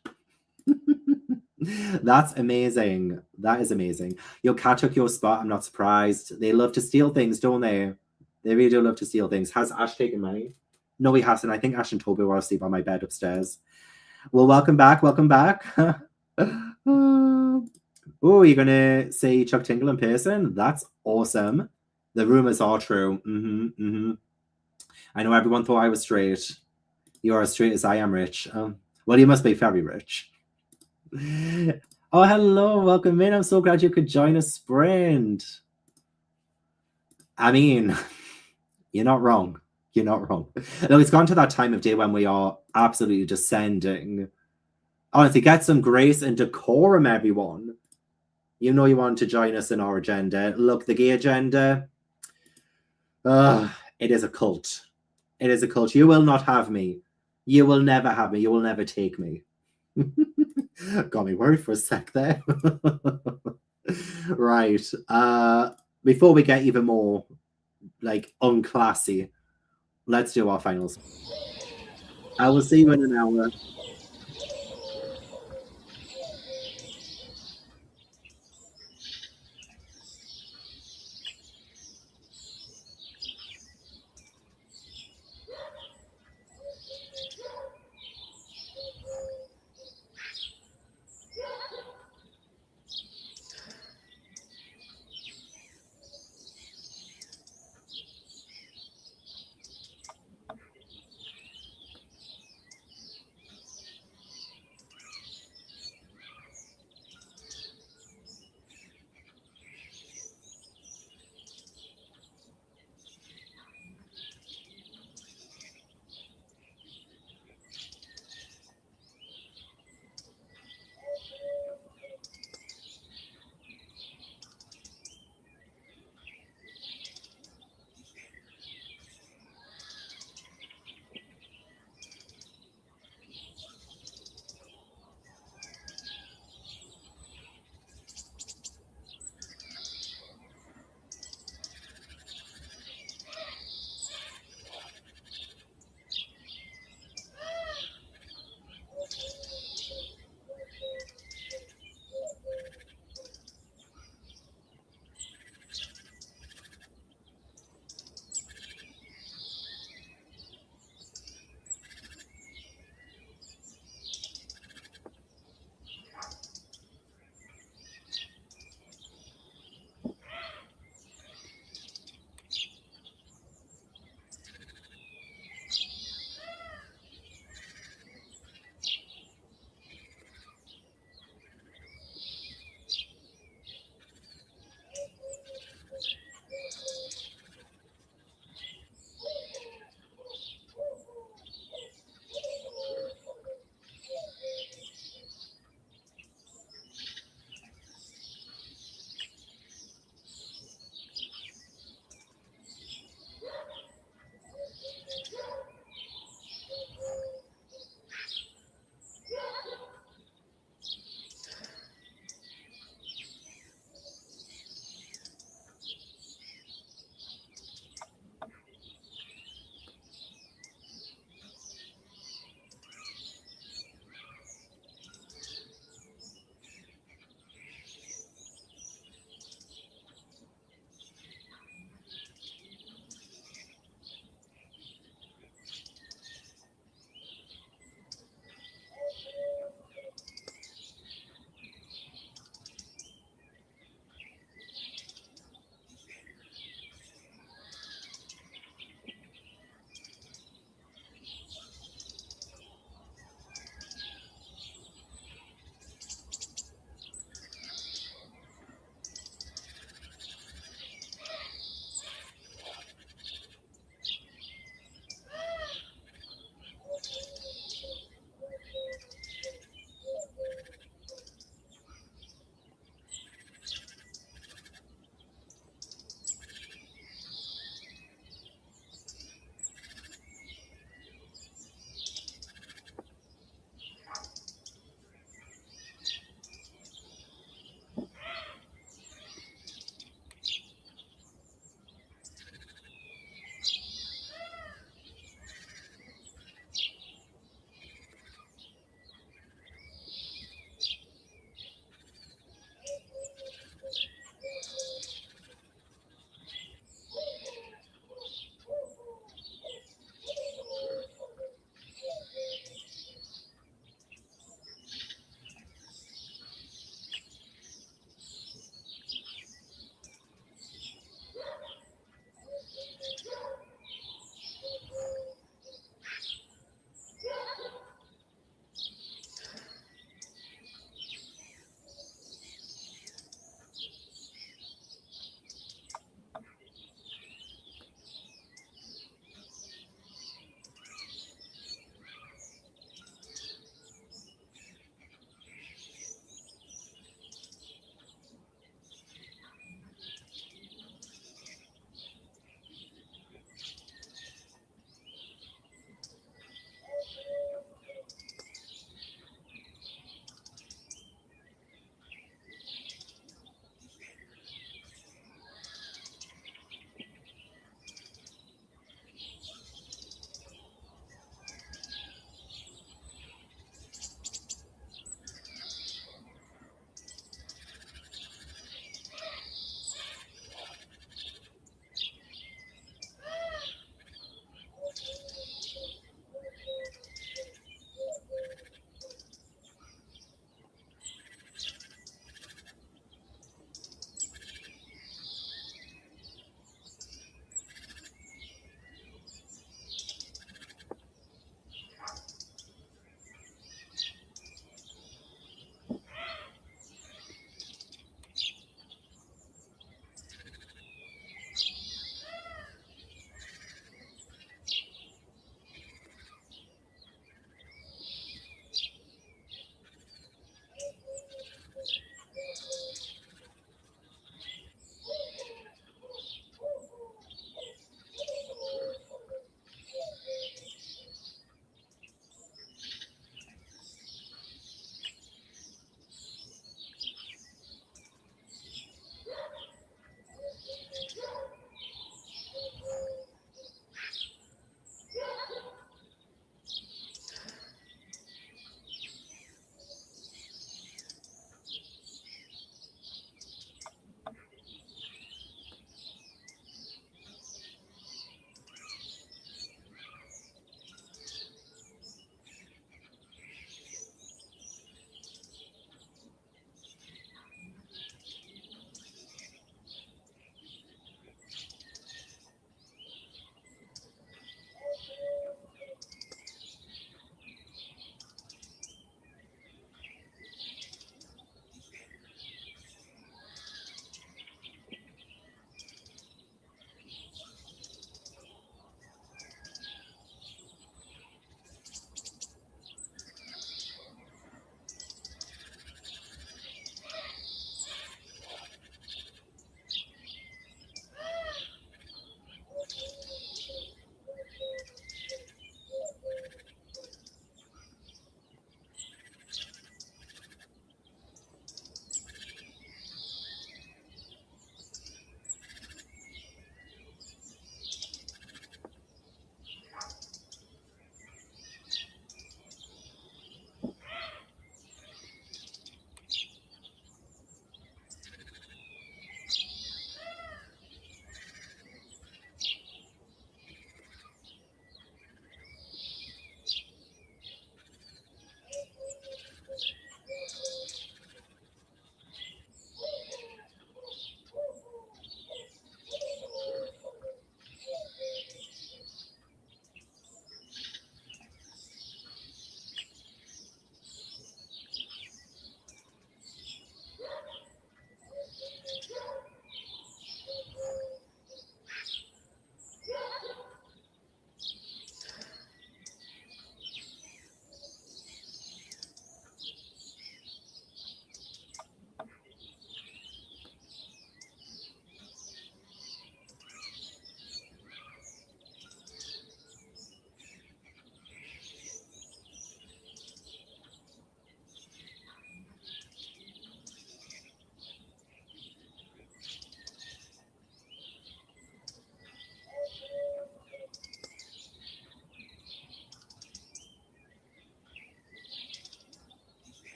That's amazing. That is amazing. Your cat took your spot. I'm not surprised. They love to steal things, don't they? They really do love to steal things. Has Ash taken mine? No, he hasn't. I think Ash and Toby were asleep on my bed upstairs. Well, welcome back. Welcome back. Oh, you're going to say Chuck Tingle in person? That's awesome. The rumors are true. I know everyone thought I was straight. You're as straight as I am rich. Well, you must be very rich. Oh, hello. Welcome in. I'm so glad you could join us, Sprint. I mean, you're not wrong. You're not wrong. Look, it's gone to that time of day when we are absolutely descending. Honestly, get some grace and decorum, everyone. You know you want to join us in our agenda. Look, the gay agenda, it is a cult. It is a cult. You will not have me. You will never have me. You will never take me. Got me worried for a sec there. Right. Before we get even more, like, unclassy, let's do our finals. I will see you in an hour.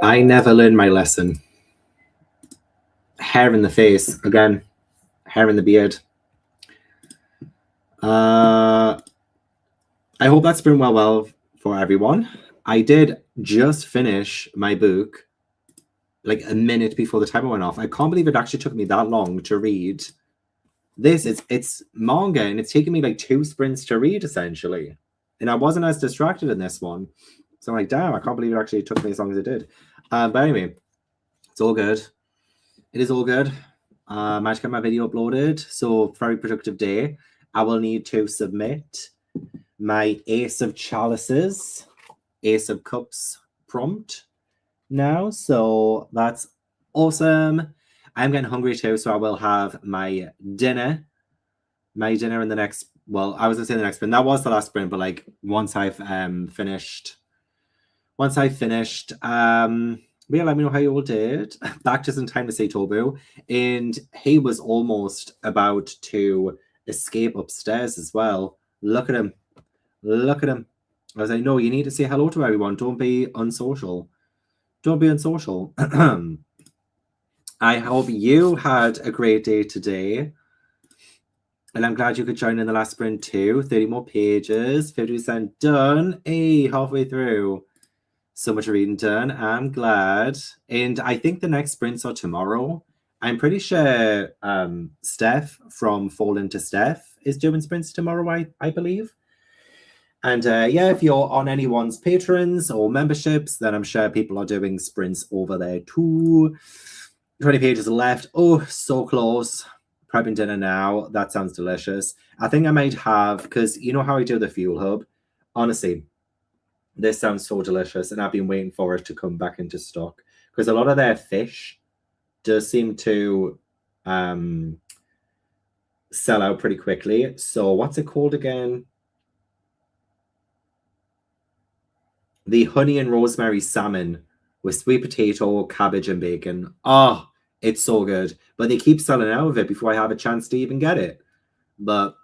I never learned my lesson. Hair in the face. Again, hair in the beard. I hope that's been well for everyone. I did just finish my book like a minute before the timer went off. I can't believe it actually took me that long to read this. It's manga, and it's taken me like 2 sprints to read, essentially. And I wasn't as distracted in this one. So I'm like, damn, I can't believe it actually took me as long as it did. But anyway, it's all good. It is all good. I managed to get my video uploaded. So very productive day. I will need to submit my Ace of Chalices, Ace of Cups prompt now. So that's awesome. I'm getting hungry too, so I will have my dinner in the next, well, I was gonna say the next sprint. That was the last sprint, but like once I've finished, yeah, let me know how you all did. Back just in time to say Tobu, and he was almost about to escape upstairs as well. Look at him. Look at him. I was like, no, you need to say hello to everyone. Don't be unsocial. Don't be unsocial. I hope you had a great day today. And I'm glad you could join in the last sprint too. 30 more pages, 50% done. Hey, halfway through. So much reading done. I'm glad. And I think the next sprints are tomorrow. I'm pretty sure Steph from Fall Into Steph is doing sprints tomorrow, I believe. And yeah, if you're on anyone's patrons or memberships, then I'm sure people are doing sprints over there too. 20 pages left. Oh, so close. Prepping dinner now. That sounds delicious. I think I might have, because you know how I do the Fuel Hub? Honestly, this sounds so delicious, and I've been waiting for it to come back into stock, because a lot of their fish does seem to sell out pretty quickly. So what's it called again? The honey and rosemary salmon with sweet potato, cabbage, and bacon. Oh, it's so good. But they keep selling out of it before I have a chance to even get it. But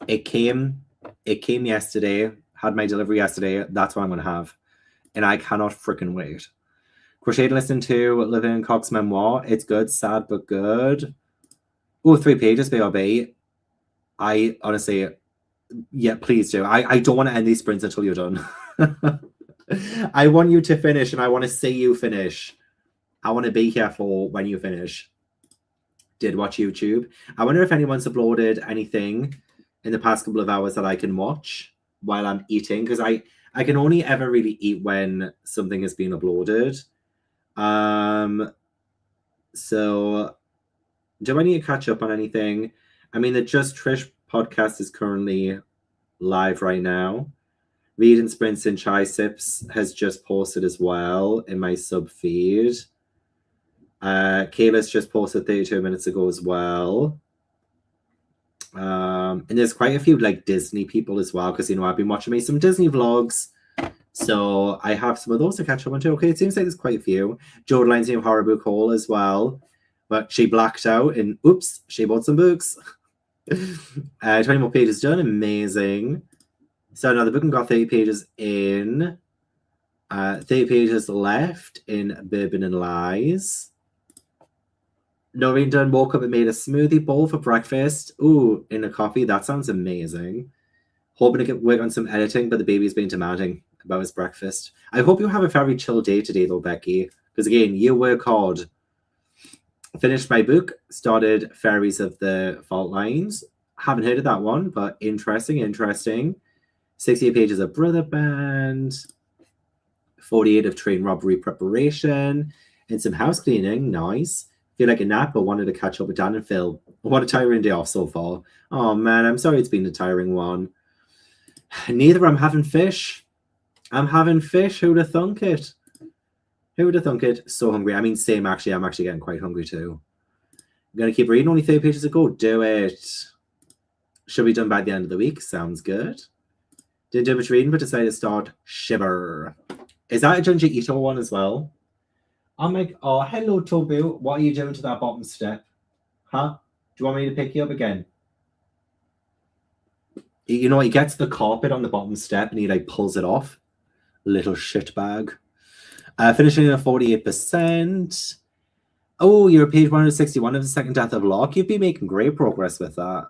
it came yesterday. Had my delivery yesterday. That's what I'm going to have. And I cannot freaking wait. Crochet to listen to Living Cox's memoir. It's good, sad, but good. Oh, 3 pages, BRB. I honestly, yeah, please do. I don't want to end these sprints until you're done. I want you to finish, and I want to see you finish. I want to be here for when you finish. Did watch YouTube. I wonder if anyone's uploaded anything in the past couple of hours that I can watch while I'm eating, because I can only ever really eat when something has been uploaded. So do I need to catch up on anything? I mean, the Just Trish podcast is currently live right now. Reading Sprints and Chai Sips has just posted as well in my sub feed. Kayla's just posted 32 minutes ago as well. And there's quite a few like Disney people as well, because you know I've been watching me some Disney vlogs, so I have some of those to catch up on too. Okay, it seems like there's quite a few. Jodeline's new horror book haul as well, but she blacked out and oops, she bought some books. 20 more pages done. Amazing. So now the book got 30 pages in. 30 pages left in Bourbon and Lies. Noreen Dunn woke up and made a smoothie bowl for breakfast. Ooh, in a coffee. That sounds amazing. Hoping to get work on some editing, but the baby's been demanding about his breakfast. I hope you have a very chill day today, though, Becky. Because again, you work hard. Finished my book. Started Fairies of the Fault Lines. Haven't heard of that one, but interesting. 68 pages of Brother Band. 48 of train robbery preparation. And some house cleaning. Nice. Feel like a nap, but wanted to catch up with Dan and Phil. What a tiring day off so far. Oh man, I'm sorry it's been a tiring one. Neither. I'm having fish. Who'd have thunk it? So hungry. I mean, same actually. I'm actually getting quite hungry too. I'm going to keep reading. Only 30 pages to go. Do it. Should be done by the end of the week. Sounds good. Didn't do much reading, but decided to start Shiver. Is that a Junji Ito one as well? I'm like, oh, hello, Tobu. What are you doing to that bottom step? Huh? Do you want me to pick you up again? You know, he gets the carpet on the bottom step and he like pulls it off. Little shitbag. Finishing at 48%. Oh, you're page 161 of the second death of Locke. You've been making great progress with that.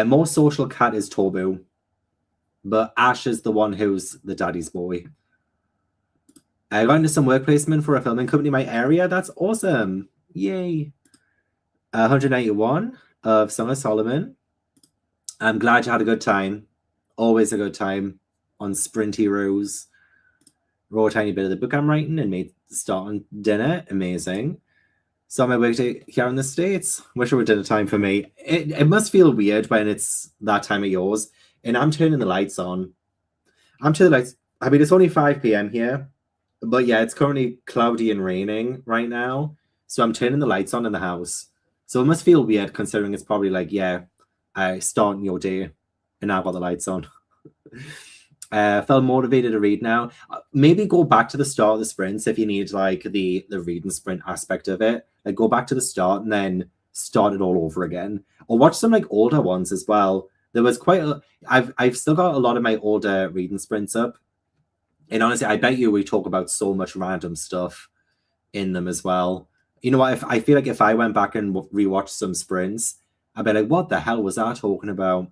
Most social cat is Tobu, but Ash is the one who's the daddy's boy. I got into some work placement for a filming company in my area. That's awesome. Yay. 191 of Song of Solomon. I'm glad you had a good time. Always a good time on Sprint Heroes. Wrote a tiny bit of the book I'm writing and made start on dinner. Amazing. So on my way to here in the States. Wish it were dinner time for me. It must feel weird when it's that time of yours. And I'm turning the lights on. I'm turning the lights. I mean, it's only 5 p.m. here. But yeah, it's currently cloudy and raining right now. So I'm turning the lights on in the house. So it must feel weird considering it's probably like, yeah, starting your day and I've got the lights on. Felt motivated to read now. Maybe go back to the start of the sprints if you need like the reading sprint aspect of it. Like go back to the start and then start it all over again. Or watch some like older ones as well. There was quite a I've still got a lot of my older reading sprints up. And honestly, I bet you we talk about so much random stuff in them as well. You know what? I feel like if I went back and rewatched some sprints, I'd be like, what the hell was I talking about?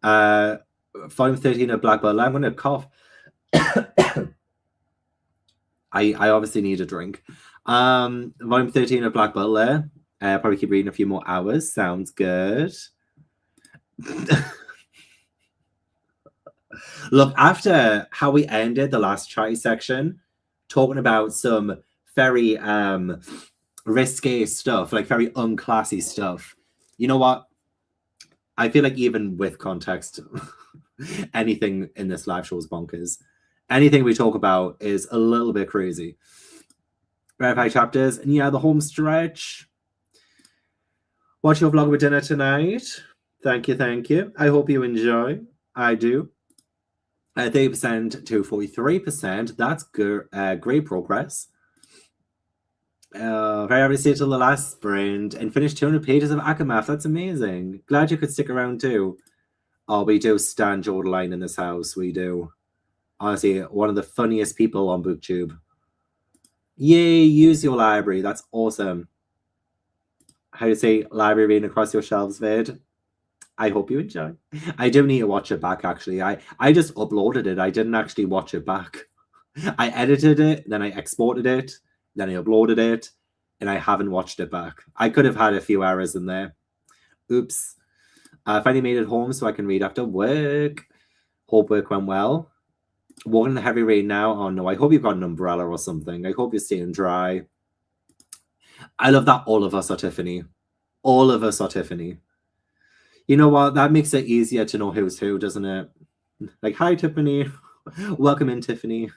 Volume 13 of Black Butler. I'm going to cough. I obviously need a drink. Volume 13 of Black Butler. Probably keep reading a few more hours. Sounds good. Look, after how we ended the last chatty section, talking about some very risque stuff, like very unclassy stuff, you know what? I feel like even with context, anything in this live show is bonkers. Anything we talk about is a little bit crazy. Verified chapters, and yeah, the home stretch. Watch your vlog with dinner tonight. Thank you, thank you. I hope you enjoy. I do. 30% to 43%. That's great progress. Very happy to stay till the last sprint and finish 200 pages of Akamath. That's amazing. Glad you could stick around too. Oh, we do stand Jordan in this house. We do. Honestly, one of the funniest people on BookTube. Yay, use your library. That's awesome. How do you say library reading across your shelves vid? I hope you enjoy. I do need to watch it back, actually. I just uploaded it. I didn't actually watch it back. I edited it, then I exported it, then I uploaded it, and I haven't watched it back. I could have had a few errors in there. Oops. Finally made it home so I can read after work. Hope work went well. Walking in the heavy rain now. Oh no, I hope you've got an umbrella or something. I hope you're staying dry. I love that all of us are Tiffany. All of us are Tiffany. You know what? That makes it easier to know who's who, doesn't it? Like, hi, Tiffany. Welcome in, Tiffany.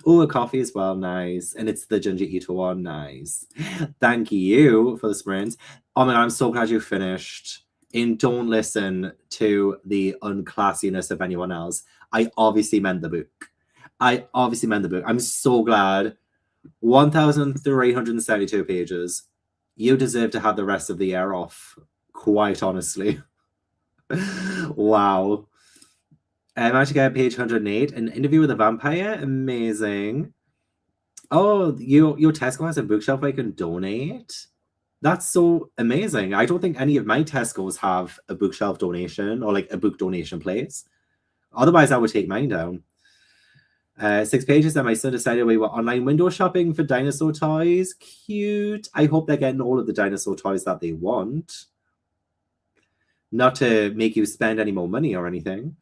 Oh, a coffee as well. Nice. And it's the Ginger Eater one. Nice. Thank you for the sprint. Oh my God, I'm so glad you finished. And don't listen to the unclassiness of anyone else. I obviously meant the book. I'm so glad. 1,372 pages. You deserve to have the rest of the year off. Quite honestly. Wow. I managed to get page 108, an interview with a vampire. Amazing. Oh, your Tesco has a bookshelf where you can donate. That's so amazing. I don't think any of my Tesco's have a bookshelf donation or like a book donation place. Otherwise, I would take mine down. 6 pages, and my son decided we were online window shopping for dinosaur toys. Cute. I hope they're getting all of the dinosaur toys that they want. Not to make you spend any more money or anything.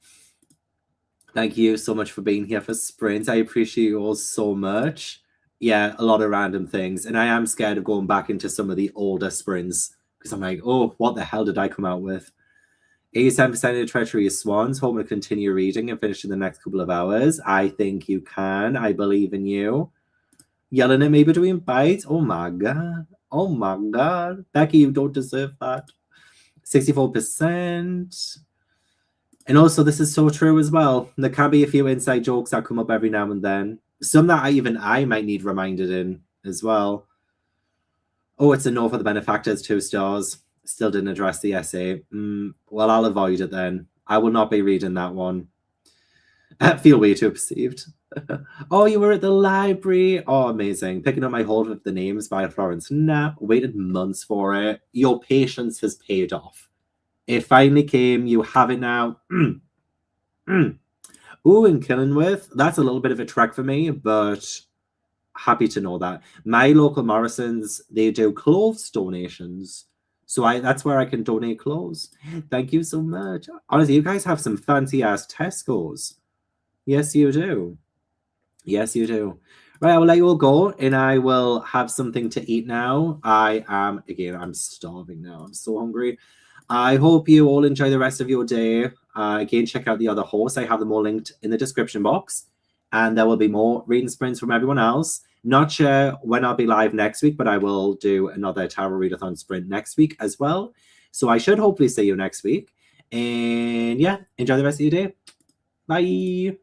Thank you so much for being here for sprints. I appreciate you all so much. Yeah, a lot of random things. And I am scared of going back into some of the older sprints because I'm like, oh, what the hell did I come out with? 87% of the treachery is swans. Home to continue reading and finish in the next couple of hours. I think you can. I believe in you. Yelling at me between bites. Oh my God. Oh my God. Becky, you don't deserve that. 64%. And also, this is so true as well. There can be a few inside jokes that come up every now and then. Some that I might need reminded in as well. Oh, it's a no for the benefactors, 2 stars. Still didn't address the essay. Well, I'll avoid it then. I will not be reading that one. I feel way too perceived. Oh, you were at the library. Oh, amazing. Picking up my Hold of the Names by Florence Knapp. Waited months for it. Your patience has paid off. It finally came. You have it now. Ooh, and Killingworth. That's a little bit of a trek for me, but happy to know that. My local Morrisons, they do clothes donations. So that's where I can donate clothes. Thank you so much. Honestly, you guys have some fancy ass Tesco's. Yes, you do. Yes, you do. Right, I will let you all go and I will have something to eat now. I'm starving now. I'm so hungry. I hope you all enjoy the rest of your day. Again, check out the other hosts. I have them all linked in the description box. And there will be more reading sprints from everyone else. Not sure when I'll be live next week, but I will do another Tarot Readathon sprint next week as well. So I should hopefully see you next week. And yeah, enjoy the rest of your day. Bye.